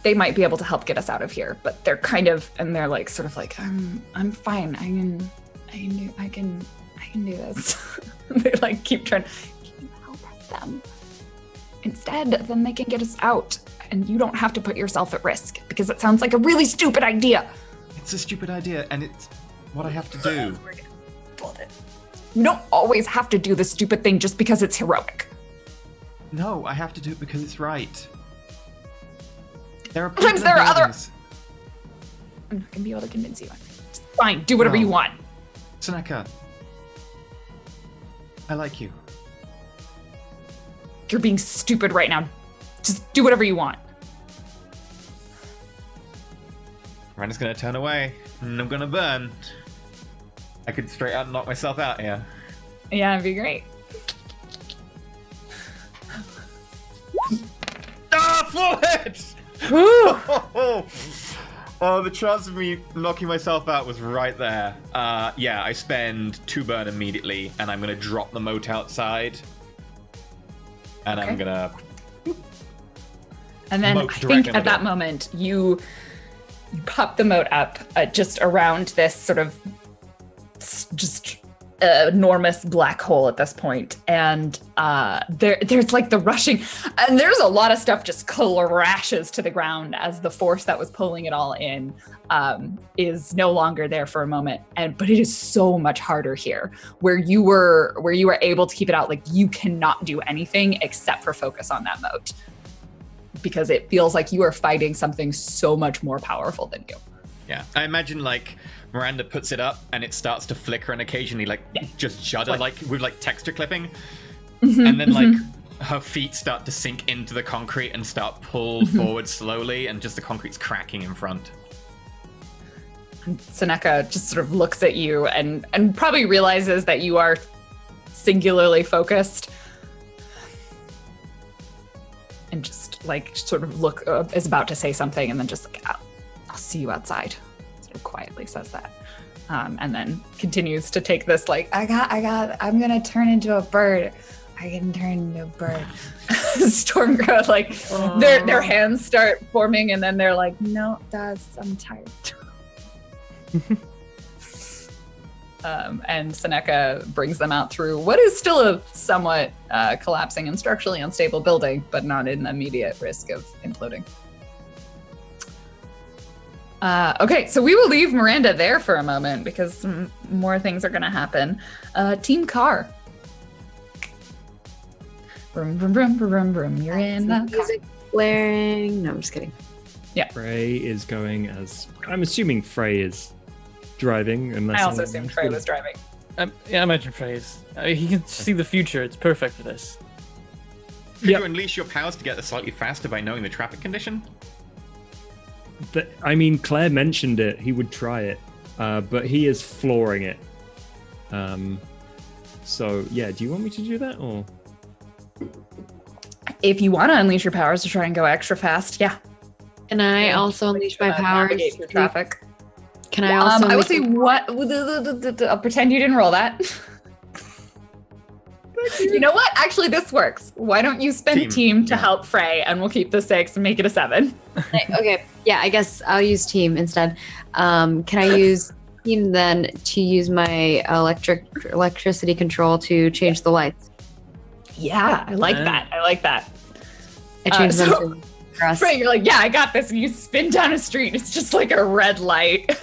They might be able to help get us out of here, but they're kind of, and they're like, sort of like, I'm fine. I can do this. They like keep trying. Can you help them? Instead, then they can get us out, and you don't have to put yourself at risk because it sounds like a really stupid idea. It's a stupid idea, and it's what I have to do. You don't always have to do the stupid thing just because it's heroic. No, I have to do it because it's right. Sometimes there are other. I'm not gonna be able to convince you. It's fine, do whatever you want. Seneca, I like you. You're being stupid right now. Just do whatever you want. Miranda's gonna turn away, and I'm gonna burn. I could straight out knock myself out here. Yeah, it'd be great. Full hit! Oh, the chance of me knocking myself out was right there. Yeah, I spend 2 burn immediately, and I'm gonna drop the moat outside. And I'm gonna... And then I think at that moment, you pop the moat up just around this sort of just enormous black hole at this point. And there's like the rushing, and there's a lot of stuff just crashes to the ground as the force that was pulling it all in is no longer there for a moment. But it is so much harder here where you were able to keep it out. Like, you cannot do anything except for focus on that moat because it feels like you are fighting something so much more powerful than you. Yeah, I imagine like Miranda puts it up and it starts to flicker and occasionally just shudder like with like texture clipping. And then like her feet start to sink into the concrete and start pull forward slowly, and just the concrete's cracking in front. Seneca just sort of looks at you and probably realizes that you are singularly focused. And just like sort of is about to say something, and then just like, I'll see you outside. Sort of quietly says that. And then continues to take this like, I'm gonna turn into a bird. I can turn into a bird. Stormcrow, like their hands start forming, and then they're like, no, I'm tired. And Seneca brings them out through what is still a somewhat collapsing and structurally unstable building, but not in immediate risk of imploding. Okay, so we will leave Miranda there for a moment because more things are going to happen. Team Car. Vroom, vroom, vroom, vroom, vroom. You're in the music blaring. No, I'm just kidding. Yeah. Frey is going as... I'm assuming Frey is driving. Unless I also assumed Frey was driving. Yeah, I imagine Frey is. He can see the future. It's perfect for this. Could you unleash your powers to get there slightly faster by knowing the traffic condition? I mean, Claire mentioned it. He would try it. But he is flooring it. So, yeah, do you want me to do that, or...? If you want to unleash your powers to try and go extra fast, yeah. Can I also unleash my powers? Navigate through traffic. Can I also? I will unleash say what. I'll pretend you didn't roll that. You know what? Actually, this works. Why don't you spend team to help Frey, and we'll keep the 6 and make it a 7. Okay. Yeah, I guess I'll use team instead. Can I use team then to use my electricity control to change the lights? Yeah, I like that. I like that. I change them to grass. Frey, you're like, yeah, I got this. And you spin down a street. It's just like a red light.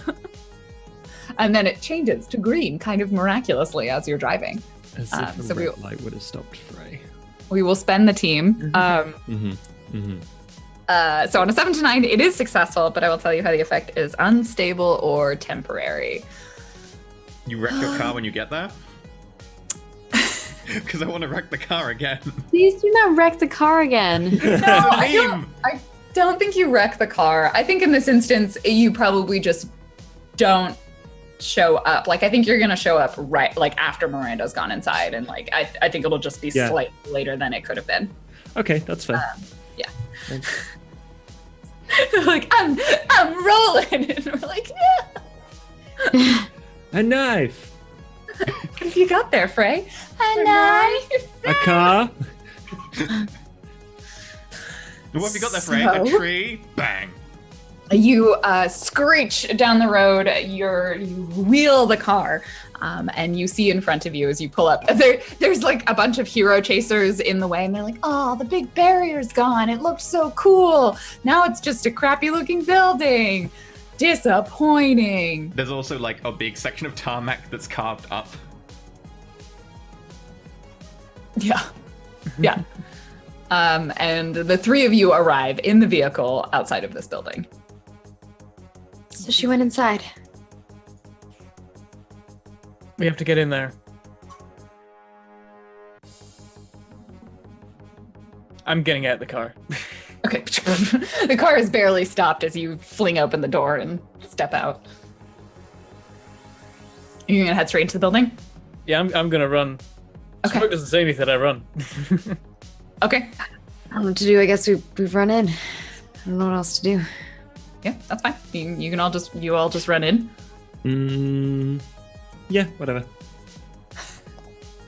And then it changes to green kind of miraculously as you're driving. As if a red light would have stopped Frey. We will spend the team. So on a 7 to 9, it is successful, but I will tell you how the effect is unstable or temporary. You wreck your car when you get there? Because I want to wreck the car again. Please do not wreck the car again. No, I don't think you wreck the car. I think in this instance, you probably just don't show up. Like, I think you're gonna show up right like after Miranda's gone inside, and like I think it'll just be slightly later than it could have been. Okay, that's fair. Yeah. Like I'm rolling, and we're like, yeah. A knife. What have you got there, Frey? A knife. A car. What have you got there, Frey? A tree? Bang. You screech down the road. You wheel the car, and you see in front of you as you pull up. There's like a bunch of hero chasers in the way, and they're like, "Oh, the big barrier's gone. It looked so cool. Now it's just a crappy-looking building. Disappointing." There's also like a big section of tarmac that's carved up. Yeah, yeah. And the 3 of you arrive in the vehicle outside of this building. So she went inside. We have to get in there. I'm getting out the car. Okay. The car is barely stopped as you fling open the door and step out. You're gonna head straight into the building? Yeah, I'm gonna run. Okay. Smoke doesn't say anything, I run. Okay. I don't know what to do. I guess we've run in. I don't know what else to do. Yeah, that's fine. You can all just run in. Yeah, whatever.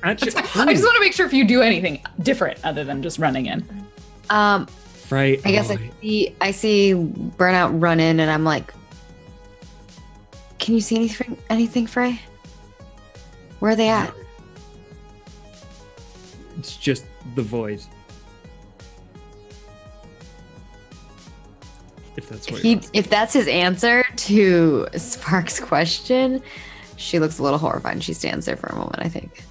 Actually, I just want to make sure if you do anything different other than just running in. Frey. I guess I see Burnout run in, and I'm like, can you see anything, Frey? Where are they at? It's just the void. If that's what If that's his answer to Spark's question, she looks a little horrified, and she stands there for a moment, I think.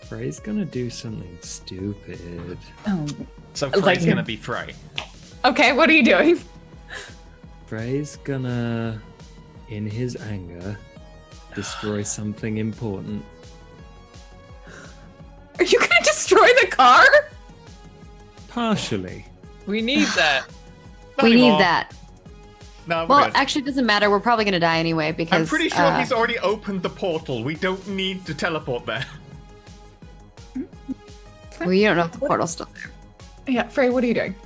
Frey's gonna do something stupid. Oh. So Frey's gonna be Frey. Okay, what are you doing? Frey's gonna, in his anger, destroy something important. Are you gonna destroy the car? Partially. We need that. Not We anymore. need that. No, we're Well, good. actually, it doesn't matter. We're probably going to die anyway because... I'm pretty sure he's already opened the portal. We don't need to teleport there. Well, you don't know if the portal's still there. Yeah, Frey, what are you doing?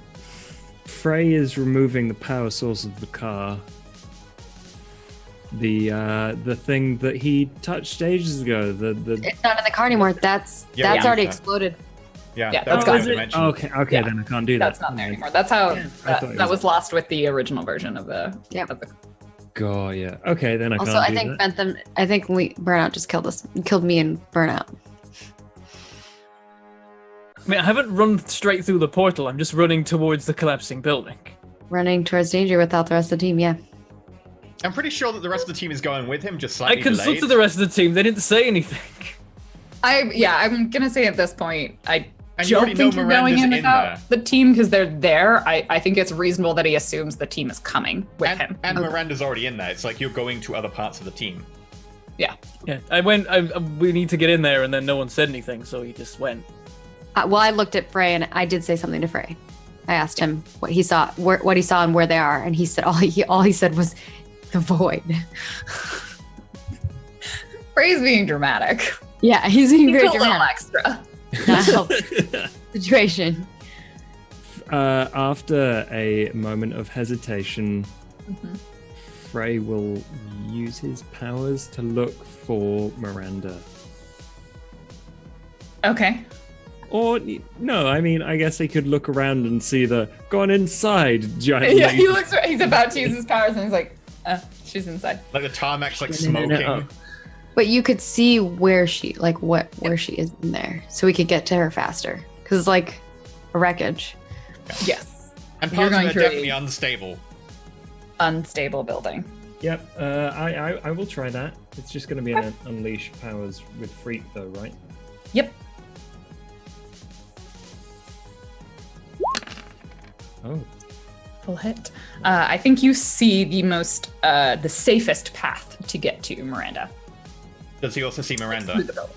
Frey is removing the power source of the car. The thing that he touched ages ago. The It's not in the car anymore. That's Yeah, already yeah. exploded. Yeah, Yeah, that's that's the gone. dimension. Okay, Yeah. then I can't do that. That's not there anymore. That's how I thought it that was lost with the original version of the. Yep. Of the God, yeah. Okay, then I Also, can't I do think that. Bentham. I think Burnout just killed me and Burnout. I mean, I haven't run straight through the portal. I'm just running towards the collapsing building. Running towards danger without the rest of the team. Yeah. I'm pretty sure that the rest of the team is going with him, just I slightly consulted delayed. the rest of the team. They didn't say anything. I'm gonna say at this point, I And you don't already think know you're going Miranda's in in without the team because they're there. I think it's reasonable that he assumes the team is coming with him. And Miranda's already in there. It's like you're going to other parts of the team. Yeah. Yeah, we need to get in there, and then no one said anything, so he just went. Well, I looked at Frey and I did say something to Frey. I asked him what he saw, what he saw, and where they are, and he said all he said was the void. Frey's being dramatic. Yeah, he's being He's very a little dramatic. extra. Not help situation. after a moment of hesitation, Frey will use his powers to look for Miranda. Okay. Or, no, I mean, I guess he could look around and see the gone inside giant Yeah, lady. he's about to use his powers and he's like, she's inside. Like the tarmac's like No, no, no, smoking. But you could see where she is in there, so we could get to her faster. Because it's like a wreckage. Yes. And You're parts of going it are through definitely a unstable. unstable building. Yep, I will try that. It's just going to be an unleash powers with freak, though, right? Yep. Oh. Full hit. I think you see the safest path to get to Miranda. Does he also see Through Miranda? the building.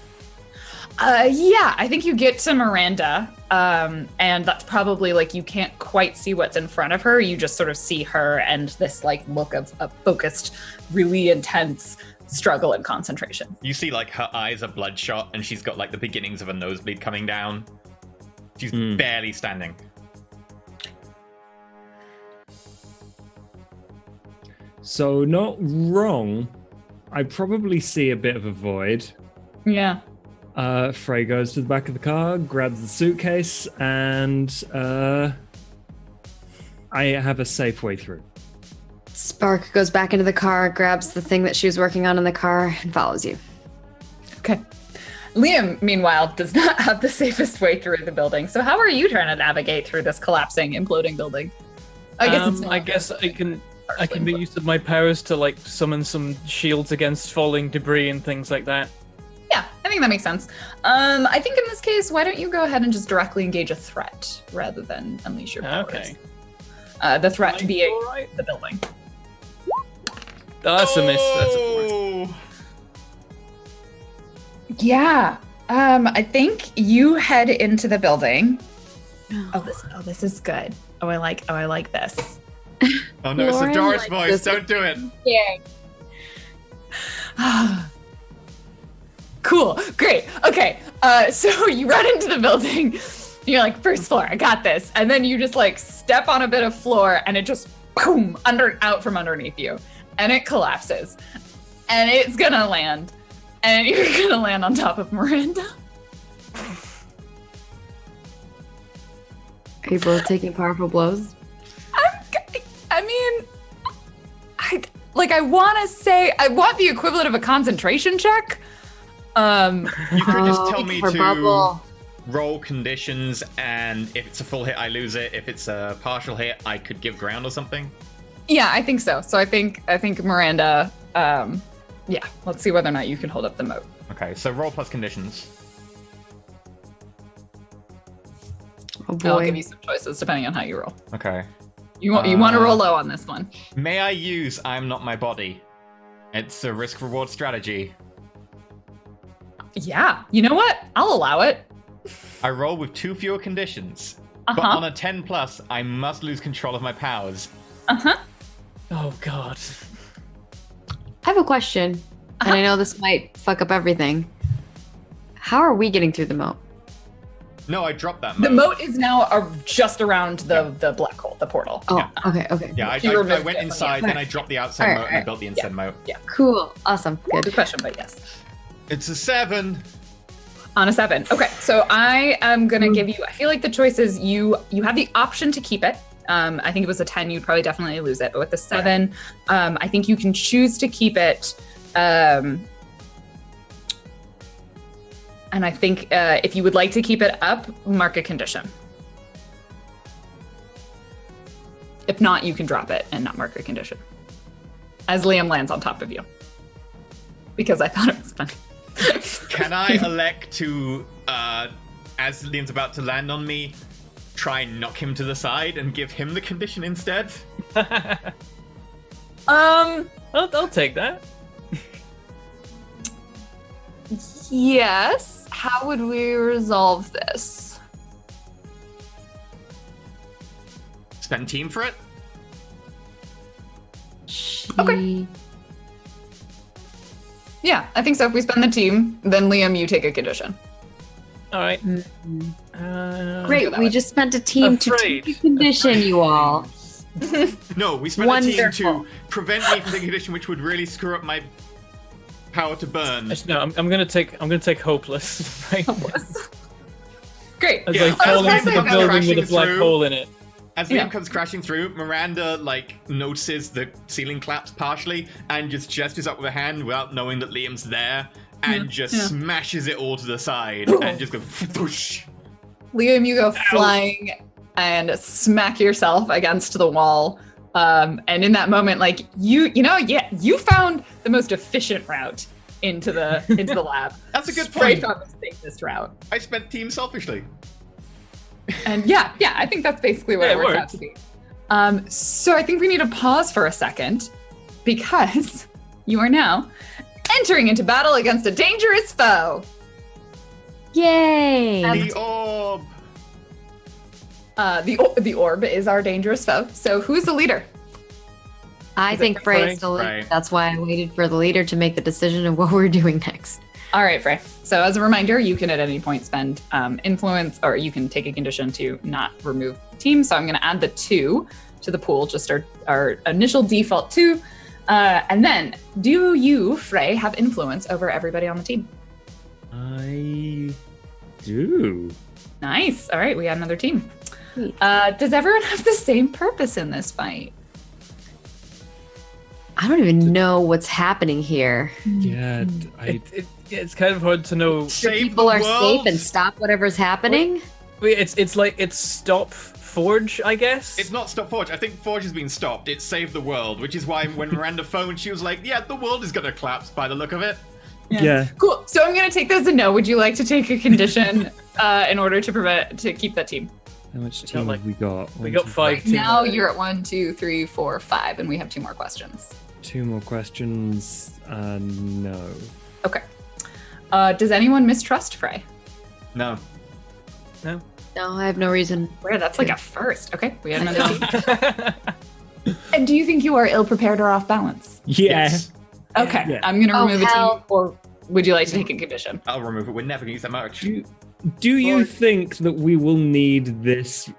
Yeah, I think you get to Miranda, and that's probably like you can't quite see what's in front of her. You just sort of see her and this like look of focused, really intense struggle and concentration. You see like her eyes are bloodshot and she's got like the beginnings of a nosebleed coming down. She's barely standing. So, not wrong. I probably see a bit of a void. Yeah. Frey goes to the back of the car, grabs the suitcase, and I have a safe way through. Spark goes back into the car, grabs the thing that she was working on in the car, and follows you. Okay. Liam, meanwhile, does not have the safest way through the building. So how are you trying to navigate through this collapsing, imploding building? I guess it's not I guess I can make use of my powers to like summon some shields against falling debris and things like that. Yeah, I think that makes sense. I think in this case, why don't you go ahead and just directly engage a threat rather than unleash your powers? Okay. The threat being Alright. the building. Oh, that's a miss. That's a four. Oh! Yeah. I think you head into the building. This is good. I like this. Oh no, it's the Lauren Doris likes voice. this. Don't do it. Cool. Great. Okay. So you run into the building. You're like, first floor, I got this. And then you just like step on a bit of floor and it just boom out from underneath you. And it collapses. And it's gonna land. And you're gonna land on top of Miranda. Are you both taking powerful blows? I want to say I want the equivalent of a concentration check. You could just tell me for to bubble. roll conditions, and if it's a full hit, I lose it. If it's a partial hit, I could give ground or something. Yeah, I think so. So I think Miranda. Yeah, let's see whether or not you can hold up the moat. Okay, so roll plus conditions. Oh I'll boy. give you some choices depending on how you roll. Okay. You want to roll low on this one. May I use I'm not my body? It's a risk-reward strategy. Yeah, you know what? I'll allow it. I roll with 2 fewer conditions, but on a 10 plus, I must lose control of my powers. Oh god. I have a question, and I know this might fuck up everything. How are we getting through the moat? No, I dropped that The mode. moat is now just around the black hole, the portal. Oh, Yeah. okay. Yeah, You I removed went it from the inside, then I outside. dropped the outside Alright, moat, and I alright. built the inside moat. Cool. Awesome. Good Good. question, but yes. It's a 7. On a 7. Okay, so I am gonna give you. I feel like the choice is you have the option to keep it. I think it was a 10, you'd probably definitely lose it. But with the 7, I think you can choose to keep it. And I think if you would like to keep it up, mark a condition. If not, you can drop it and not mark a condition. As Liam lands on top of you. Because I thought it was funny. Can I elect to, as Liam's about to land on me, try and knock him to the side and give him the condition instead? I'll take that. Yes. How would we resolve this? Spend team for it? Okay. Yeah, I think so. If we spend the team, then Liam, you take a condition. All right. Great, we just spent a team to Afraid. take a condition, you all. No, we spent a team Wonderful. to prevent me from taking a condition which would really screw up my power to burn. Actually, no, I'm gonna take hopeless. Right? Great. As Yeah, I fall as into the Liam comes building with a crashing black through- hole in it. As Yeah. Liam comes crashing through, Miranda notices the ceiling collapse partially and just gestures up with a hand without knowing that Liam's there, and just smashes it all to the side and just goes whoosh. Liam, you go flying and smack yourself against the wall. And in that moment, you found the most efficient route into the lab. That's a good Frey point. found the safest route. I spent team selfishly. And yeah, I think that's basically what Yeah, it it works out works. to be. So I think we need to pause for a second because you are now entering into battle against a dangerous foe. Yay! The orb. The orb is our dangerous foe. So who's the leader? I think Frey Frey? is the leader. Frey. That's why I waited for the leader to make the decision of what we're doing next. All right, Frey. So as a reminder, you can at any point spend influence, or you can take a condition to not remove the team. So I'm going to add the 2 to the pool, just our initial default 2. And then, do you, Frey, have influence over everybody on the team? I do. Nice. All right, we got another team. Sweet. Does everyone have the same purpose in this fight? I don't even know what's happening here. Yeah, It's kind of hard to know. Save People the are world. safe and stop whatever's happening. Wait, it's stop Forge, I guess. It's not stop Forge. I think Forge has been stopped. It's save the world, which is why when Miranda phoned, she was like, "Yeah, the world is gonna collapse by the look of it." yeah. Cool. So I'm going to take this as a no. Would you like to take a condition in order to keep that team? How much got, team like- have we got? we One, got two, 5 teams. Now you're at 1, 2, 3, 4, 5, and we have 2 more questions. 2 more questions. No. Okay. Does anyone mistrust Frey? No. No. No, I have no reason. Where that's like a first. Okay, we have another team. And do you think you are ill prepared or off balance? Yeah. Yes. Okay, Yeah. I'm gonna Oh, remove a hell. team. Or would you like to take a condition? I'll remove it. We're never gonna use that much. Do you think that we will need this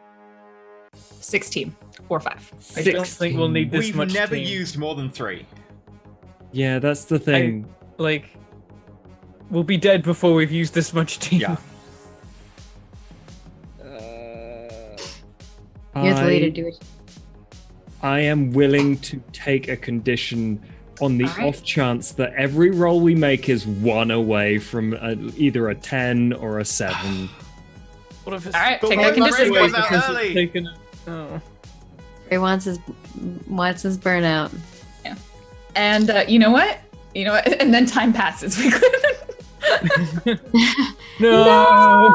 16 or 5. I don't think we'll need this We've much. never team. used more than 3. Yeah, that's the thing. Like, we'll be dead before we've used this much team. Yeah. You're the leader, do it. I am willing to take a condition on the All right. off chance that every roll we make is 1 away from either a 10 or a 7. What if it's All right, But take what that if the condition. rain goes Wait, out because early? it's taken oh. Frey wants his burnout. And you know what? And then time passes. We couldn't. No!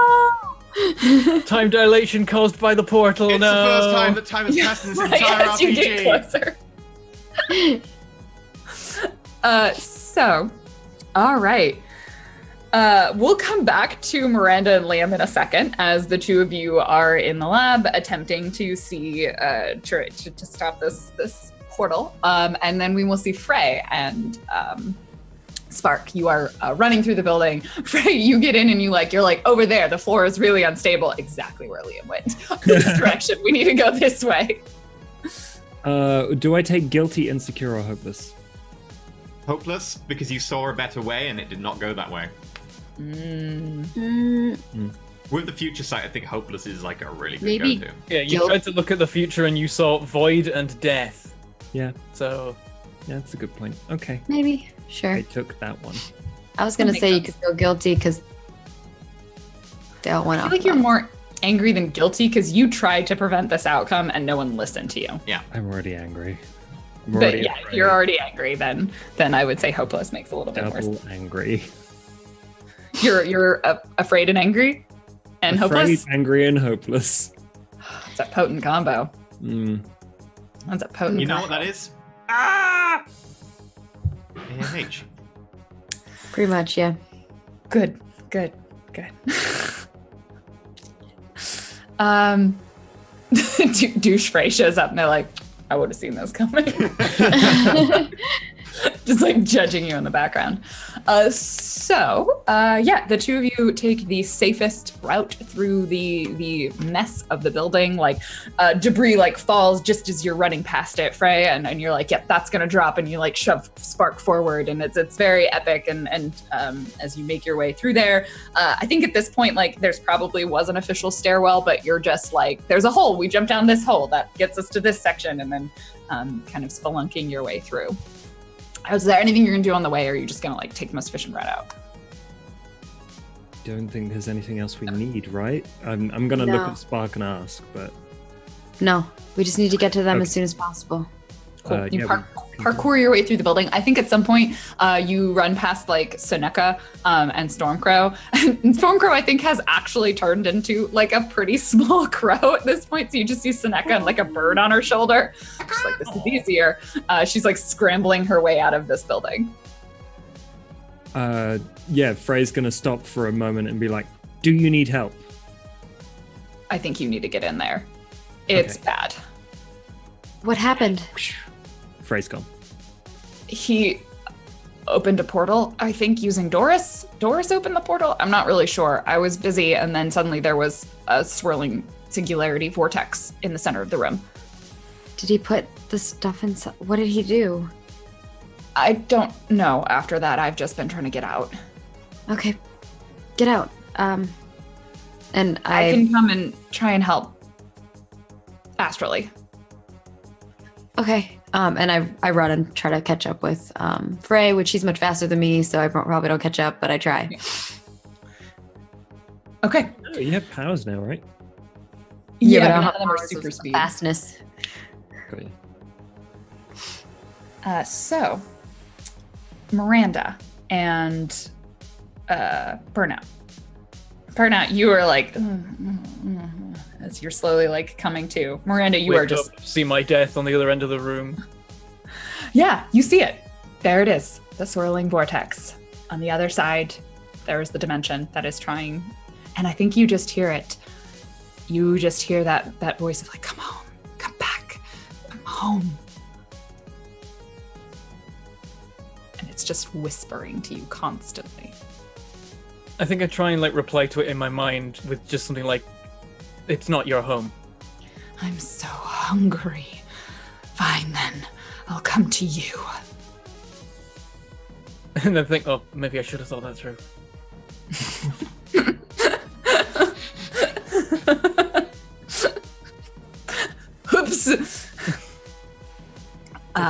Time dilation caused by the portal. It's no. the first time that time has passed in this Right, entire as you get RPG. closer. So, all right. We'll come back to Miranda and Liam in a second as the 2 of you are in the lab attempting to see to stop this portal. And then we will see Frey and Spark. You are running through the building. Frey, you get in and you're like over there. The floor is really unstable. Exactly where Liam went. This direction. We need to go this way. Do I take guilty, insecure, or hopeless? Hopeless, because you saw a better way and it did not go that way. With the future sight, I think hopeless is like a really good Maybe- go-to. Yeah, you Guilt. tried to look at the future and you saw void and death. Yeah. So Yeah, that's a good point. Okay. Maybe. Sure. I took that one. I was gonna That say you makes could feel guilty because they all went I off. feel like you're more angry than guilty because you tried to prevent this outcome and no one listened to you. I'm already angry. I'm But already yeah, if afraid. you're already angry, then I would say hopeless makes a little bit worse. double angry. You're afraid and angry and Afraid, hopeless. angry, and hopeless. It's a potent combo. Mm. That's a potent. You know what combo. that is? Ah! AMH. Pretty much, yeah. Good. Douche Frey shows up and they're like, I would have seen this coming. just like judging you in the background. The two of you take the safest route through the mess of the building. Like debris like falls just as you're running past it, Frey, and you're like, yep, that's gonna drop, and you like shove Spark forward, and it's very epic. And as you make your way through there, I think at this point like there's probably was an official stairwell, but you're just like, there's a hole. We jump down this hole that gets us to this section, and then kind of spelunking your way through. Is there anything you're gonna do on the way, or are you just gonna like take the most efficient route out? Don't think there's anything else we need, right? I'm gonna look at Spark and ask, but No, we just need to get to them as soon as possible. Cool. You parkour your way through the building. I think at some point you run past like Seneca and Stormcrow. And Stormcrow, I think, has actually turned into like a pretty small crow at this point. So you just see Seneca and like a bird on her shoulder. Just like, this is easier. She's like scrambling her way out of this building. Frey's gonna stop for a moment and be like, do you need help? I think you need to get in there. It's bad. What happened? Frey's gone. He opened a portal, I think, using Doris. Doris opened the portal? I'm not really sure. I was busy, and then suddenly there was a swirling singularity vortex in the center of the room. Did he put the stuff inside? What did he do? I don't know. After that, I've just been trying to get out. Okay. Get out. And I can come and try and help astrally. Okay. And I run and try to catch up with Frey, which she's much faster than me, so I probably don't catch up, but I try. Okay. Oh, you have powers now, right? Yeah, but none none of them are super speed. Fastness. Got you. So, Miranda and Burnout. Burnout, you are like, as you're slowly like coming to. Miranda, you Wake are just up, see my death on the other end of the room. Yeah, you see it. There it is, the swirling vortex. On the other side, there is the dimension that is trying, and I think you just hear it. You just hear that voice of like, come home, come back, come home. And it's just whispering to you constantly. I think I try and like reply to it in my mind with just something like, it's not your home. I'm so hungry. Fine then, I'll come to you. And I think, oh, maybe I should have thought that through. Oops.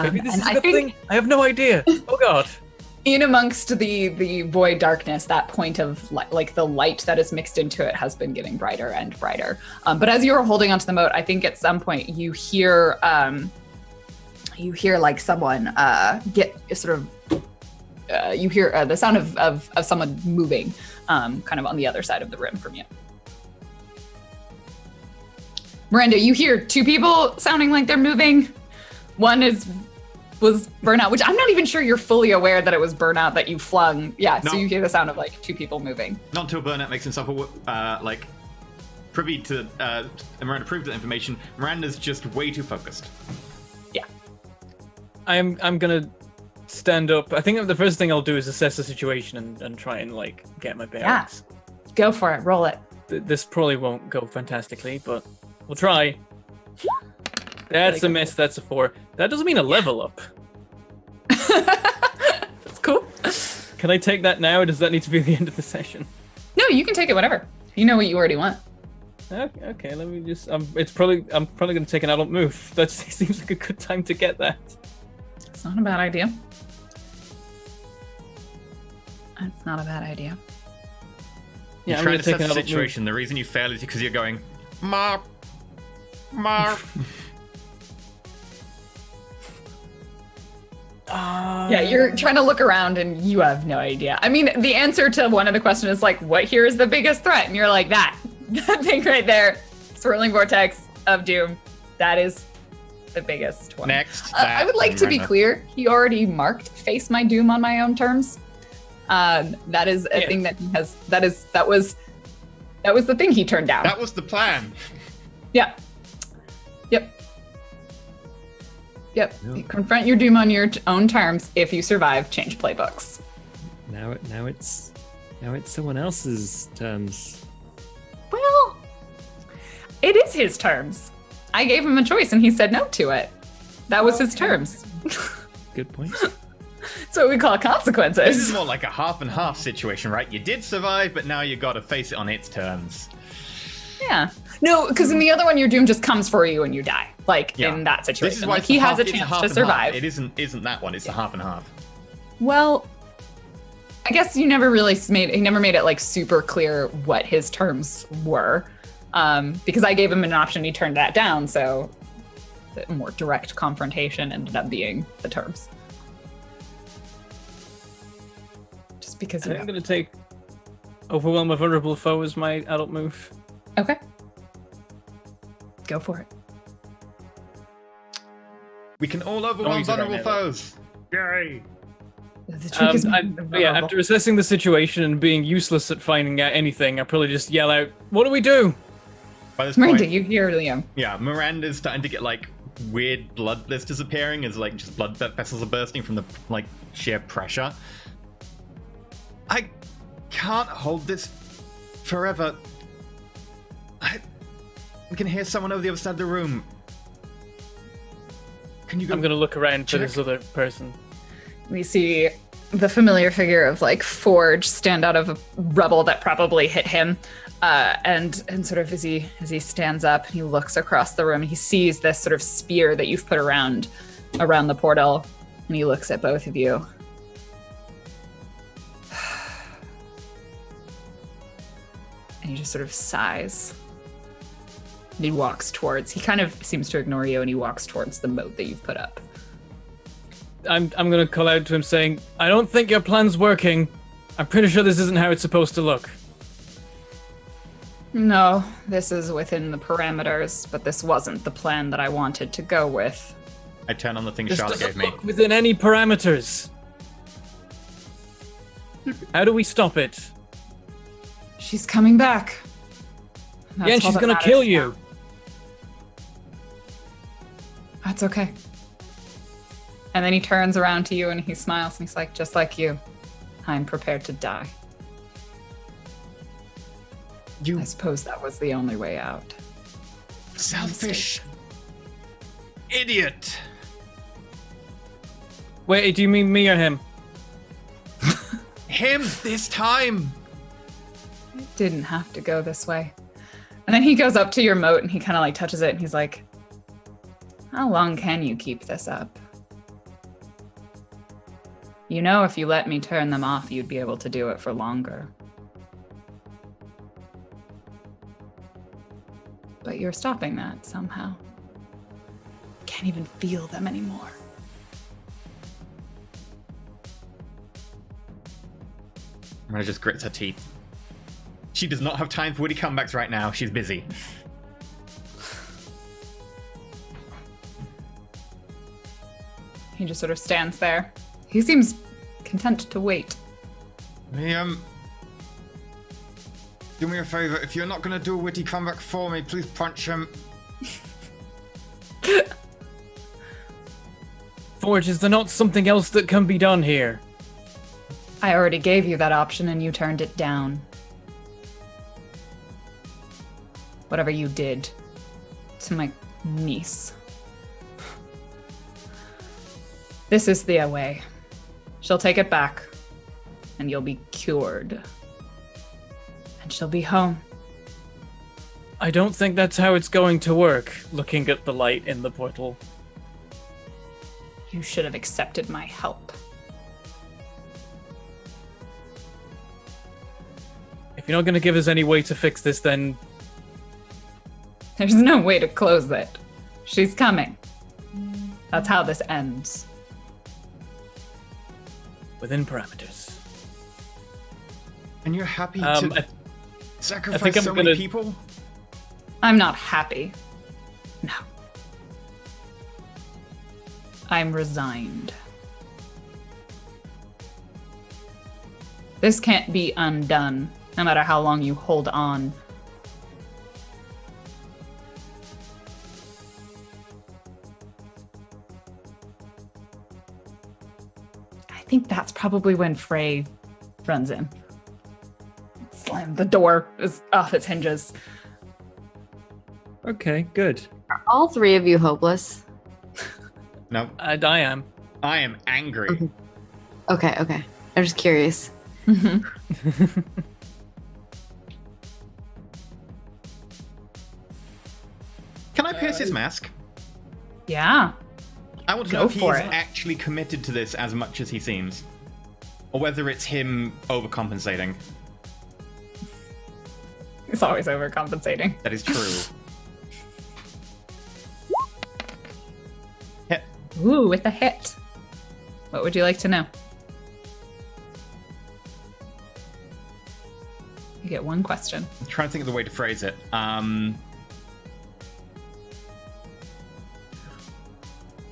Maybe this is and a good thing. I have no idea. Oh god. In amongst the void darkness, that point of like the light that is mixed into it has been getting brighter and brighter. But as you're holding onto the moat, I think at some point you hear like someone get sort of you hear the sound of someone moving kind of on the other side of the room from you. Miranda, you hear two people sounding like they're moving. One was Burnout, which I'm not even sure you're fully aware that it was Burnout that you flung. Yeah, no. So you hear the sound of like two people moving. Not until Burnout makes himself privy to Miranda privy to the information. Miranda's just way too focused. Yeah. I'm gonna stand up. I think the first thing I'll do is assess the situation and try and like get my bearings. Yeah. Go for it. Roll it. This probably won't go fantastically, but we'll try. That's a miss. That's a 4. That doesn't mean a level up. That's cool. Can I take that now, or does that need to be the end of the session? No, you can take it whenever. You know what you already want. Okay. Let me just. I'm probably going to take an adult move. That seems like a good time to get that. It's not a bad idea. It's not a bad idea. You're trying to set the situation. The reason you fail is because you're going, Marp. Yeah, you're trying to look around and you have no idea. I mean, the answer to one of the questions is like, what here is the biggest threat? And you're like, that thing right there, swirling vortex of doom. That is the biggest one. Next. I would like to be clear. He already marked face my doom on my own terms. That is a thing that he has. That was the thing he turned down. That was the plan. Yeah. Yep. Yep. You confront your doom on your own terms. If you survive, change playbooks. Now it's someone else's terms. Well, it is his terms. I gave him a choice and he said no to it. That was his terms. Good point. That's what we call consequences. This is more like a half and half situation, right? You did survive, but now you got to face it on its terms. Yeah. No, because in the other one, your doom just comes for you and you die. Like Yeah. in that situation. This is why Like it's he a has half- a it's chance half to and survive. half. It isn't that one. It's the half and half. Well, I guess you never really he never made it like super clear what his terms were. Because I gave him an option, he turned that down. So the more direct confrontation ended up being the terms. Just because I'm going to take Overwhelm a Vulnerable Foe as my adult move. Okay. Go for it. We can all Don't overwhelm use it right vulnerable now, foes. Yay! The trick is After assessing the situation and being useless at finding out anything, I probably just yell out, "What do we do?" By this Miranda, point, you hear Liam. yeah, Miranda's starting to get like weird blood blisters appearing as like just blood vessels are bursting from the like sheer pressure. I can't hold this forever. I can hear someone over the other side of the room. Can you go? I'm going to look around for check? this other person. We see the familiar figure of like Forge stand out of a rubble that probably hit him. And sort of as he stands up, he looks across the room and he sees this sort of spear that you've put around the portal, and he looks at both of you. And he just sort of sighs. And he kind of seems to ignore you, and he walks towards the moat that you've put up. I'm going to call out to him saying, "I don't think your plan's working. I'm pretty sure this isn't how it's supposed to look." No, this is within the parameters, but this wasn't the plan that I wanted to go with. I turn on the thing This Charlotte doesn't gave me. look within any parameters. How do we stop it? She's coming back. That's Yeah, and all she's that going to matters kill now. you. That's okay. And then he turns around to you and he smiles and he's like, just like you, I'm prepared to die. You I suppose that was the only way out. selfish idiot. Wait, do you mean me or him? Him this time. It didn't have to go this way. And then he goes up to your moat and he kind of like touches it and he's like, how long can you keep this up? You know, if you let me turn them off, you'd be able to do it for longer. But you're stopping that somehow. Can't even feel them anymore. Miranda just grits her teeth. She does not have time for witty comebacks right now. She's busy. He just sort of stands there. He seems content to wait. Liam, do me a favor. If you're not going to do a witty comeback for me, please punch him. Forge, is there not something else that can be done here? I already gave you that option and you turned it down. Whatever you did to my niece. This is the way. She'll take it back, and you'll be cured. And she'll be home. I don't think that's how it's going to work, looking at the light in the portal. You should have accepted my help. If you're not going to give us any way to fix this, then There's no way to close it. She's coming. That's how this ends. within parameters. And you're happy I to think sacrifice I'm so many gonna- people? I'm not happy. No. I'm resigned. This can't be undone, no matter how long you hold on. think that's probably when Frey runs in. Slam. The door is off its hinges. Okay, good. Are all three of you hopeless? No, I am. I am angry. Okay. I'm just curious. Can I pierce his mask? Yeah. I want to Go know if he's for it. actually committed to this as much as he seems. Or whether it's him overcompensating. It's always overcompensating. That is true. Hit. Ooh, with a hit. What would you like to know? You get one question. I'm trying to think of the way to phrase it.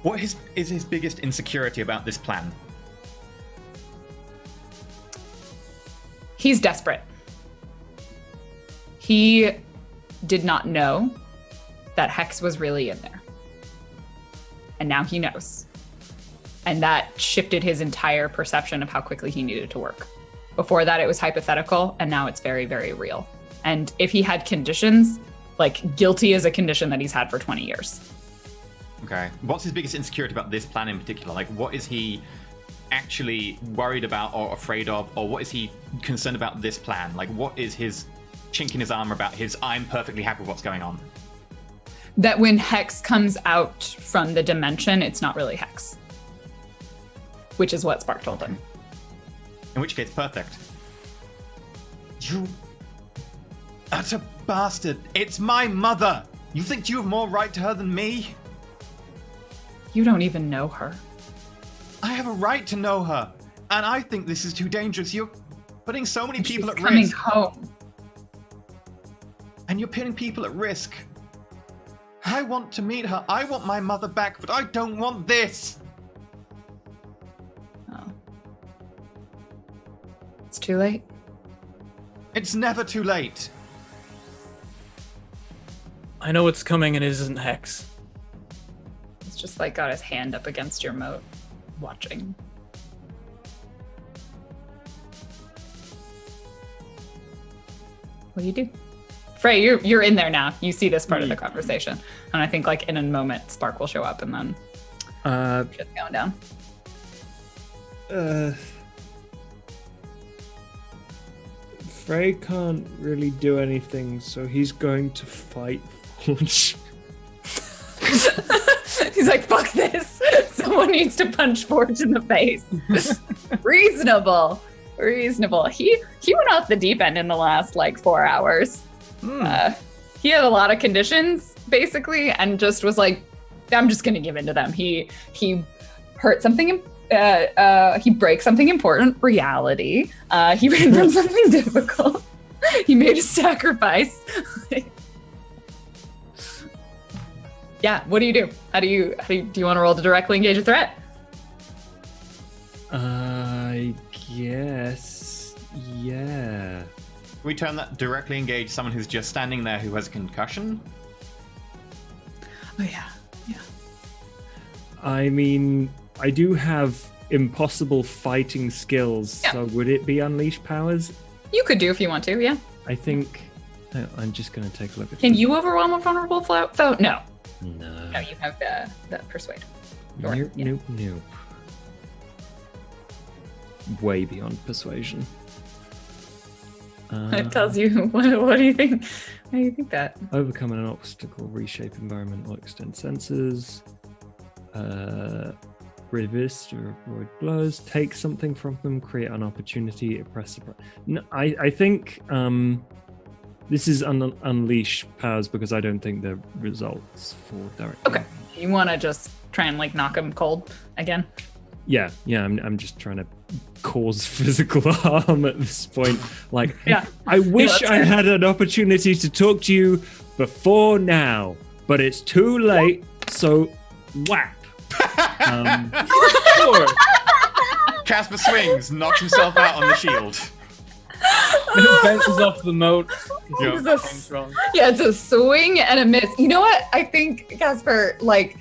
What is his biggest insecurity about this plan? He's desperate. He did not know that Hex was really in there. And now he knows. And that shifted his entire perception of how quickly he needed to work. Before that, it was hypothetical, and now it's very, very real. And if he had conditions, like guilty is a condition that he's had for 20 years. Okay. What's his biggest insecurity about this plan in particular? Like, what is he actually worried about or afraid of? Or what is he concerned about this plan? Like, what is his chink in his armor about his I'm perfectly happy with what's going on? That when Hex comes out from the dimension, it's not really Hex. Which is what Spark told him. In which case, perfect. You utter bastard. It's my mother. You think you have more right to her than me? You don't even know her. I have a right to know her. And I think this is too dangerous. You're putting so many people at coming risk. home. And you're putting people at risk. I want to meet her. I want my mother back, but I don't want this. Oh. It's too late. It's never too late. I know what's coming and it isn't Hex. It's just like got his hand up against your moat, watching. What do you do? Frey, you're in there now. You see this part of the conversation. And I think like in a moment, Spark will show up and then shit's going down. Frey can't really do anything, so he's going to fight Forge. He's like, fuck this. Someone needs to punch Forge in the face. Reasonable. He went off the deep end in the last like 4 hours. He had a lot of conditions basically, and just was like, I'm just gonna give in to them. He hurt something. He breaks something important. Reality. He ran from something difficult. He made a sacrifice. Yeah. What do you do? Do you want to roll to directly engage a threat? I guess. Yeah. We turn that directly engage someone who's just standing there who has a concussion. Oh yeah. I mean, I do have impossible fighting skills, Yeah. so would it be Unleash Powers? You could do if you want to. Yeah. I think I'm just going to take a look at Can this. you overwhelm a vulnerable foe? No. No. No, you have the persuade. Sure, Nope, yeah. nope. Way beyond persuasion. It tells you what do you think? How do you think that? Overcome an obstacle, reshape environment, or extend senses. Resist or avoid blows. Take something from them. Create an opportunity. Oppress. No, I think this is unleash powers because I don't think the results for direct. Okay. You want to just try and like knock him cold again? Yeah. I'm just trying to cause physical harm at this point. Like, Yeah. I wish that's I fair. had an opportunity to talk to you before now, but it's too late. So, whap. Sure. Casper swings, knocks himself out on the shield. Bounces off the moat. Yep. It's a Things wrong. Yeah, it's a swing and a miss. You know what? I think Casper, like,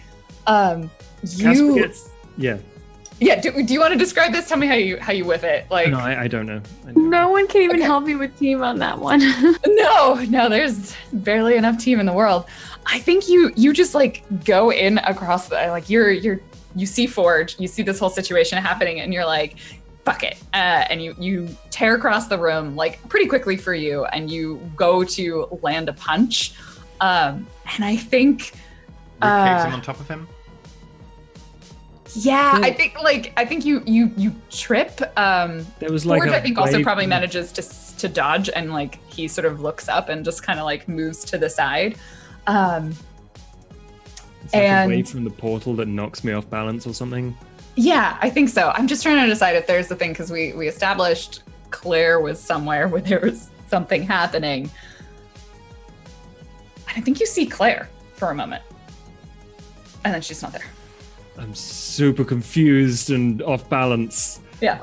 Casper you gets, yeah. Yeah, do you want to describe this? Tell me how you whiff it. Like, No, I don't know. I don't know. No one can even Okay. help me with team on that one. no, there's barely enough team in the world. I think you just like go in across the like you see Forge, you see this whole situation happening, and you're like, fuck it, and you tear across the room like pretty quickly for you, and you go to land a punch, and I think. Rick kicks him on top of him. Yeah, I think you trip. There was like Forge, a I think, also wave- probably manages to dodge, and like he sort of looks up and just kind of like moves to the side. It's like and- a wave from the portal that knocks me off balance or something. Yeah, I think so. I'm just trying to decide if there's the thing, because we established Claire was somewhere where there was something happening. And I think you see Claire for a moment, and then she's not there. I'm super confused and off balance. Yeah.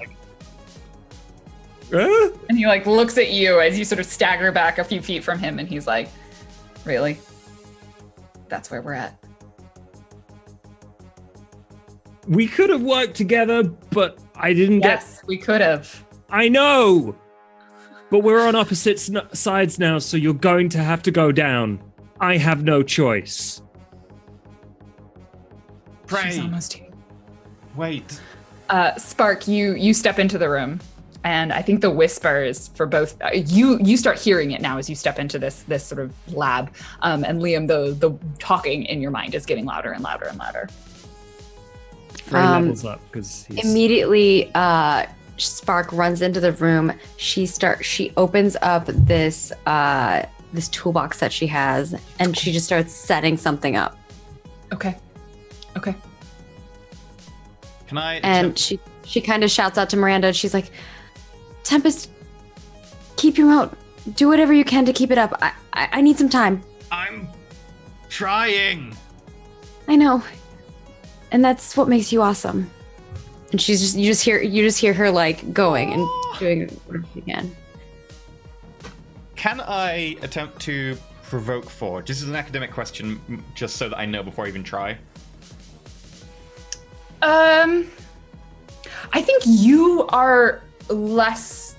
Ah! And he like looks at you as you sort of stagger back a few feet from him, and he's like, "Really? That's where we're at." We could have worked together, but I didn't Yes, we could have. I know! But we're on opposite sides now, so you're going to have to go down. I have no choice. She's Pray. almost here. Wait. Spark, you step into the room, and I think the whispers for both you start hearing it now as you step into this sort of lab. And Liam, the talking in your mind is getting louder and louder and louder. Frey levels up because he's Immediately, Spark runs into the room. She opens up this this toolbox that she has, and she just starts setting something up. Okay. Can I? And she kind of shouts out to Miranda. She's like, "Tempest, keep your mouth. Do whatever you can to keep it up. I need some time. I'm trying. I know, and that's what makes you awesome." And she's you just hear her like going and doing whatever she can. Can I attempt to provoke Forge? This is an academic question, just so that I know before I even try. I think you are less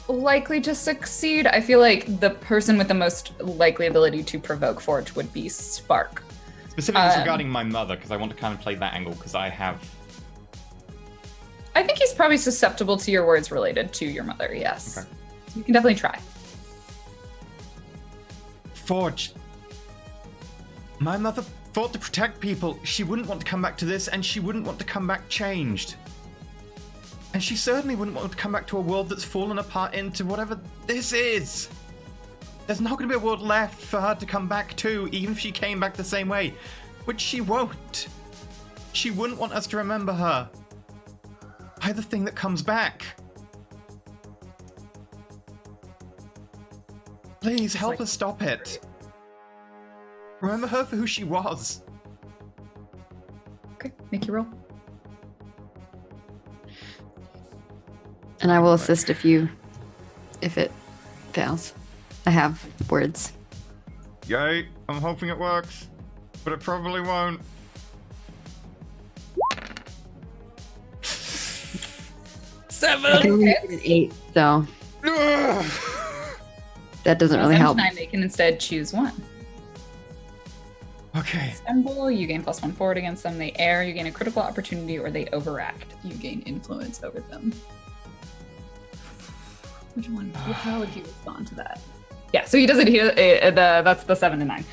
likely to succeed. I feel like the person with the most likely ability to provoke Forge would be Spark. Specifically regarding my mother, because I want to kind of play that angle, because I think he's probably susceptible to your words related to your mother, yes. Okay. You can definitely try. Forge. My mother fought to protect people. She wouldn't want to come back to this, and she wouldn't want to come back changed. And she certainly wouldn't want to come back to a world that's fallen apart into whatever this is. There's not going to be a world left for her to come back to, even if she came back the same way. Which she won't. She wouldn't want us to remember her by the thing that comes back. Please help us stop it. Remember her for who she was. Okay, make your roll. And I will assist if it fails. I have words. Yay, I'm hoping it works, but it probably won't. 7. I can only make it an 8, so that doesn't really help. 9, they can instead choose one. Okay. Symbol, you gain +1 forward against them. They err, you gain a critical opportunity, or they overact. You gain influence over them. Which one? How would he respond to that? Yeah, so he doesn't hear that's the 7 and 9.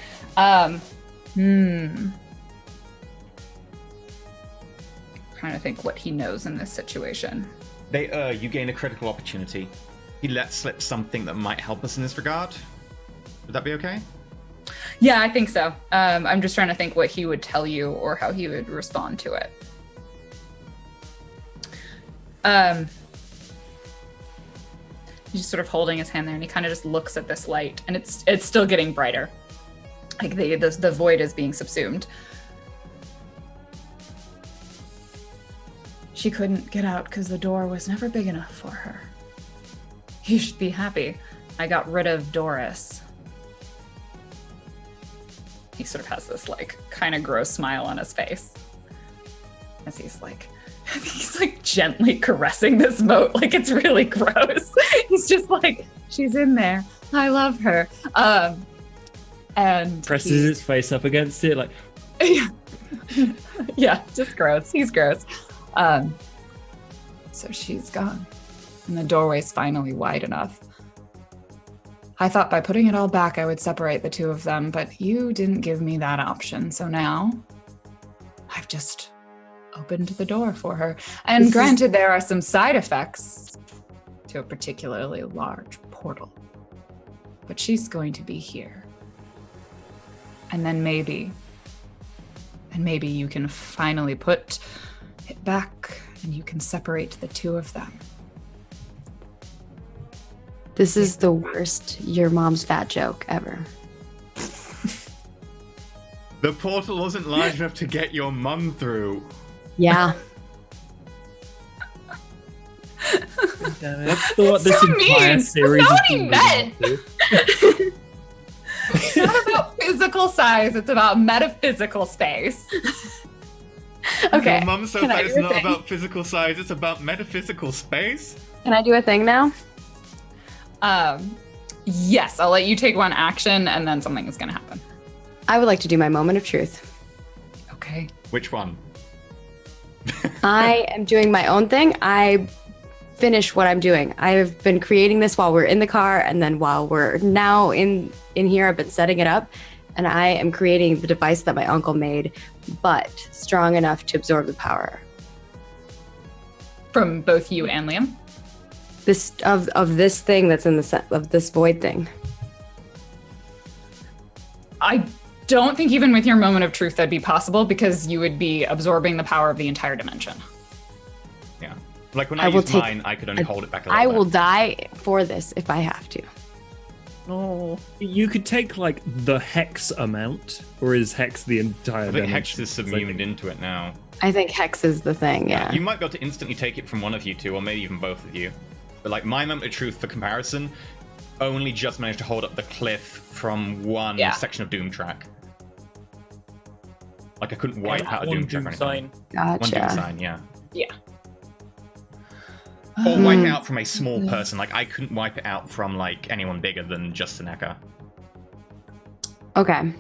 Trying to think what he knows in this situation. They you gain a critical opportunity. He lets slip something that might help us in this regard. Would that be okay? Yeah, I think so. I'm just trying to think what he would tell you or how he would respond to it. He's just sort of holding his hand there, and he kind of just looks at this light, and it's still getting brighter. Like the void is being subsumed. She couldn't get out because the door was never big enough for her. You should be happy. I got rid of Doris. He sort of has this like kind of gross smile on his face as he's like, He's like gently caressing this moat, like it's really gross. He's just like, she's in there. I love her. And Presses its face up against it, like. Yeah, just gross. He's gross. So she's gone, and the doorway's finally wide enough. I thought by putting it all back, I would separate the two of them, but you didn't give me that option. So now I've just opened the door for her. And granted, there are some side effects to a particularly large portal, but she's going to be here. And then maybe you can finally put it back and you can separate the two of them. This is the worst your mom's fat joke ever. The portal wasn't large enough to get your mum through. Yeah. That's what this So entire mean. series That's is not what he meant. It's not about physical size, it's about metaphysical space. Okay. Your mum said Can I that it's do a not thing? about physical size, it's about metaphysical space. Can I do a thing now? Yes, I'll let you take one action and then something is going to happen. I would like to do my moment of truth. Okay. Which one? I am doing my own thing. I finish what I'm doing. I've been creating this while we're in the car, and then while we're now in here, I've been setting it up, and I am creating the device that my uncle made, but strong enough to absorb the power. From both you and Liam? This of this thing that's in the set of this void thing. I don't think even with your moment of truth that'd be possible because you would be absorbing the power of the entire dimension. Yeah. Like when I I will use take- mine, I could only hold it back a little I bit. will die for this if I have to. Oh. You could take like the hex amount, or is hex the entire I think dimension? Hex is subsumed into it now. I think hex is the thing, yeah. You might be able to instantly take it from one of you two, or maybe even both of you. But like my moment of truth for comparison, only just managed to hold up the cliff from one section of Doom track. Like I couldn't wipe out a One Doom track or anything. sign. One Doom Gotcha. sign, yeah. Yeah. Or wipe it out from a small person. Like I couldn't wipe it out from like anyone bigger than just Seneca. Okay.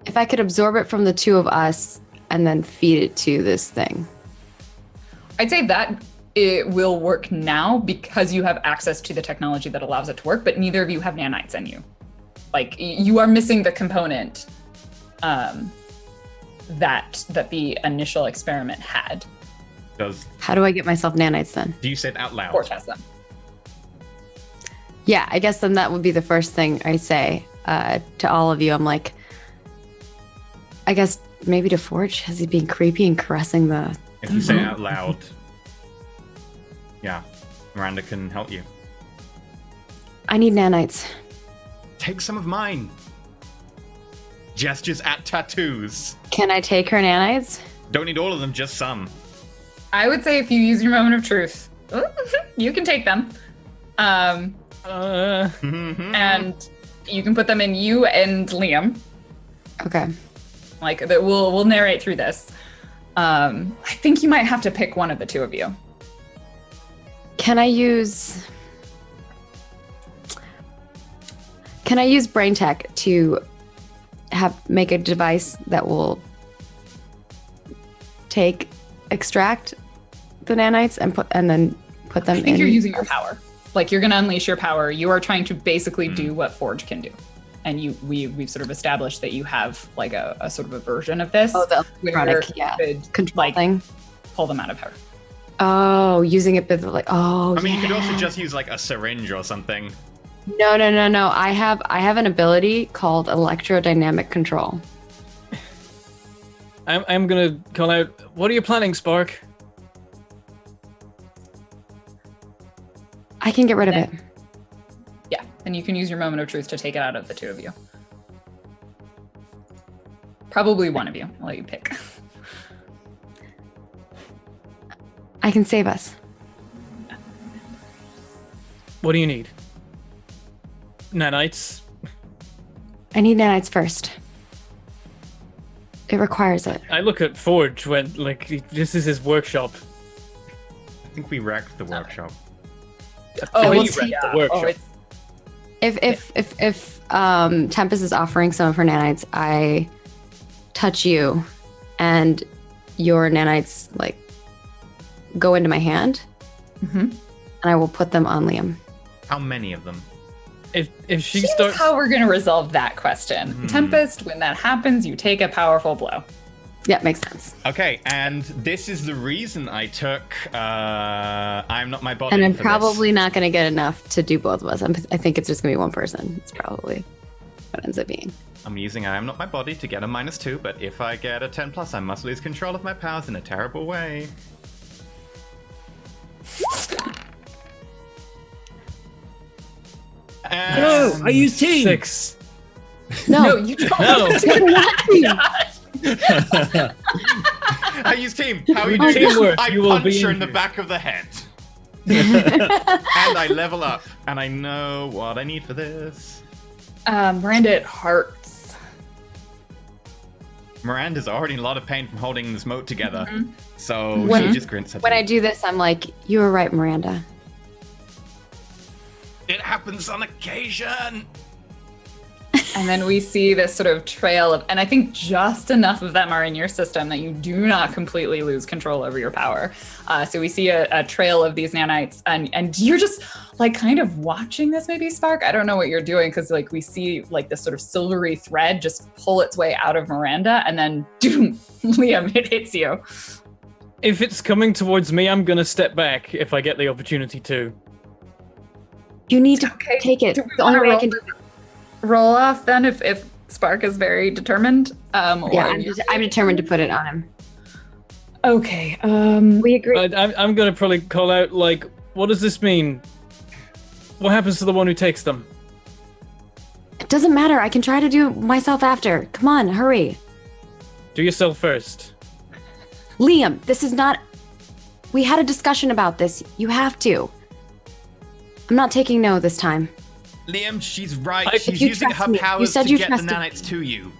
If I could absorb it from the two of us and then feed it to this thing. I'd say that it will work now because you have access to the technology that allows it to work, but neither of you have nanites in you. Like you are missing the component that the initial experiment had. How do I get myself nanites then? Do you say it out loud? Forge has them. Yeah, I guess then that would be the first thing I say to all of you. I'm like, I guess maybe to Forge, has he been creepy and caressing the... If you say it out loud, yeah, Miranda can help you. I need nanites. Take some of mine. Gestures at tattoos. Can I take her nanites? Don't need all of them, just some. I would say if you use your moment of truth, you can take them. And you can put them in you and Liam. Okay. Like that we'll narrate through this. I think you might have to pick one of the two of you. Can I use brain tech to make a device that will extract the nanites and then put them in? I think you're using your power. Like you're gonna unleash your power. You are trying to basically do what Forge can do. And we've sort of established that you have like a sort of a version of this. Oh, the electronic, could, control thing. Pull them out of her. Oh, using it, but like, I mean, you could also just use like a syringe or something. No. I have an ability called electrodynamic control. I'm gonna call out. What are you planning, Spark? I can get rid of it. Yeah, and you can use your moment of truth to take it out of the two of you. Probably one of you. I'll let you pick. I can save us. What do you need? Nanites. I need nanites first. It requires it. I look at Forge when, like, this is his workshop. I think we wrecked the workshop. Oh, We it's wrecked yeah. the workshop. Oh, it's If Tempest is offering some of her nanites, I touch you, and your nanites like go into my hand, and I will put them on Liam. How many of them? If she here's starts, how we're gonna resolve that question. Tempest, when that happens, you take a powerful blow. Yeah, makes sense. Okay, and this is the reason I took I'm Not My Body. And I'm for probably not going to get enough to do both of us. I think it's just going to be one person. It's probably what it ends up being. I'm using I Am Not My Body to get a -2, but if I get a 10+, I must lose control of my powers in a terrible way. And No, I use team. 6. No, you don't. No. I use team. How are you Oh, doing? teamwork. I You will punch be her in the injured. back of the head. And I level up. And I know what I need for this. Miranda, it hurts. Miranda's already in a lot of pain from holding this moat together. So When- she just grins at when me. I do this, I'm like, you were right, Miranda. It happens on occasion. And then we see this sort of trail of, and I think just enough of them are in your system that you do not completely lose control over your power. So we see a trail of these nanites, and you're just like kind of watching this maybe, Spark. I don't know what you're doing, because like we see like this sort of silvery thread just pull its way out of Miranda, and then doom, Liam, it hits you. If it's coming towards me, I'm gonna step back if I get the opportunity to. You need to Okay. take it. Do we The only wanna way I roll- can do Roll off then if Spark is very determined. Yeah, I'm determined to put it on him. Okay. We agree. But I'm gonna probably call out, like, what does this mean? What happens to the one who takes them? It doesn't matter. I can try to do it myself after. Come on, hurry. Do yourself first. Liam, this is not. We had a discussion about this. You have to. I'm not taking no this time. Liam, she's right. If She's you using trust her me, you powers said to you get the trusted nanites to you.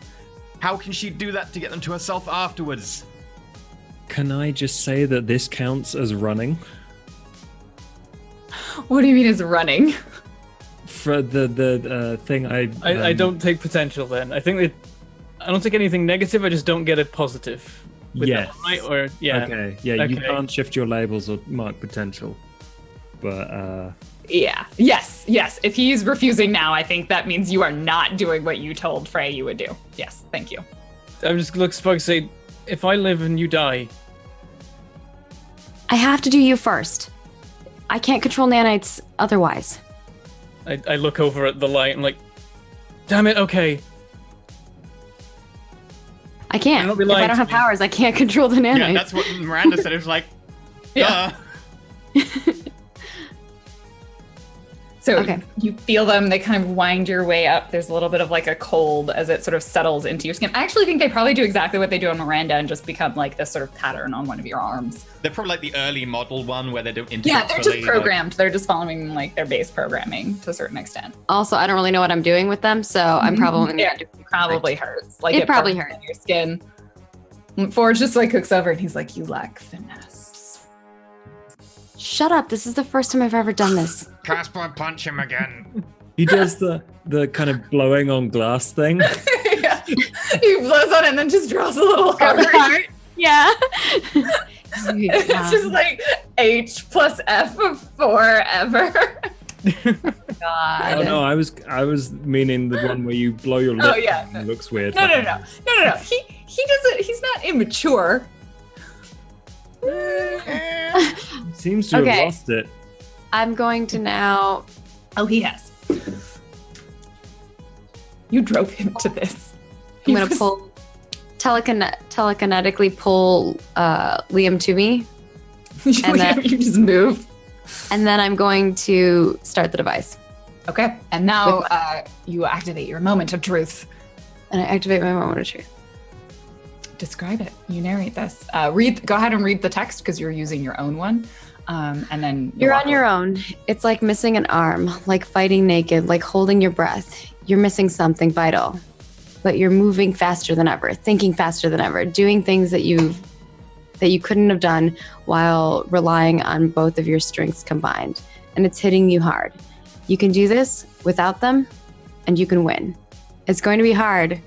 How can she do that to get them to herself afterwards? Can I just say that this counts as running? What do you mean is running? For the thing I don't take potential then. I think that I don't take anything negative. I just don't get a positive. With Yes. that one, right? Or yeah. Okay, yeah, you Okay. can't shift your labels or mark potential. But Yeah. Yes. If he's refusing now, I think that means you are not doing what you told Frey you would do. Yes. Thank you. I'm just look Spug say, if I live and you die, I have to do you first. I can't control nanites otherwise. I look over at the light and like, damn it. Okay. I can't. Don't be If I lying don't to have me. powers, I can't control the nanites. Yeah, that's what Miranda said. It was like, Yeah. duh. So Okay. you feel them, they kind of wind your way up. There's a little bit of like a cold as it sort of settles into your skin. I actually think they probably do exactly what they do on Miranda and just become like this sort of pattern on one of your arms. They're probably like the early model one where they don't interact. Yeah, they're fully, just programmed. They're just following like their base programming to a certain extent. Also, I don't really know what I'm doing with them, so I'm probably Yeah, gonna do it probably hurts. Like It probably burns hurts. your skin. Forge just like cooks over and he's like, "You lack finesse." Shut up. This is the first time I've ever done this. Casper, punch him again. he does the kind of blowing on glass thing. Yeah. He blows on it and then just draws a little heart. Yeah. It's just like H plus F forever. God. Oh no, I was meaning the one where you blow your lip. Oh, yeah. and it looks weird. No. He doesn't. He's not immature. Seems to Okay. have lost it. I'm going to now. Oh, he has. You drove him to this. I'm going to pull. Telekinetically pull Liam to me, and then- you just move. and then I'm going to start the device. Okay, and now you activate your moment of truth. And I activate my moment of truth. Describe it. You narrate this. Go ahead and read the text because you're using your own one, and then You're on your own. It's like missing an arm, like fighting naked, like holding your breath. You're missing something vital. but you're moving faster than ever, thinking faster than ever, doing things that you couldn't have done while relying on both of your strengths combined. And it's hitting you hard. You can do this without them, and you can win. It's going to be hard.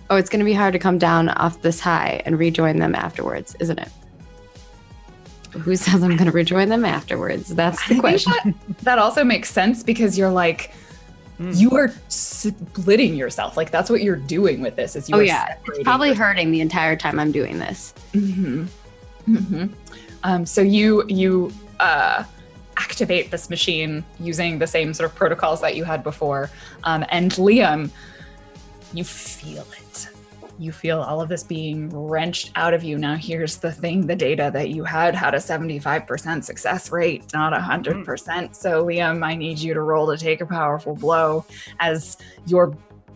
Oh, it's going to be hard to come down off this high and rejoin them afterwards, isn't it? Who says I'm going to rejoin them afterwards? That's the question. That also makes sense because you're like, you are splitting yourself. Like that's what you're doing with this. Is you it's probably hurting the entire time I'm doing this. So you activate this machine using the same sort of protocols that you had before, and Liam, you feel it. You feel all of this being wrenched out of you. Now here's the thing, the data that you had a 75% success rate, not 100%. So Liam, I need you to roll to take a powerful blow as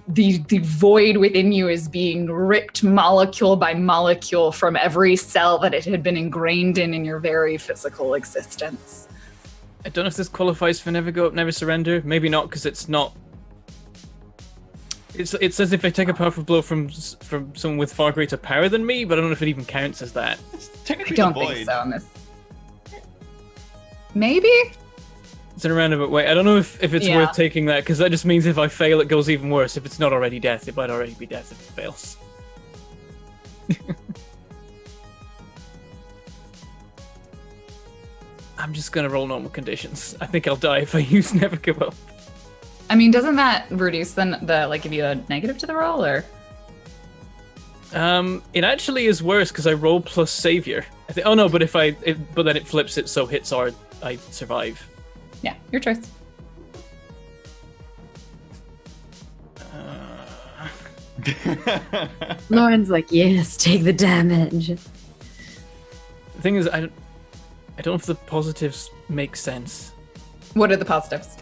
the void within you is being ripped molecule by molecule from every cell that it had been ingrained in your very physical existence. I don't know if this qualifies for never go up, never surrender. Maybe not, because it's not. It says if I take a powerful blow from someone with far greater power than me, but I don't know if it even counts as that. It's I technically don't the void. think so. In this, maybe. It's in a roundabout way. I don't know if it's worth taking that, because that just means if I fail, it goes even worse. If it's not already death, it might already be death if it fails. I'm just gonna roll normal conditions. I think I'll die if I use never give up. I mean, doesn't that reduce give you a negative to the roll, or? It actually is worse because I roll plus savior. Oh no, but but then it flips it so hits are I survive. Yeah, your choice. Lauren's like, yes, take the damage. The thing is, I don't know if the positives make sense. What are the positives?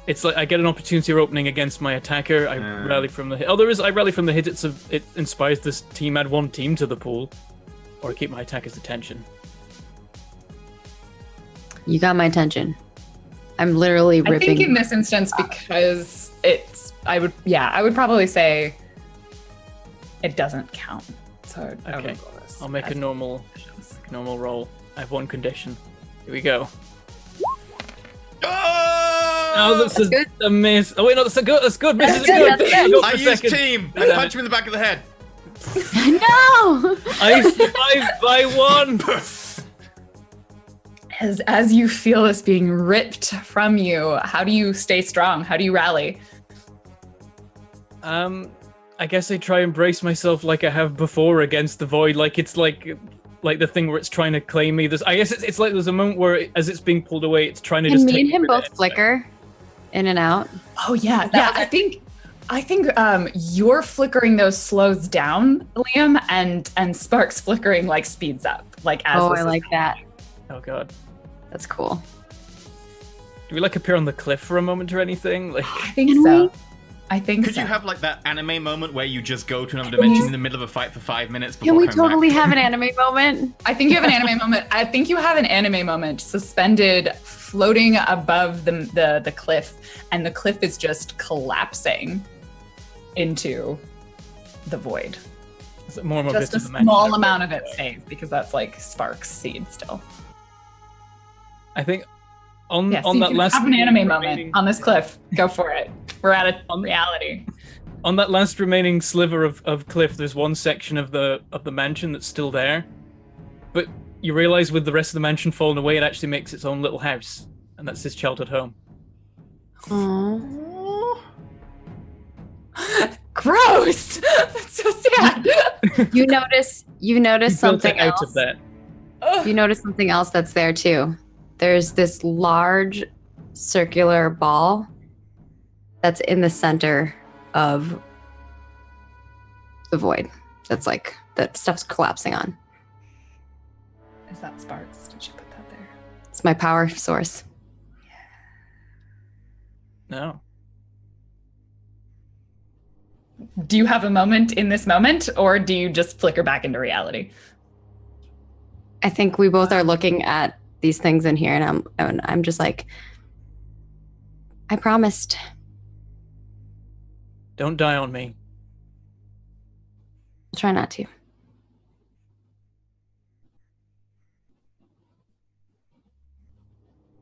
It's like I get an opportunity opening against my attacker. I rally from the hit. I rally from the hit. It inspires this team. Add one team to the pool, or I keep my attacker's attention. You got my attention. I'm literally ripping. I think in this instance, because I would probably say it doesn't count. So okay, I'll make a normal roll. I have one condition. Here we go. Oh, that's a miss. Oh wait, no, that's good. That's good. Misses are good. I use team. I punch him in the back of the head. No! I survived by one. As you feel this being ripped from you, how do you stay strong? How do you rally? I guess I try and brace myself like I have before against the void. Like it's like the thing where it's trying to claim me. I guess it's like there's a moment where as it's being pulled away, it's trying to Can just me take and him me both flicker in and out? Oh yeah. I think your flickering those slows down, Liam, and Spark's flickering like speeds up. Like as I like that. Oh god. That's cool. Do we like appear on the cliff for a moment or anything? Like I think so. I think Could so. you have like that anime moment where you just go to another dimension in the middle of a fight for 5 minutes before Can we coming totally back? have an anime moment? I think you have an anime moment. I think you have an anime moment suspended, floating above the cliff, and the cliff is just collapsing into the void. is it more Just a small amount of it stays because that's like Spark's seed still. I think on Yeah, so that you last have an anime moment remaining- on this cliff. Go for it. We're at a reality. On that last remaining sliver of cliff, there's one section of the mansion that's still there, but you realize with the rest of the mansion falling away, it actually makes its own little house, and that's his childhood home. Aww. Gross. That's so sad. You notice You built something it out else. of that. You notice something else that's there too. There's this large circular ball that's in the center of the void. That's like that stuff's collapsing on. Is that Sparks? Did you put that there? It's my power source. No. Do you have a moment in this moment, or do you just flicker back into reality? I think we both are looking at these things in here, and I'm just like, I promised. Don't die on me. try not to.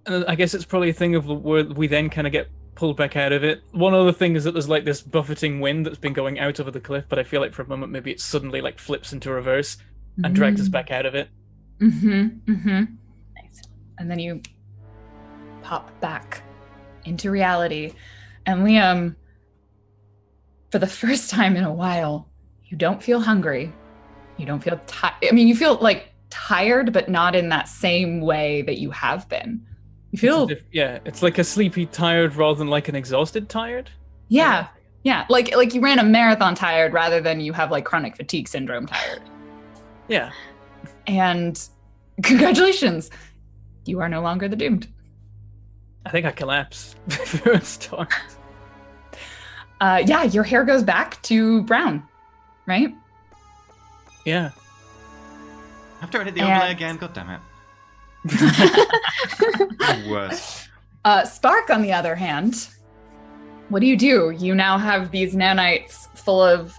And I guess it's probably a thing of where we then kind of get pulled back out of it. One other thing is that there's like this buffeting wind that's been going out over the cliff, but I feel like for a moment maybe it suddenly like flips into reverse and drags us back out of it. Nice. And then you pop back into reality. And Liam, for the first time in a while, you don't feel hungry. You don't feel tired. I mean, you feel like tired, but not in that same way that you have been. You feel it's like a sleepy tired rather than like an exhausted tired. Yeah. Like you ran a marathon tired rather than you have like chronic fatigue syndrome tired. Yeah. And congratulations, you are no longer the doomed. I think I collapsed before it started. Yeah, your hair goes back to brown, right? Yeah. After I hit the overlay again, god damn it. Worse. Spark, on the other hand, what do? You now have these nanites full of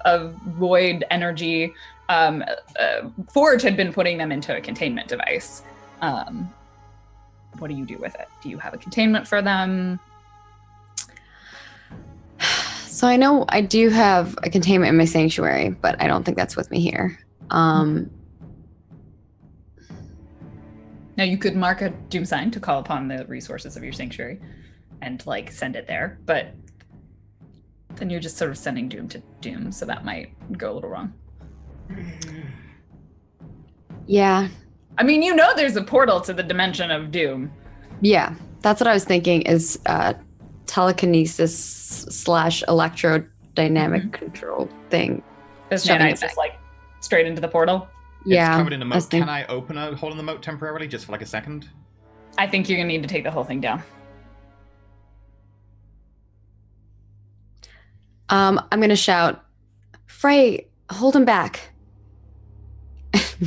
void energy. Forge had been putting them into a containment device. What do you do with it? Do you have a containment for them? So I know I do have a containment in my sanctuary, but I don't think that's with me here. Now you could mark a doom sign to call upon the resources of your sanctuary and like send it there, but then you're just sort of sending doom to doom, so that might go a little wrong. Yeah. I mean, there's a portal to the dimension of doom. Yeah, that's what I was thinking is telekinesis / electrodynamic control thing. This Shoving nanites it back. just like straight into the portal. Yeah. It's covered in a I was moat. thinking- Can I open a hole in the moat temporarily, just for like a second? I think you're gonna need to take the whole thing down. I'm gonna shout, Frey, hold him back.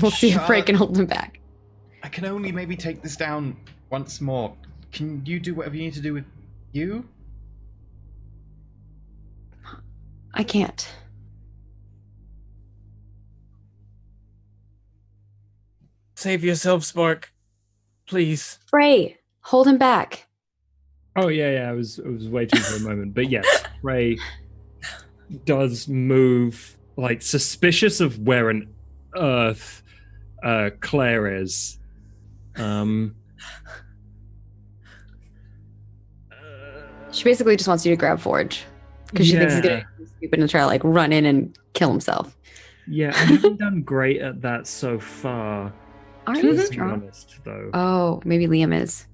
We'll see if Frey can hold him back. I can only maybe take this down once more. Can you do whatever you need to do with you? I can't. Save yourself, Spark. Please. Frey, hold him back. Oh yeah. I was waiting for a moment, but yes, Ray does move, like suspicious of where on earth Claire is. She basically just wants you to grab Forge because she thinks he's gonna be stupid and try to like run in and kill himself. Yeah, I haven't done great at that so far. Aren't To you be strong? honest, though. Oh, maybe Liam is.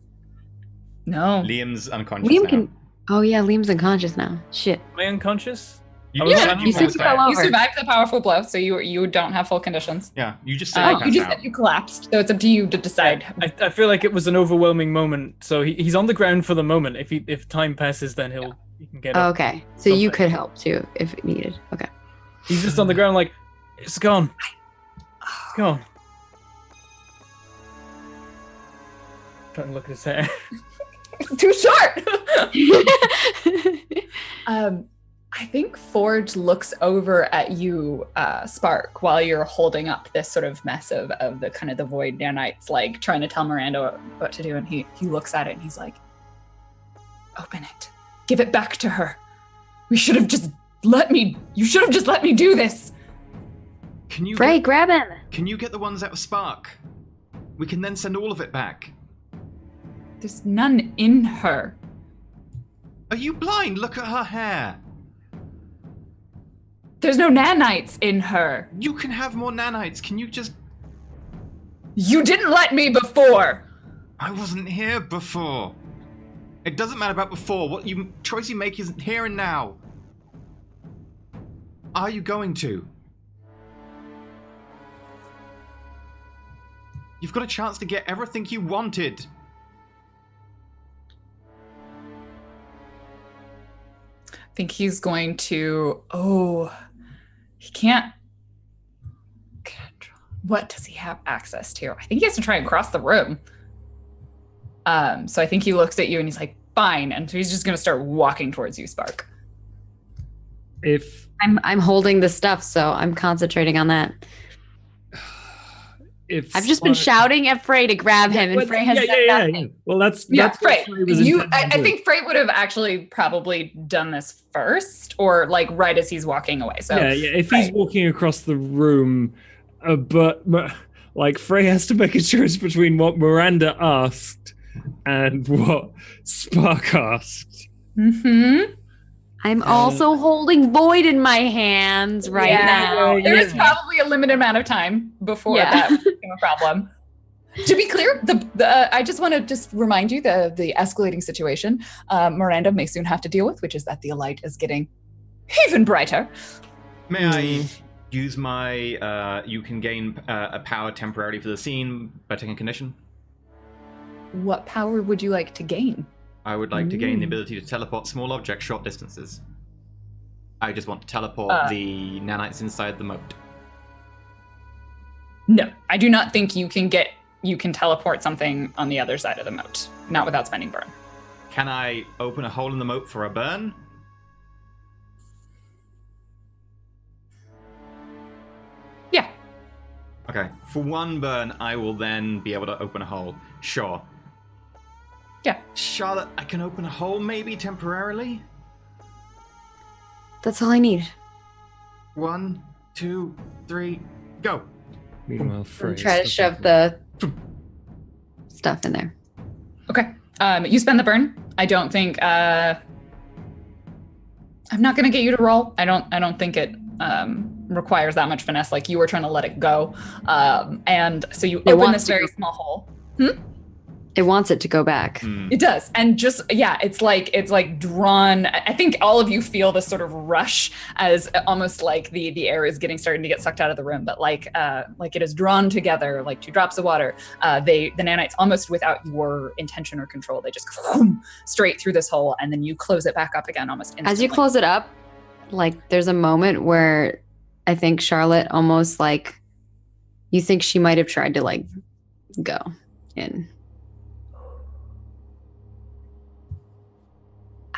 No. Liam's unconscious Liam now. can. Oh yeah, Liam's unconscious now. Shit. Am I unconscious? You Yeah, said you said you fell out. off. You survived the powerful blow, so you don't have full conditions. Yeah, you just said You just said you collapsed, so it's up to you to decide. I feel like it was an overwhelming moment. So he's on the ground for the moment. If time passes, then he can get up. Okay, so you Something. could help too if needed. Okay. He's just on the ground like, it's gone. It's gone. Trying to look at his hair. It's too short. I think Forge looks over at you, Spark, while you're holding up this sort of mess of the kind of the void nanites, like trying to tell Miranda what to do, and he looks at it and he's like, "Open it, give it back to her. You should have just let me do this." Can you Frey, grab him. Can you get the ones out of Spark? We can then send all of it back. There's none in her. Are you blind? Look at her hair. There's no nanites in her. You can have more nanites. Can you just... You didn't let me before. I wasn't here before. It doesn't matter about before. What choice you make is here and now. Are you going to? You've got a chance to get everything you wanted. I think he's going to. Oh, he can't. What does he have access to? I think he has to try and cross the room. So I think he looks at you and he's like, "Fine," and so he's just going to start walking towards you, Spark. If I'm holding the stuff, so I'm concentrating on that. If I've just been shouting at Frey to grab him, and Frey has done nothing. yeah. Well, that's Frey. what Frey was intending I to do. think Frey would have actually probably done this first, or like right as he's walking away. So yeah. If he's walking across the room, but like Frey has to make a choice between what Miranda asked and what Spark asked. Mm-hmm. I'm also holding Void in my hands now. There is probably a limited amount of time before that became a problem. To be clear, I just want to remind you the escalating situation Miranda may soon have to deal with, which is that the light is getting even brighter. May I use my, you can gain a power temporarily for the scene by taking a condition? What power would you like to gain? I would like to gain the ability to teleport small objects short distances. I just want to teleport the nanites inside the moat. No, I do not think you can teleport something on the other side of the moat. Not without spending burn. Can I open a hole in the moat for a burn? Yeah. Okay, for one burn, I will then be able to open a hole. Sure. Yeah. Charlotte, I can open a hole maybe temporarily? That's all I need. 1, 2, 3, go. Meanwhile, Frey Try to shove the stuff in there. Okay. You spend the burn. I don't think I'm not gonna get you to roll. I don't think it requires that much finesse. Like you were trying to let it go. And so you open this very small hole. It wants it to go back. It does. And just, it's like drawn. I think all of you feel this sort of rush as almost like the air is starting to get sucked out of the room, but like it is drawn together like 2 drops of water. The nanites, almost without your intention or control, they just go straight through this hole, and then you close it back up again almost instantly. As you close it up, like there's a moment where I think Charlotte almost like, you think she might have tried to like go in.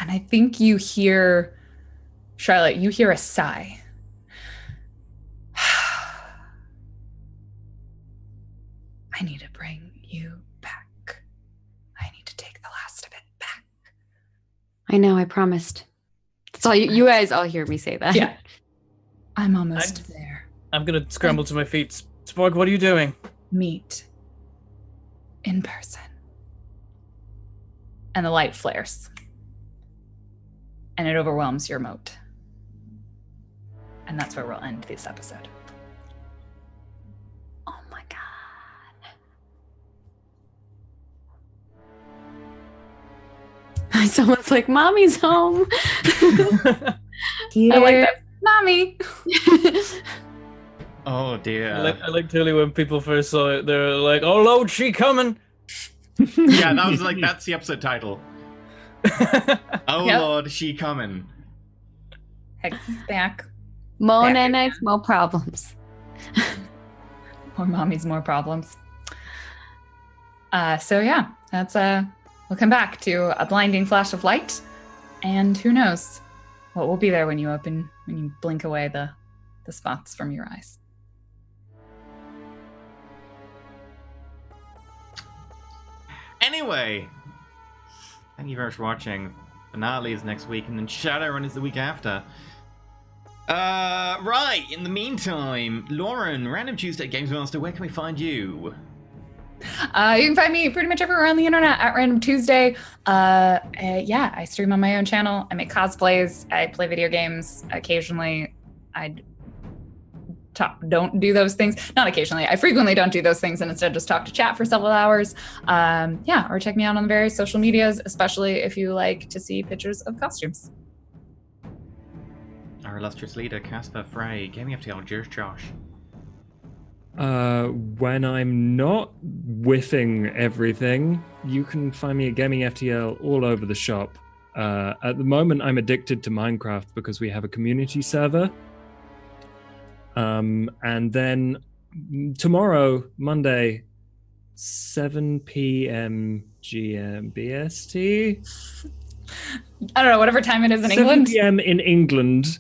And I think you hear, Charlotte, you hear a sigh. I need to bring you back. I need to take the last of it back. I know, I promised. That's all you guys all hear me say that. Yeah. I'm almost there. I'm gonna scramble to my feet. Sporg, what are you doing? Meet in person. And the light flares. And it overwhelms your moat. And that's where we'll end this episode. Oh my God. Someone's like, Mommy's home. I like that. Mommy. Oh dear. I liked earlier when people first saw it, they were like, oh Lord, she coming. Yeah, that was like, that's the episode title. Oh Yep. Lord, she coming. Hex is back. More Back nanites, more problems. More mommies, more problems. So yeah, that's we'll come back to a blinding flash of light, and who knows what will be there when you blink away the spots from your eyes. Anyway, thank you very much for watching. Finale is next week, and then Shadowrun is the week after. Right, in the meantime, Lauren, Random Tuesday Games Master, where can we find you? You can find me pretty much everywhere on the internet at Random Tuesday. Yeah, I stream on my own channel. I make cosplays. I play video games occasionally. I don't do those things. Not occasionally. I frequently don't do those things and instead just talk to chat for several hours. Yeah, or check me out on the various social medias, especially if you like to see pictures of costumes. Our illustrious leader, Casper Frey, Gaming FTL, Josh. When I'm not whiffing everything, you can find me at Gaming FTL all over the shop. At the moment, I'm addicted to Minecraft because we have a community server. And then tomorrow, Monday, 7 p.m. GMBST. I don't know, whatever time it is in 7 England. 7 p.m. in England.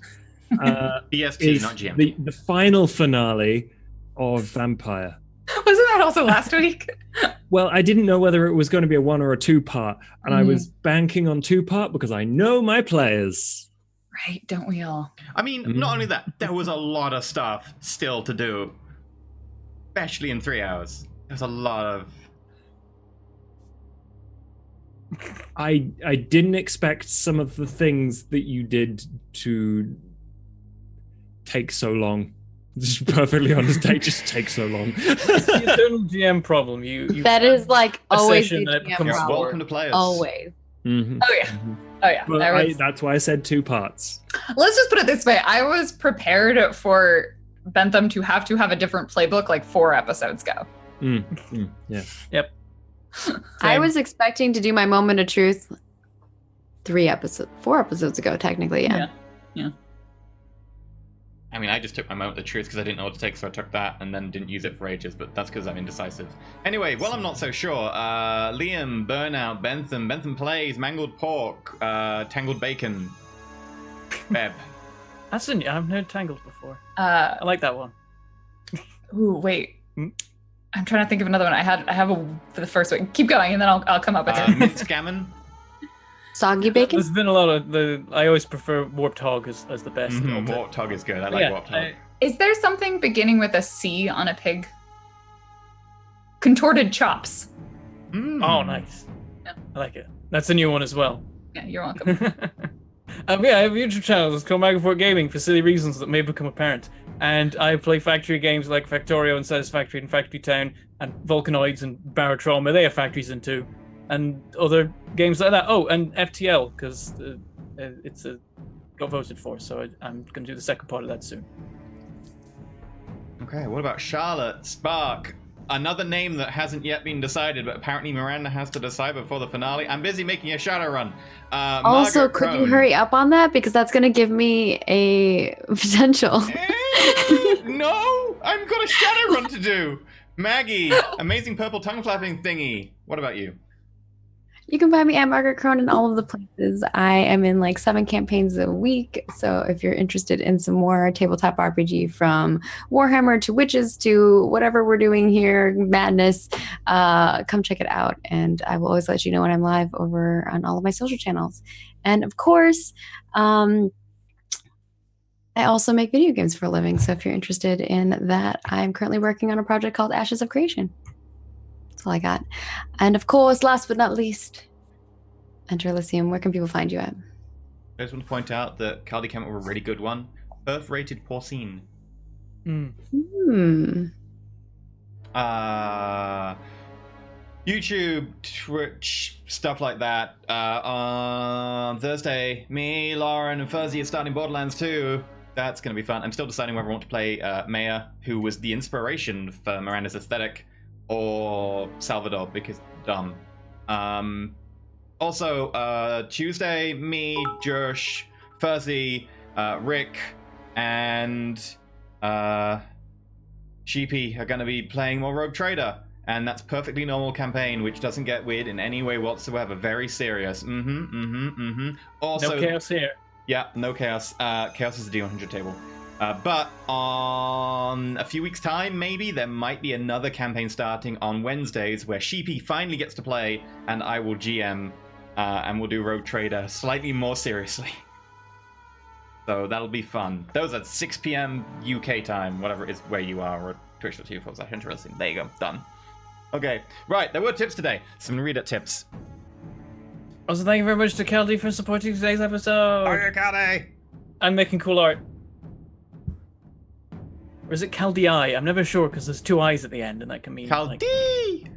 BST, is not GM. the final finale of Vampire. Wasn't that also last week? Well, I didn't know whether it was going to be a 1 or a 2-part, and I was banking on 2-part because I know my players. Right, don't we all? I mean, not only that, there was a lot of stuff still to do, especially in 3 hours. There's a lot of... I didn't expect some of the things that you did to take so long. Just perfectly honest, they just take so long. It's the eternal GM problem. You That is like a always the session that GM becomes problem. Welcome to players. Always. Mhm. Oh yeah. Oh yeah. Well, that's why I said 2 parts. Let's just put it this way. I was prepared for Bentham to have a different playbook like 4 episodes ago. Yeah. Yep. I was expecting to do my moment of truth 4 episodes ago, technically, yeah. I mean, I just took my moment of truth because I didn't know what to take, so I took that and then didn't use it for ages, but that's because I'm indecisive. Anyway, well, I'm not so sure. Liam, Burnout, Bentham Plays, Mangled Pork, Tangled Bacon, Beb. That's a I've heard Tangled before. I I like that one. Ooh, wait. I'm trying to think of another one. I have a for the first one. Keep going, and then I'll come up with it. Minced Gammon. Soggy bacon? There's been a lot of I always prefer Warped Hog as the best. Warped Hog is good. I like Warped Hog. Is there something beginning with a C on a pig? Contorted chops. Oh, nice. Yeah. I like it. That's a new one as well. Yeah, you're welcome. I have a YouTube channel. It's called Magafort Gaming for silly reasons that may become apparent. And I play factory games like Factorio and Satisfactory and Factory Town and Volcanoids and Barotrauma. They have factories in too. And other games like that. Oh, and FTL, because it's got voted for. So I'm going to do the second part of that soon. Okay, what about Charlotte, Spark? Another name that hasn't yet been decided, but apparently Miranda has to decide before the finale. I'm busy making a Shadowrun. Also, Margaret could you Crone. hurry up on that? Because that's going to give me a potential. No, I've got a Shadowrun to do. Maggie, amazing purple tongue flapping thingy. What about you? You can find me at Margaret Crone in all of the places. I am in like 7 campaigns a week. So if you're interested in some more tabletop RPG from Warhammer to Witches to whatever we're doing here, madness, come check it out. And I will always let you know when I'm live over on all of my social channels. And of course, I also make video games for a living. So if you're interested in that, I'm currently working on a project called Ashes of Creation. That's all I got. And of course, last but not least, Enter Elysium. Where can people find you at? I just want to point out that Caldi came up with a really good one. Perforated porcine. YouTube, Twitch, stuff like that. On Thursday, me, Lauren, and Fuzzy are starting Borderlands 2. That's going to be fun. I'm still deciding whether I want to play Maya, who was the inspiration for Miranda's aesthetic, or Salvador, because dumb. Also, Tuesday, me, Josh, Fuzzy, Rick, and Sheepy are going to be playing more Rogue Trader. And that's perfectly normal campaign, which doesn't get weird in any way whatsoever. Very serious. Also, No chaos here. Yeah, no chaos. Chaos is the D100 table. But on a few weeks' time, maybe, there might be another campaign starting on Wednesdays where Sheepy finally gets to play, and I will GM, and we'll do Rogue Trader slightly more seriously. So that'll be fun. Those are 6 p.m. UK time, whatever it is where you are, or twitch.tv/interesting. There you go, done. Okay, right, there were tips today. Some read-it tips. Also, thank you very much to Keldy for supporting today's episode. Caldi! I'm making cool art. Or is it Caldi? I'm never sure because there's 2 I's at the end, and that can mean Caldi!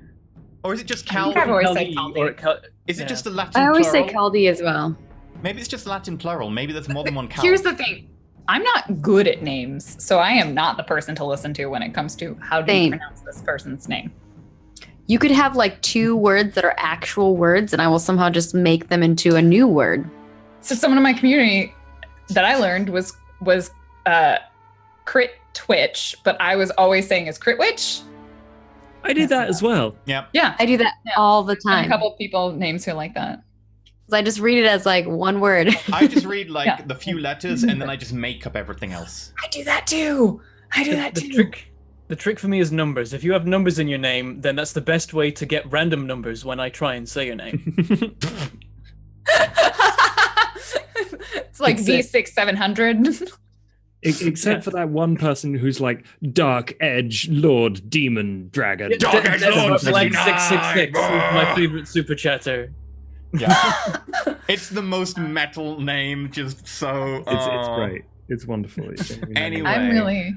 Or is it just Cal? I've always said Caldi. Caldi. Is it just a Latin I always plural? say Caldi as well. Maybe it's just Latin plural. Maybe there's more than one Cal. Here's the thing. I'm not good at names, so I am not the person to listen to when it comes to how do you Same. pronounce this person's name. You could have like 2 words that are actual words, and I will somehow just make them into a new word. So someone in my community that I learned was Crit Twitch, but I was always saying is Crit Witch. I did that as well. Yep. Yeah, I do that Yeah. all the and a time. couple of people names who like that. 'Cause I just read it as like one word. I just read like Yeah. the few letters and then I just make up everything else. I do that too. The trick for me is numbers. If you have numbers in your name, then that's the best way to get random numbers when I try and say your name. It's like Except- V6 700. Except for that one person who's like Dark Edge Lord Demon Dragon. Dark Edge Lord Blank 69. 666 is my favorite super chatter. Yeah. It's the most metal name, just so... It's great. It's wonderful. It's genuinely Anyway. I'm really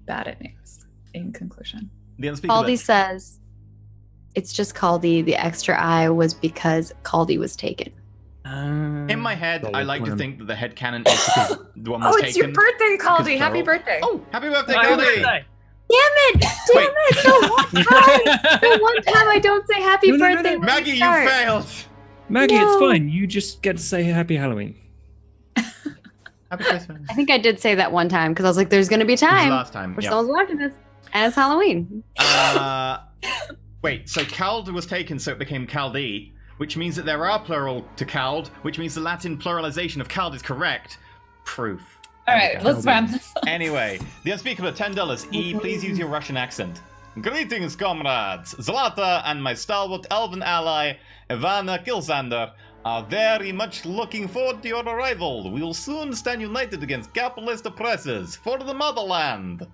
bad at names, in conclusion. The unspeakable. Caldy says it's just Caldy. The extra I was because Caldy was taken. In my head, Solid I like to plan. think that the headcanon is because the one was Oh, taken. it's your birthday, Caldy. Happy plural. birthday. Oh, happy birthday, Happy Caldy! birthday. Damn it! Damn it! The one time I don't say happy No, no, no, birthday. no. when Maggie, we you start. failed! Maggie, it's No. fine. You just get to say Happy Halloween. Happy Christmas. I think I did say that one time because I was like, "There's gonna be This is time last time, where yeah. someone's watching this, and it's Halloween." Wait, so Cald was taken, so it became Caldi, which means that there are plural to Cald, which means the Latin pluralization of Cald is correct. Proof. All There we right, go. let's wrap this up. Anyway, the unspeakable at $10. E, please use your Russian accent. Greetings, comrades. Zlata and my stalwart elven ally, Ivana Kilsander, are very much looking forward to your arrival. We will soon stand united against capitalist oppressors for the motherland.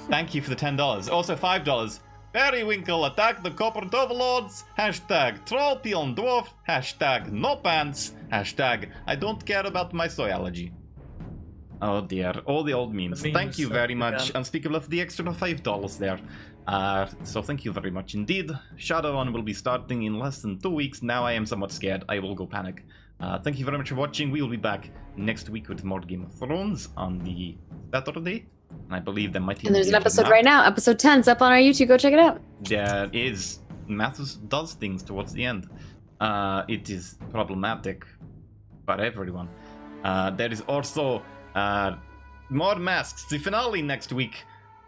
Thank you for the $10. Also $5. Periwinkle attack the corporate overlords. Hashtag troll peon dwarf. Hashtag no pants. Hashtag I don't care about my soy allergy. Oh dear, all the old memes. The memes Thank you are very much. begun. Unspeakable of the extra $5 there. So thank you very much indeed. Shadowrun will be starting in less than 2 weeks. Now I am somewhat scared. I will go panic. Thank you very much for watching. We will be back next week with more Game of Thrones on the Saturday. And I believe there might even And there's be an a episode map. right now, episode 10. It's up on our YouTube. Go check it out. There is Mathis does things towards the end. It is problematic for everyone. There is also more masks. The finale next week,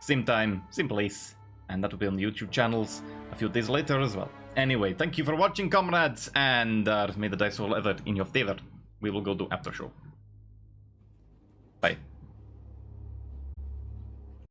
same time, same place, and that will be on the YouTube channels a few days later as well. Anyway, thank you for watching, comrades, and may the dice roll ever in your favor. We will go do after show. Bye.